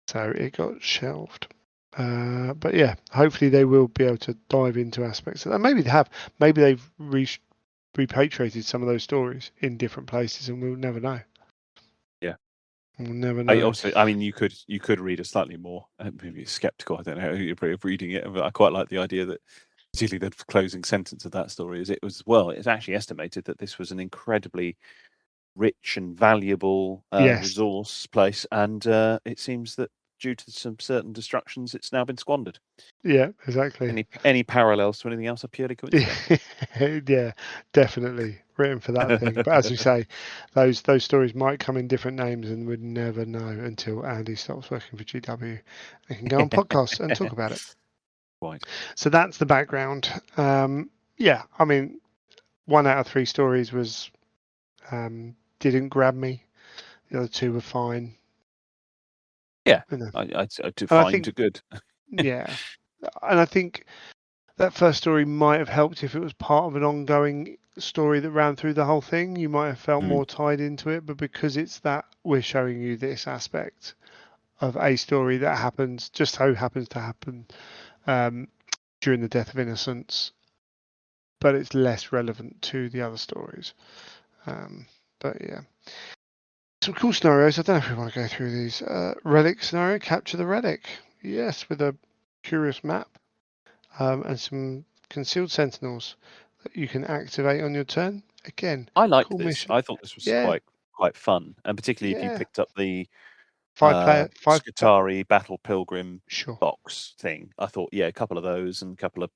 So it got shelved. But yeah, hopefully they will be able to dive into aspects of that. Maybe they have. Maybe they've repatriated some of those stories in different places, and we'll never know. Yeah, we'll never know. You could read a slightly more maybe skeptical. I don't know of reading it, but I quite like the idea that particularly the closing sentence of that story is it's actually estimated that this was an incredibly rich and valuable Yes. resource place, and it seems that due to some certain destructions, it's now been squandered. Yeah, exactly. Any parallels to anything else are purely coincidental. Yeah, definitely written for that thing. But as you say, those stories might come in different names, and we'd never know until Andy stops working for GW and can go on podcasts and talk about it. Quite. So that's the background. Yeah, I mean, 1 out of 3 stories was didn't grab me. The other 2 were fine. Yeah, You know. I'd And I fine think, to good. yeah, and I think that first story might have helped if it was part of an ongoing story that ran through the whole thing. You might have felt more tied into it, but because it's that we're showing you this aspect of a story that happens, just so happens to happen during the death of innocence, but it's less relevant to the other stories. But yeah. Some cool scenarios. I don't know if we want to go through these. Relic scenario, capture the relic. Yes, with a curious map and some concealed sentinels that you can activate on your turn. Again, I liked cool this. mission. I thought this was Yeah, quite fun, and particularly if you yeah. picked up the 5 player, Skitarii Battle Pilgrim sure. box thing. I thought, yeah, a couple of those and a couple of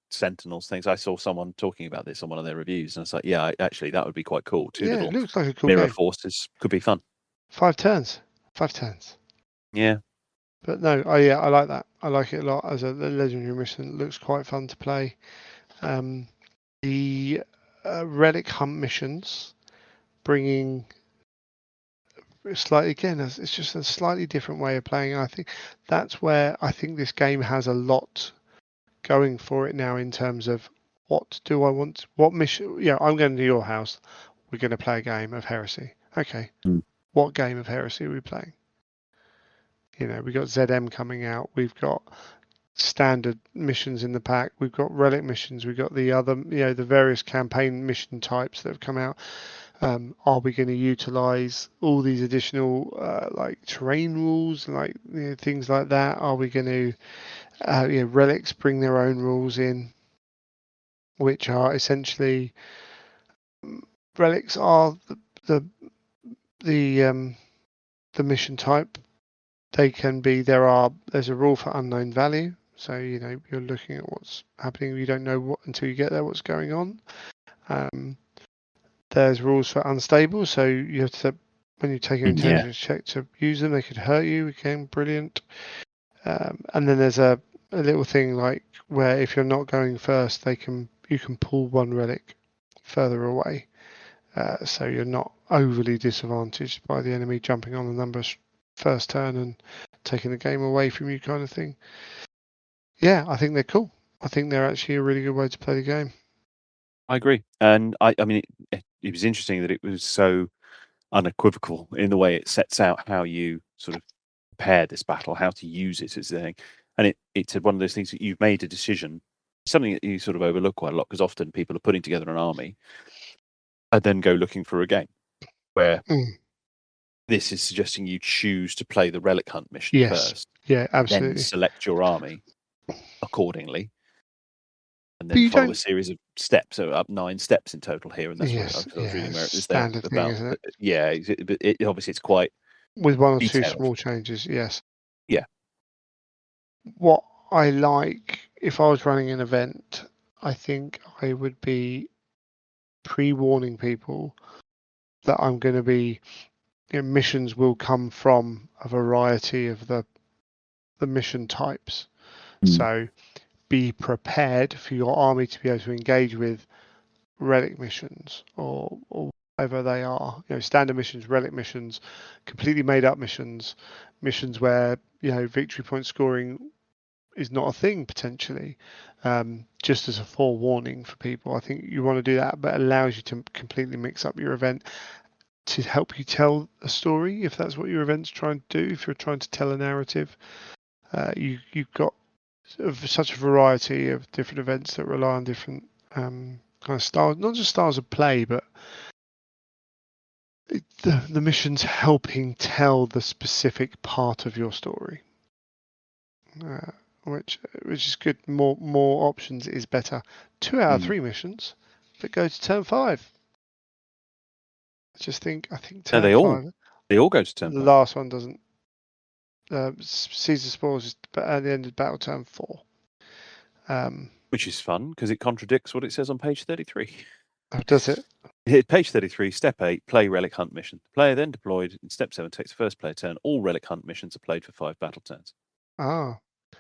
Sentinels things. I saw someone talking about this on one of their reviews, and I was like, yeah, actually, that would be quite cool. 2 Yeah, it little looks like a cool mirror game. forces could be fun. 5 turns. 5 turns. Yeah. But no, I like that. I like it a lot as a legendary mission. It looks quite fun to play. The relic hunt missions, bringing slightly again, it's just a slightly different way of playing. I think that's where I think this game has a lot going for it now in terms of what do I want, what mission. Yeah, I'm going to your house. We're going to play a game of Heresy. Okay, what game of Heresy are we playing? You know, we got ZM coming out. We've got standard missions in the pack. We've got relic missions. We've got the other, the various campaign mission types that have come out. Are we going to utilize all these additional like terrain rules, like things like that? Are we going to, relics bring their own rules in, which are essentially relics are the the um, the mission type. They can be there's a rule for unknown value. So you're looking at what's happening. You don't know what until you get there what's going on. There's rules for unstable. So you have to when you take an intelligence check to use them, they could hurt you. Again, brilliant. And then there's a little thing like where if you're not going first, you can pull one relic further away. So you're not overly disadvantaged by the enemy jumping on the numbers first turn and taking the game away from you kind of thing. Yeah, I think they're cool. I think they're actually a really good way to play the game. I agree. And I mean, it was interesting that it was so unequivocal in the way it sets out how you sort of prepare this battle, how to use it as a thing. And it's one of those things that you've made a decision, something that you sort of overlook quite a lot because often people are putting together an army and then go looking for a game where this is suggesting you choose to play the relic hunt mission first. Yeah, absolutely. Then select your army accordingly. And But then you follow don't. a series of steps, so up 9 steps in total here, and that's what I Yes, was reading where it was there standard thing, about. isn't it? Yeah, obviously it's quite With 1 or 2 detailed. small changes, yes. Yeah, What I like, if I was running an event, I think I would be pre-warning people that I'm going to be missions will come from a variety of the mission types. So be prepared for your army to be able to engage with relic missions or whatever they are. Standard missions, relic missions, completely made up missions, missions where victory point scoring is not a thing potentially. Just as a forewarning for people, I think you want to do that, but it allows you to completely mix up your event to help you tell a story if that's what your event's trying to do. If you're trying to tell a narrative, you've got such a variety of different events that rely on different kind of styles, not just styles of play, but the mission's helping tell the specific part of your story, which is good. More options is better. 2 out of 3 missions, but go to turn 5. I think No, turn 5. they all go to turn The 5. last one doesn't. Caesar Spores is at the end of battle turn 4. Which is fun because it contradicts what it says on page 33. Oh, does it? Page 33, step 8, play Relic Hunt mission. The player then deployed in step 7 takes the first player turn. All Relic Hunt missions are played for 5 battle turns. Ah,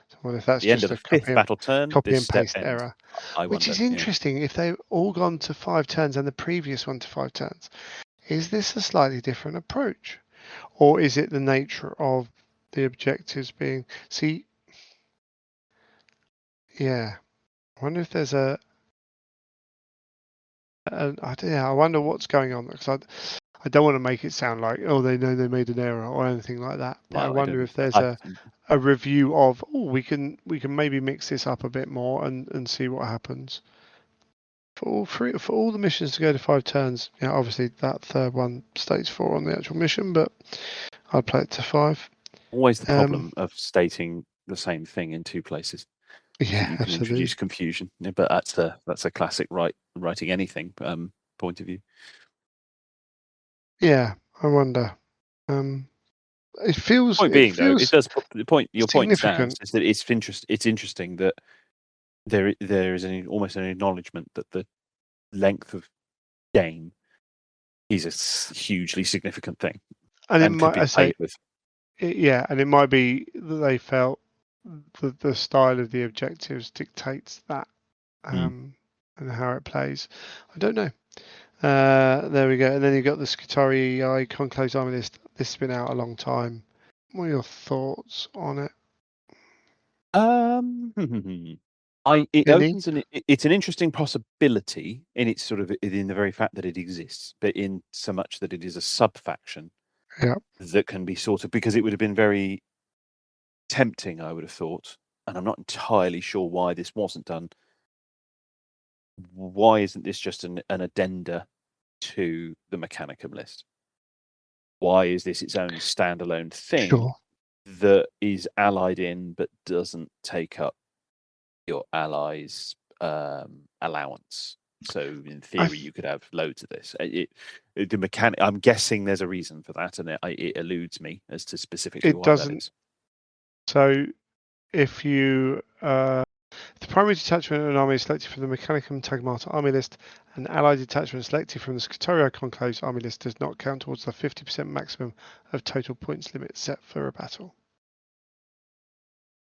so what if that's The end just of a the 5th battle turn, copy this and step paste ends. error? I Which wonder. is interesting. If they've all gone to 5 turns and the previous one to 5 turns, is this a slightly different approach, or is it the nature of the objectives being? See, yeah, I wonder if there's I don't know. I wonder what's going on because I don't want to make it sound like, oh, they know they made an error or anything like that. But I Well, I wonder don't if think there's so. a review of, oh, we can maybe mix this up a bit more and see what happens. For all the missions to go to 5 turns, obviously that third one states 4 on the actual mission, but I'd play it to 5. Always the problem of stating the same thing in 2 places. Yeah, You can absolutely. introduce confusion, but that's a classic writing anything point of view. Yeah, I wonder. It feels. Point being, though, it does. Your point stands. Is that it's interesting that there is almost an acknowledgement that the length of game is a hugely significant thing and could be played with. And it might be that they felt the style of the objectives dictates that and how it plays. I don't know. There we go. And then you've got the Skitarii AI Conclave's Army List. This has been out a long time. What are your thoughts on it? It's an interesting possibility in its sort of in the very fact that it exists, but in so much that it is a sub faction that can be sort of, because it would have been very tempting, I would have thought, and I'm not entirely sure why this wasn't done. Why isn't this just an addenda to the Mechanicum list? Why is this its own standalone thing that is allied in but doesn't take up your allies' allowance? So in theory, you could have loads of this. The mechanic. I'm guessing there's a reason for that, and it eludes me as to specifically why that is. So if you the primary detachment of an army is selected from the Mechanicum Tagmata army list, and allied detachment selected from the Skitarii Conclave's army list does not count towards the 50% maximum of total points limit set for a battle.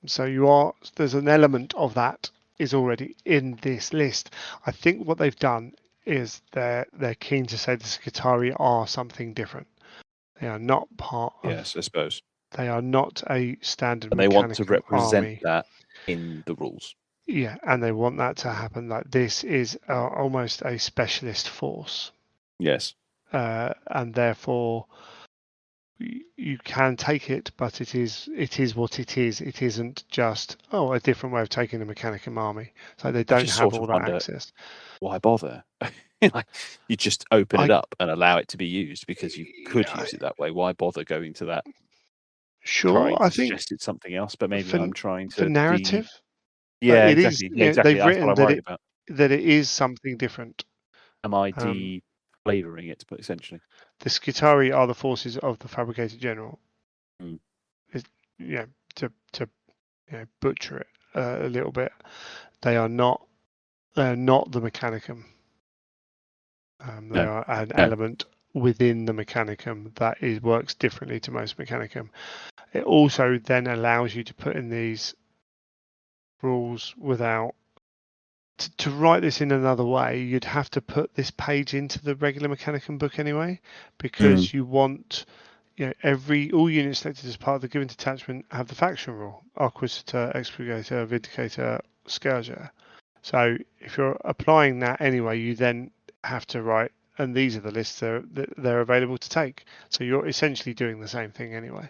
So there's an element of that is already in this list. I think what they've done is they're keen to say the Skitarii are something different. They are not part of. Yes, I suppose. They are not a standard. And they want to represent army. that in the rules. Yeah, and they want that to happen. Like this is almost a specialist force. Yes. And therefore you can take it, but it is what it is. It isn't just a different way of taking the Mechanicum army. So they don't have all that access. Why bother? You just open it up and allow it to be used because you could use it that way. Why bother going to that? Sure, I think suggest it's something else, but maybe I'm trying to for narrative. Yeah, exactly. Exactly. They've written that it is something different. Am I de-flavoring it, but essentially? The Skitarii are the forces of the Fabricator General. To butcher it a little bit, they are not the Mechanicum. They are an element within the Mechanicum that works differently to most Mechanicum. It also then allows you to put in these rules without. To write this in another way, you'd have to put this page into the regular Mechanicum book anyway, because you want all units selected as part of the given detachment have the faction rule: Arquisitor, Expurgator, Vindicator, Scourger. So if you're applying that anyway, you then have to write, and these are the lists that they're available to take. So you're essentially doing the same thing anyway.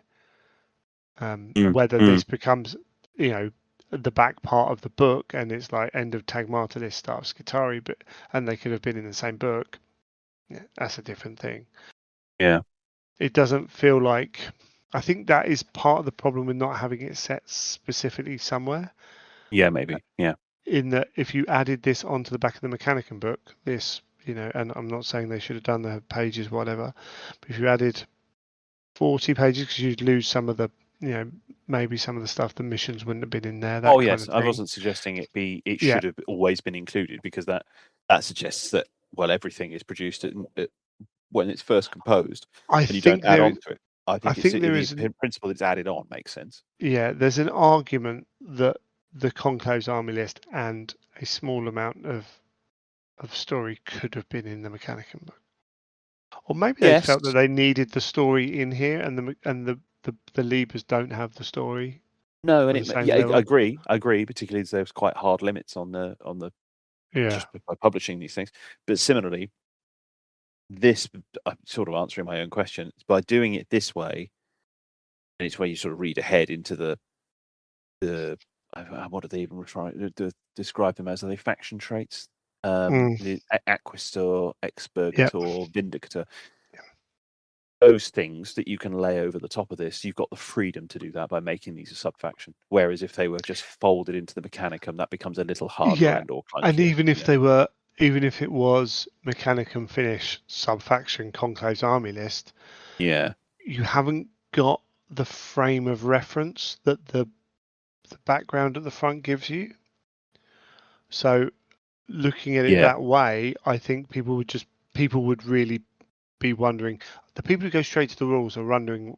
Whether this becomes, the back part of the book and it's like end of Tagmata list, start of Skitarii, and they could have been in the same book. Yeah, that's a different thing. Yeah. It doesn't feel like I think that is part of the problem with not having it set specifically somewhere. Yeah, maybe. Yeah. In that, if you added this onto the back of the Mechanicum book, this, and I'm not saying they should have done the pages, whatever, but if you added 40 pages, because you'd lose some of the, maybe some of the stuff, the missions wouldn't have been in there, that Oh kind yes, of I thing. wasn't suggesting it Yeah, should have always been included, because that suggests that, well, everything is produced when it's first composed, I and you don't think add there, on to it. I I think it's think there the is, principle that it's added on makes sense. there's an argument that the Conclave's army list and a small amount of story could have been in the Mechanicum book. Or maybe they Yes. felt that they needed the story in here, and the Libras don't have the story No, on and the same yeah, I level. agree. I agree, particularly as there's quite hard limits on the Yeah. just by publishing these things. But similarly, this, I'm sort of answering my own question, by doing it this way, and it's where you sort of read ahead into the what do they even describe them as? Are they faction traits? The Acquistor, Yeah. Expurgator, Vindicator. Those things that you can lay over the top of this, you've got the freedom to do that by making these a sub-faction. Whereas if they were just folded into the Mechanicum, that becomes a little harder Yeah. and or And clunkier. even if they were, even if it was Mechanicum Finish sub-faction Conclave's army list, Yeah. you haven't got the frame of reference that the background at the front gives you. So looking at it Yeah. that way, I think people would really be wondering. The people who go straight to the rules are wondering,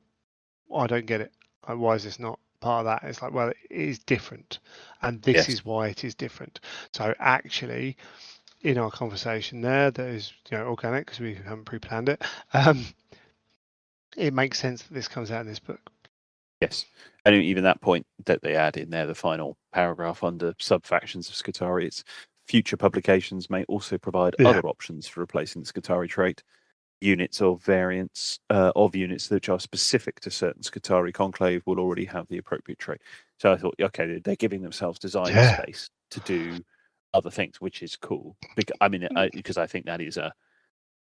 I don't get it. Like, why is this not part of that? It's like, well, it is different, and this Yes. is why it is different. So actually, in our conversation there, that is organic because we haven't pre-planned it. It makes sense that this comes out in this book. Yes. And even that point that they add in there, the final paragraph under sub-factions of Skitarii, it's future publications may also provide Yeah, other options for replacing the Skitarii trait. Units or variants of units which are specific to certain Skitarii conclave will already have the appropriate trait. So I thought, okay, they're giving themselves design yeah, space to do other things, which is cool. Because I think that is a.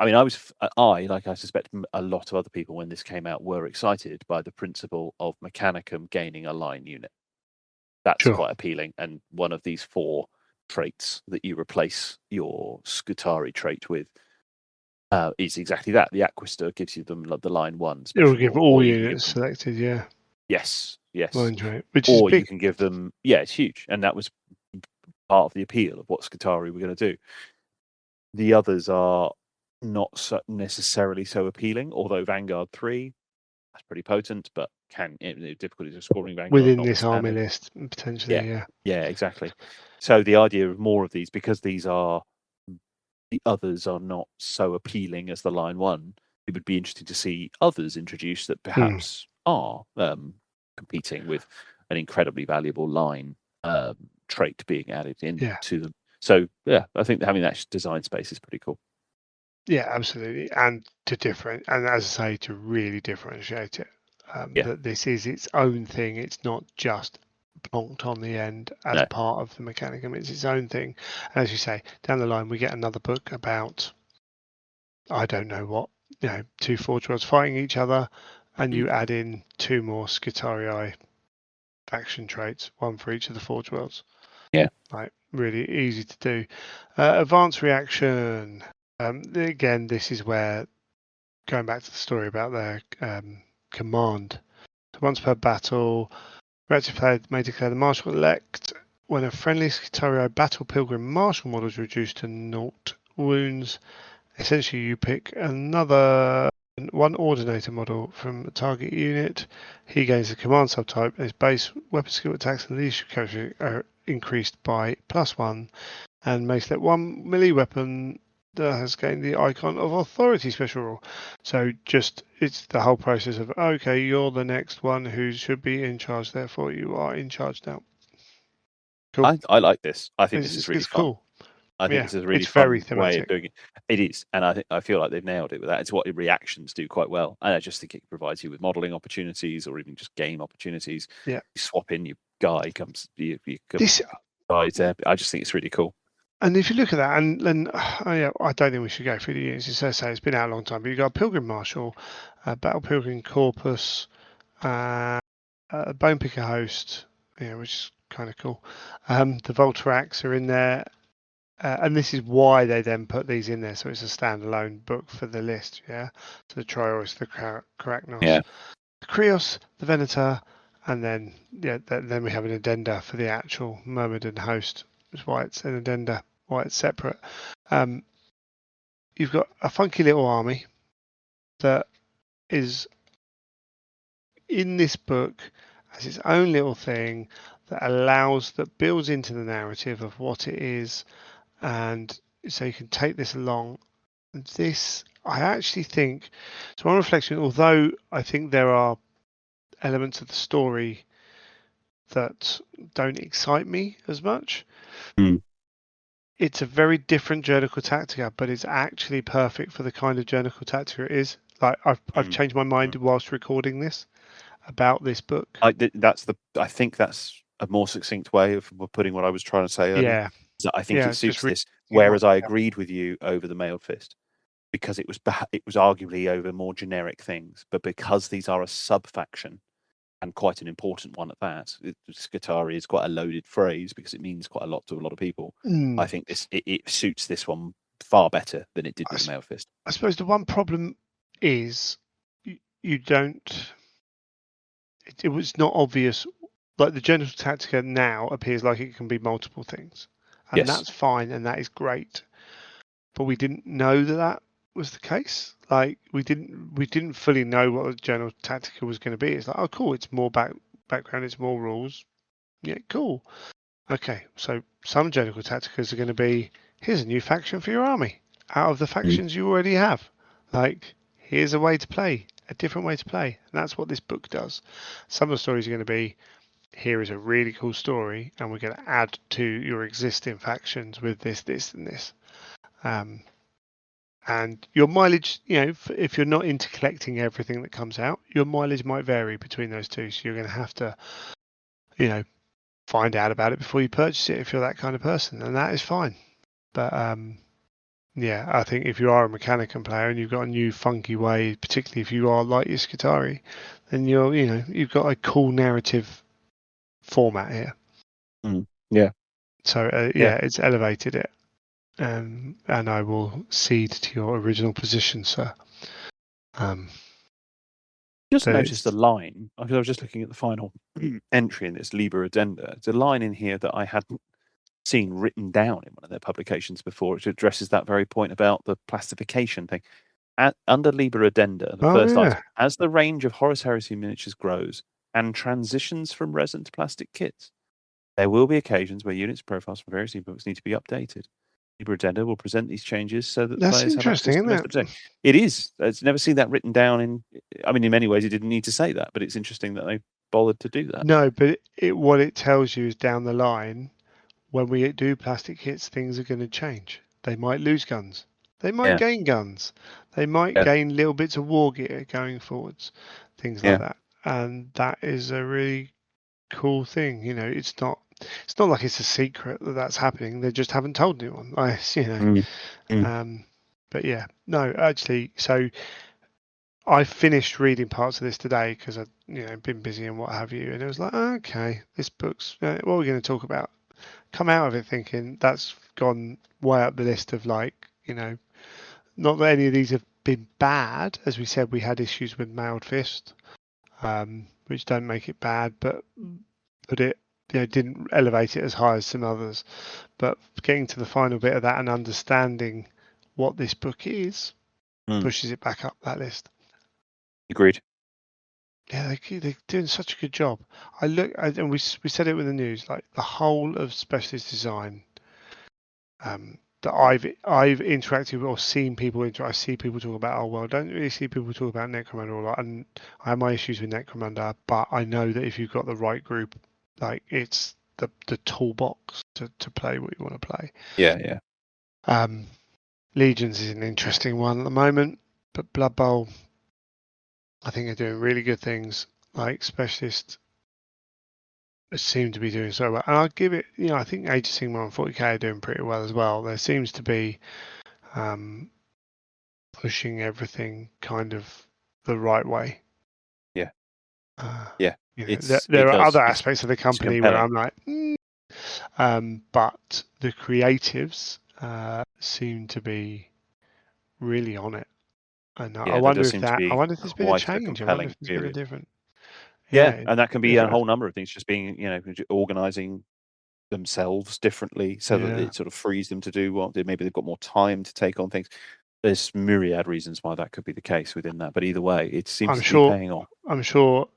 Like I suspect a lot of other people when this came out were excited by the principle of Mechanicum gaining a line unit. That's sure. quite appealing, and one of these 4 traits that you replace your Skitarii trait with is exactly that. The Acquistor gives you them the line 1 It will special give rule, all or you can give units them selected. Yeah, yes, line yes, trait, which is or you big. can give them it's huge, and that was part of the appeal of what Skitarii were going to do. The others are not necessarily so appealing, although Vanguard 3, that's pretty potent, but difficulties of scoring Vanguard Within this army notwithstanding. list, potentially. Yeah, Yeah, yeah, exactly. So the idea of more of these, because these are the others are not so appealing as the line 1, it would be interesting to see others introduced that perhaps are competing with an incredibly valuable line trait being added yeah, into them. So yeah, I think having that design space is pretty cool. yeah, absolutely. And and as I say, to really differentiate it, Yeah, that this is its own thing. It's not just plonked on the end as no, part of the Mechanicum. It's its own thing. And as you say, down the line we get another book about I don't know what, 2 Forge Worlds fighting each other, and mm, you add in 2 more Skitarii faction traits, one for each of the Forge Worlds. yeah, Like, really easy to do. Advanced reaction. Again, this is where, going back to the story about their command. So once per battle, reactive player may declare the marshal elect. When a friendly Skitarii battle pilgrim marshal model is reduced to 0 wounds, essentially you pick another one ordinator model from a target unit. He gains the command subtype, and his base weapon skill attacks and leadership character are increased by +1, and may select one melee weapon that has gained the icon of authority special rule. So just it's the whole process of, okay, you're the next one who should be in charge, therefore you are in charge now. Cool. I like this. I think this is really It's fun. cool. I think Yeah, this is a really it's very fun way of thematic. doing it. It is, and I feel like they've nailed it with that. It's what reactions do quite well, and I just think it provides you with modelling opportunities or even just game opportunities. Yeah. You swap in your guy comes, you This guys there. I just think it's really cool. And if you look at that, and then yeah, I don't think we should go through the units. It's been out a long time, but you've got a Pilgrim Marshal, Battle Pilgrim Corpus, Bone Picker Host, which is kind of cool. The Voltarax are in there, and this is why they then put these in there. So it's a standalone book for the list. Yeah, so the Troyos, the Karachnos, the Krios, the Venator, and then then we have an addenda for the actual Myrmidon host. That's why it's an addenda, why it's separate. You've got a funky little army that is in this book as its own little thing that builds into the narrative of what it is, and so you can take this along. This, I actually think, so on reflection, although I think there are elements of the story that don't excite me as much, it's a very different Journal Tactica, but it's actually perfect for the kind of Journal Tactica it is. Like I've changed my mind whilst recording this about this book. I think that's a more succinct way of putting what I was trying to say earlier. Yeah, So I think it suits this. what Whereas I yeah. agreed with you over the Mailed Fist because it was arguably over more generic things, but because these are a sub faction and quite an important one at that, Skitarii is quite a loaded phrase because it means quite a lot to a lot of people. I think it suits this one far better than it did with the Mailed Fist. I suppose the one problem is you don't. It was not obvious. Like the Journal Tactica now appears like it can be multiple things, and Yes. that's fine, and that is great. But we didn't know that was the case. Like we didn't fully know what the Journal Tactica was going to be. It's like, oh, cool, it's more background, it's more rules. Yeah, cool. Okay, so some Journal Tacticas are going to be, here's a new faction for your army out of the factions you already have. Like, here's a way to play, a different way to play. And that's what this book does. Some of the stories are going to be, here is a really cool story, and we're going to add to your existing factions with this, this, and this. And your mileage, if you're not into collecting everything that comes out, your mileage might vary between those two. So you're going to have to, find out about it before you purchase it if you're that kind of person, and that is fine. But I think if you are a Mechanicum player and you've got a new funky way, particularly if you are like your Skitarii, then you've got a cool narrative format here. Yeah. So it's elevated it, and I will cede to your original position, sir. Just noticed a line because I was just looking at the final entry in this Liber Addenda. It's a line in here that I hadn't seen written down in one of their publications before, which addresses that very point about the plastification thing. Under Liber Addenda, the first item, as the range of Horus Heresy miniatures grows and transitions from resin to plastic kits, there will be occasions where units and profiles from various ebooks need to be updated. Liber Addenda will present these changes so that That's players have access to the most interesting, isn't it? It is. It's never seen that written down in. I mean, in many ways, it didn't need to say that, but it's interesting that they bothered to do that. No, but what it tells you is down the line, when we do plastic kits, things are going to change. They might lose guns. They might gain guns. They might gain little bits of war gear going forwards, things like that. And that is a really cool thing. It's not like it's a secret that that's happening. They just haven't told anyone. But yeah, no, actually, so I finished reading parts of this today because I've been busy and what have you, and it was like, okay, this book's what are we going to talk about? Come out of it thinking that's gone way up the list of not that any of these have been bad. As we said, we had issues with Mailed Fist, which don't make it bad, but it didn't elevate it as high as some others. But getting to the final bit of that and understanding what this book is pushes it back up that list. Agreed. Yeah, they're doing such a good job. And we said it with the news, like the whole of specialist design that I've interacted with or seen people interact. I see people talk about, I don't really see people talk about Necromunda a lot, and I have my issues with Necromunda, but I know that if you've got the right group, like it's the toolbox to play what you want to play. Yeah. Legions is an interesting one at the moment, but Blood Bowl, I think they're doing really good things. Like Specialist seem to be doing so well, and I'll give it. I think Age of Sigmar and 40k are doing pretty well as well. There seems to be pushing everything kind of the right way. Yeah. Yeah, there are other it's aspects of the company where I'm like, but the creatives seem to be really on it, and I yeah, there wonder does if seem to be there's been a quite a change. I wonder if compelling there's been a period. different. Yeah, Yeah, and that can be if a it was, whole number of things, just being, organising themselves differently so that yeah. it sort of frees them to do what maybe they've got more time to take on things. There's myriad reasons why that could be the case within that, but either way, it seems I'm to be sure. paying off. I'm sure.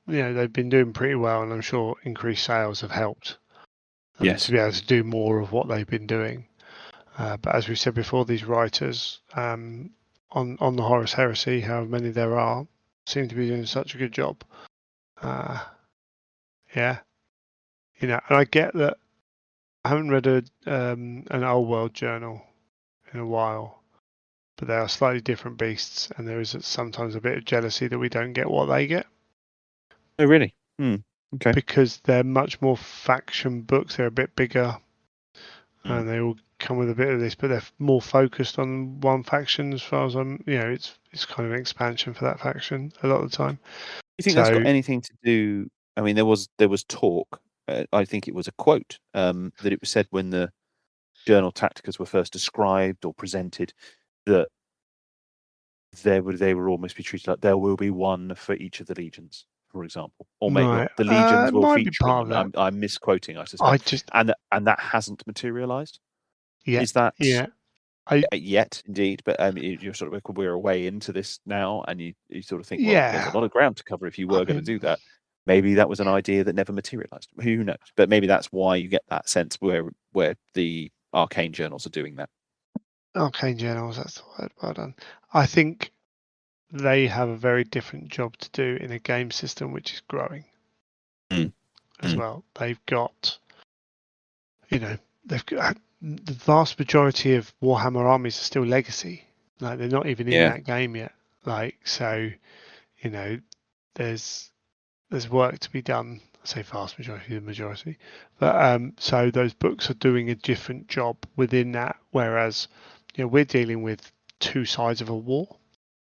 They've been doing pretty well, and I'm sure increased sales have helped them to Yes. be able to do more of what they've been doing. But as we said before, these writers on the Horus Heresy, however many there are, seem to be doing such a good job. Yeah, and I get that. I haven't read an old world journal in a while, but they are slightly different beasts, and there is sometimes a bit of jealousy that we don't get what they get. Oh, really? Okay. Because they're much more faction books. They're a bit bigger, Mm. and they all come with a bit of this, but they're more focused on one faction. As far as it's kind of an expansion for that faction a lot of the time. You think that's got So anything to do? I mean, there was talk. I think it was a quote that it was said when the Journal Tacticas were first described or presented that they will almost be treated like there will be one for each of the legions, for example, or maybe right, the legions it will might be feature in part of them. that. I'm misquoting, I I suspect, just and that hasn't materialised. yeah Is that yeah I yet? Indeed, but you're sort of we're away into this now, and you sort of think, well, there's a yeah. lot of ground to cover if you I were going to mean do that. Maybe that was an idea that never materialised. Who knows? But maybe that's why you get that sense where the arcane journals are doing that. arcane journals. That's the word. Well done. I think they have a very different job to do in a game system which is growing Mm. as well. They've got they've got the vast majority of Warhammer armies are still legacy. Like they're not even in Yeah. that game yet. Like so, you know, there's work to be done. I say vast majority, the majority, but so those books are doing a different job within that. Whereas, we're dealing with two sides of a war.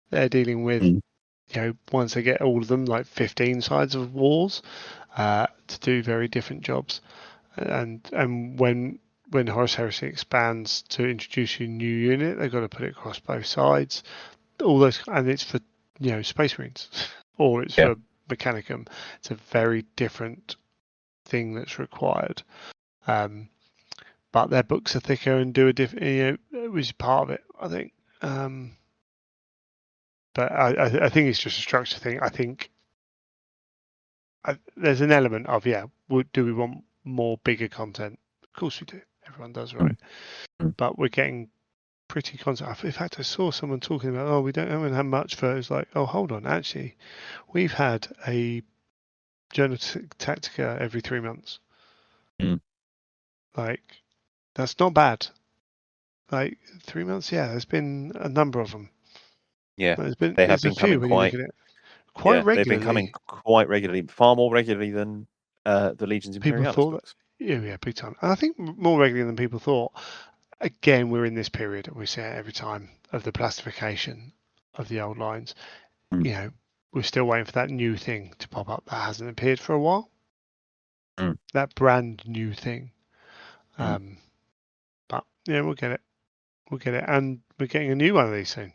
They're dealing with, Mm. once they get all of them, like 15 sides of wars, to do very different jobs. And when Horus Heresy expands to introduce a new unit, they've got to put it across both sides. All those, and it's for Space Marines, or it's Yeah. for Mechanicum. It's a very different thing that's required. But their books are thicker and do a different, which is part of it, I think. But I think it's just a structure thing. I think there's an element of do we want more bigger content? Of course we do. Everyone does, right? Mm. But we're getting pretty constant. In fact, I saw someone talking about, we haven't had much for. It's like, oh, hold on, actually, we've had a Journal Tactica every 3 months. Mm. Like, that's not bad. Like 3 months, there's been a number of them. Yeah. They have There's a been few coming when you look quite. at it, quite Yeah, they've been coming regularly. quite regularly, far more regularly than the Legions People Imperialis thought that, books. yeah, big time. And I think more regularly than people thought. Again, we're in this period, we see it every time, of the plastification of the old lines. Mm. We're still waiting for that new thing to pop up that hasn't appeared for a while. Mm. That brand new thing. Mm. But we'll get it. We'll get it, and we're getting a new one of these soon.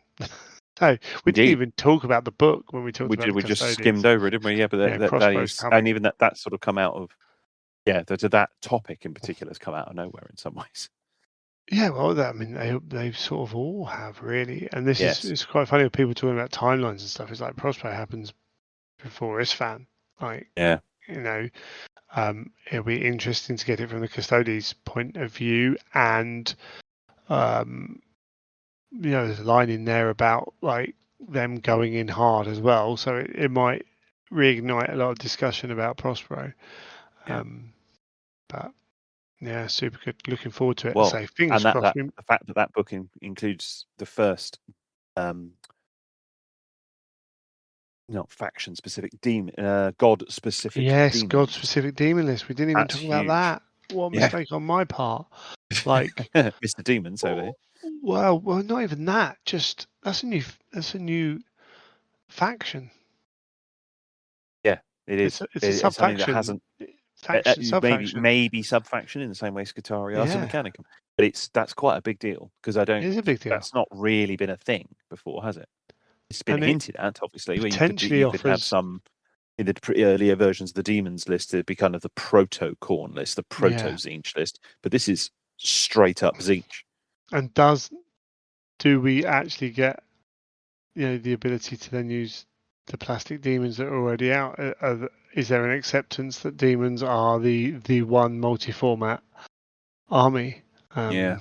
So we didn't Indeed, even talk about the book when we talked about the we just custodians. skimmed over it, didn't we? Yeah, but that Prospero's is, and coming. even that sort of come out of that topic in particular has come out of nowhere in some ways. Yeah, well, I mean, they sort of all have really, and this is Yes. it's quite funny with people talking about timelines and stuff. It's like Prospero happens before Isfan. Like, Yeah. It'll be interesting to get it from the custodies' point of view, and there's a line in there about like them going in hard as well, so it might reignite a lot of discussion about Prospero. Yeah. But yeah, super good. Looking forward to it. Well, So fingers and crossed. the fact that book includes the first not faction specific demon god specific Yes, demon God list. specific demon list. We didn't even That's talk about huge. that. What a Yeah. mistake on my part. Like, Mr. Demons over here. well, not even that. Just that's a new faction. It is. It's a It's something that sub-faction. hasn't. Sub-faction. Maybe sub-faction in the same way Skitarii are to Yeah. Mechanicum, but that's quite a big deal because It is a big deal. That's not really been a thing before, has it? It's been And it hinted at, obviously, where potentially you could have offers. some in the earlier versions of the Demons list. It'd be kind of the proto Khorne list, the proto Yeah. Tzeentch list, but this is straight up Tzeentch. And do we actually get the ability to then use the plastic demons that are already out? Is there an acceptance that demons are the one multi-format army? Yeah.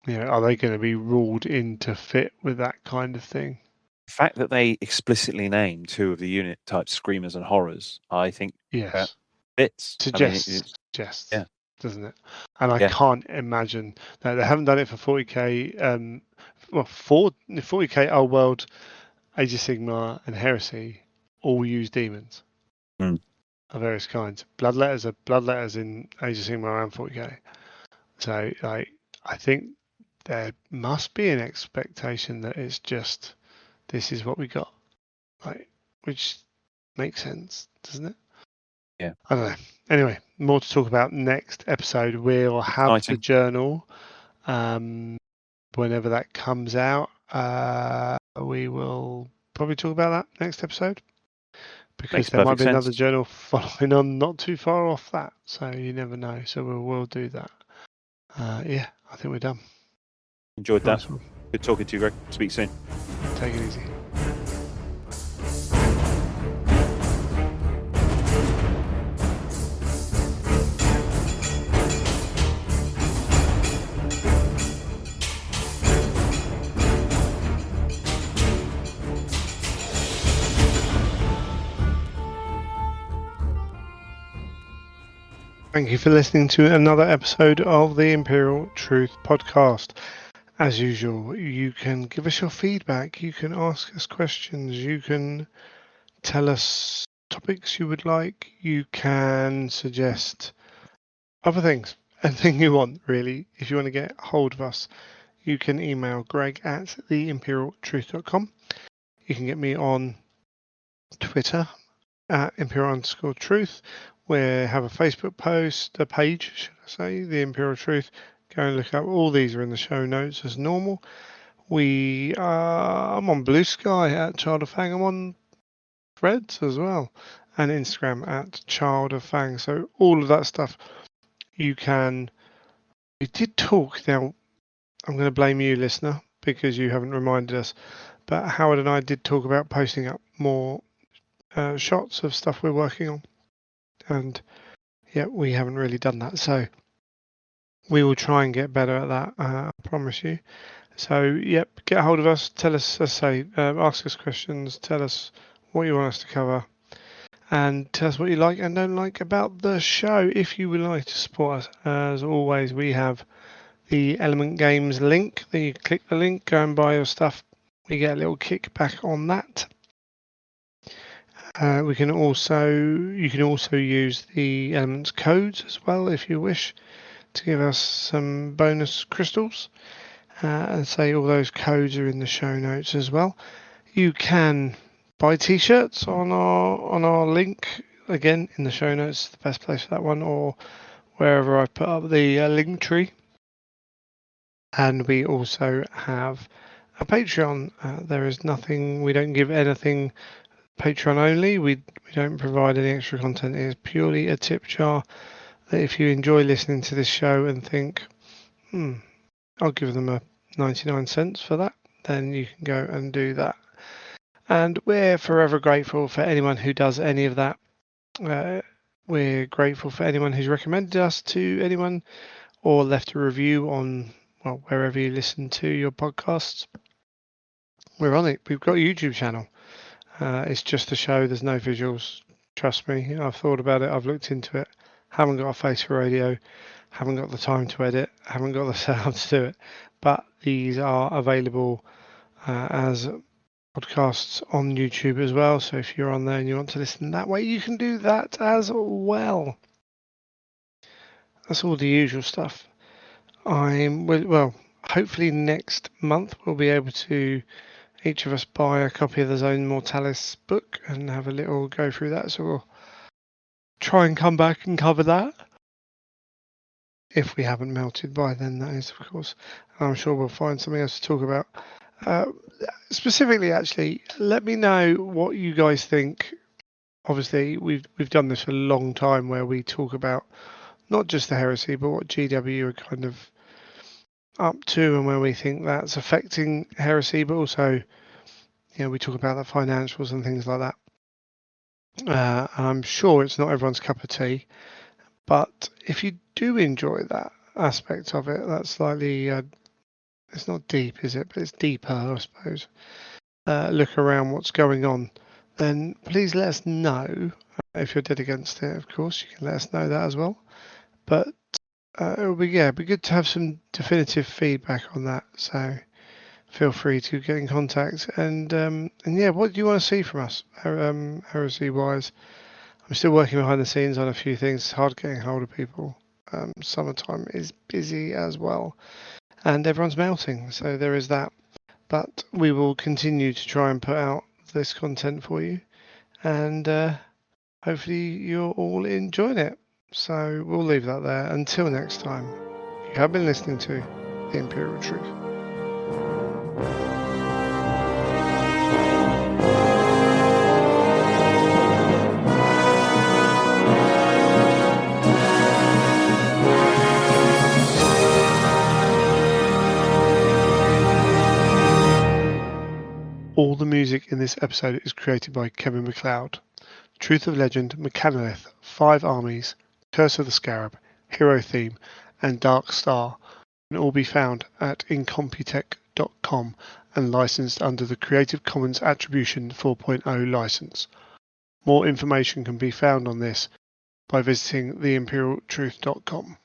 Are they going to be ruled in to fit with that kind of thing? The fact that they explicitly name two of the unit types, Screamers and Horrors, I think that Yes. fits. Suggests, yeah, doesn't it? And I Yeah. can't imagine that they haven't done it for 40k. Well, for 40k Old World, Age of Sigmar, and Heresy all use demons Mm. of various kinds. Bloodletters are bloodletters in Age of Sigmar and 40k. So I think there must be an expectation that it's just this is what we got, which makes sense, doesn't it? Yeah. I don't know. Anyway, more to talk about next episode. We'll have the Exciting. journal whenever that comes out. We will probably talk about that next episode because Makes there might perfect be sense. another journal following on not too far off that. So you never know. So we'll do that. Yeah, I think we're done. Enjoyed that. Nice one. Good talking to you, Greg. Speak soon. Take it easy. Thank you for listening to another episode of the Imperial Truth Podcast. As usual, you can give us your feedback, you can ask us questions, you can tell us topics you would like, you can suggest other things, anything you want, really. If you want to get hold of us, you can email greg@theimperialtruth.com. You can get me on Twitter at imperial_truth. We have a Facebook post, a page, should I say, The Imperial Truth. Go and look up. All these are in the show notes as normal. I'm on Blue Sky at Child of Fang. I'm on Threads as well, and Instagram at Child of Fang. So all of that stuff you can. We did talk. Now I'm going to blame you, listener, because you haven't reminded us. But Howard and I did talk about posting up more shots of stuff we're working on, and yeah, we haven't really done that. So we will try and get better at that. I promise you. So, yep, get a hold of us. Tell us, ask us questions. Tell us what you want us to cover. And tell us what you like and don't like about the show. If you would like to support us, as always, we have the Element Games link. You click the link, go and buy your stuff. We get a little kickback on that. You can also use the Elements codes as well if you wish to give us some bonus crystals. And say all those codes are in the show notes as well. You can buy t-shirts on our link, again in the show notes, the best place for that one, or wherever I put up the link tree. And we also have a Patreon. There is nothing, we don't give anything Patreon only. We don't provide any extra content. It is purely a tip jar that if you enjoy listening to this show and think, I'll give them a 99 cents for that, then you can go and do that. And we're forever grateful for anyone who does any of that. We're grateful for anyone who's recommended us to anyone or left a review on, well, wherever you listen to your podcasts. We're on it. We've got a YouTube channel. It's just a show. There's no visuals. Trust me. I've thought about it. I've looked into it. Haven't got a face for radio. Haven't got the time to edit. Haven't got the sound to do it. But these are available as podcasts on YouTube as well. So if you're on there and you want to listen that way, you can do that as well. That's all the usual stuff. Hopefully next month we'll be able to each of us buy a copy of the Zone Mortalis book and have a little go through that. So we'll try and come back and cover that. If we haven't melted by then, that is, of course. And I'm sure we'll find something else to talk about. Specifically, actually, let me know what you guys think. Obviously, we've done this for a long time, where we talk about not just the heresy, but what GW are kind of up to, and where we think that's affecting heresy, but also, we talk about the financials and things like that. I'm sure it's not everyone's cup of tea, but if you do enjoy that aspect of it, that's slightly, it's not deep, is it? But it's deeper, I suppose. Look around what's going on, then please let us know. If you're dead against it, of course, you can let us know that as well. But it'd be good to have some definitive feedback on that. So feel free to get in contact. And what do you want to see from us, heresy wise? I'm still working behind the scenes on a few things. It's hard getting hold of people. Summertime is busy as well, and everyone's melting, so there is that. But we will continue to try and put out this content for you, and hopefully you're all enjoying it. So we'll leave that there. Until next time, you have been listening to The Imperial Truth. All the music in this episode is created by Kevin MacLeod. Truth of Legend, Mechanolith, Five Armies, Curse of the Scarab, Hero Theme, and Dark Star can all be found at incompetech.com and licensed under the Creative Commons Attribution 4.0 license. More information can be found on this by visiting theimperialtruth.com.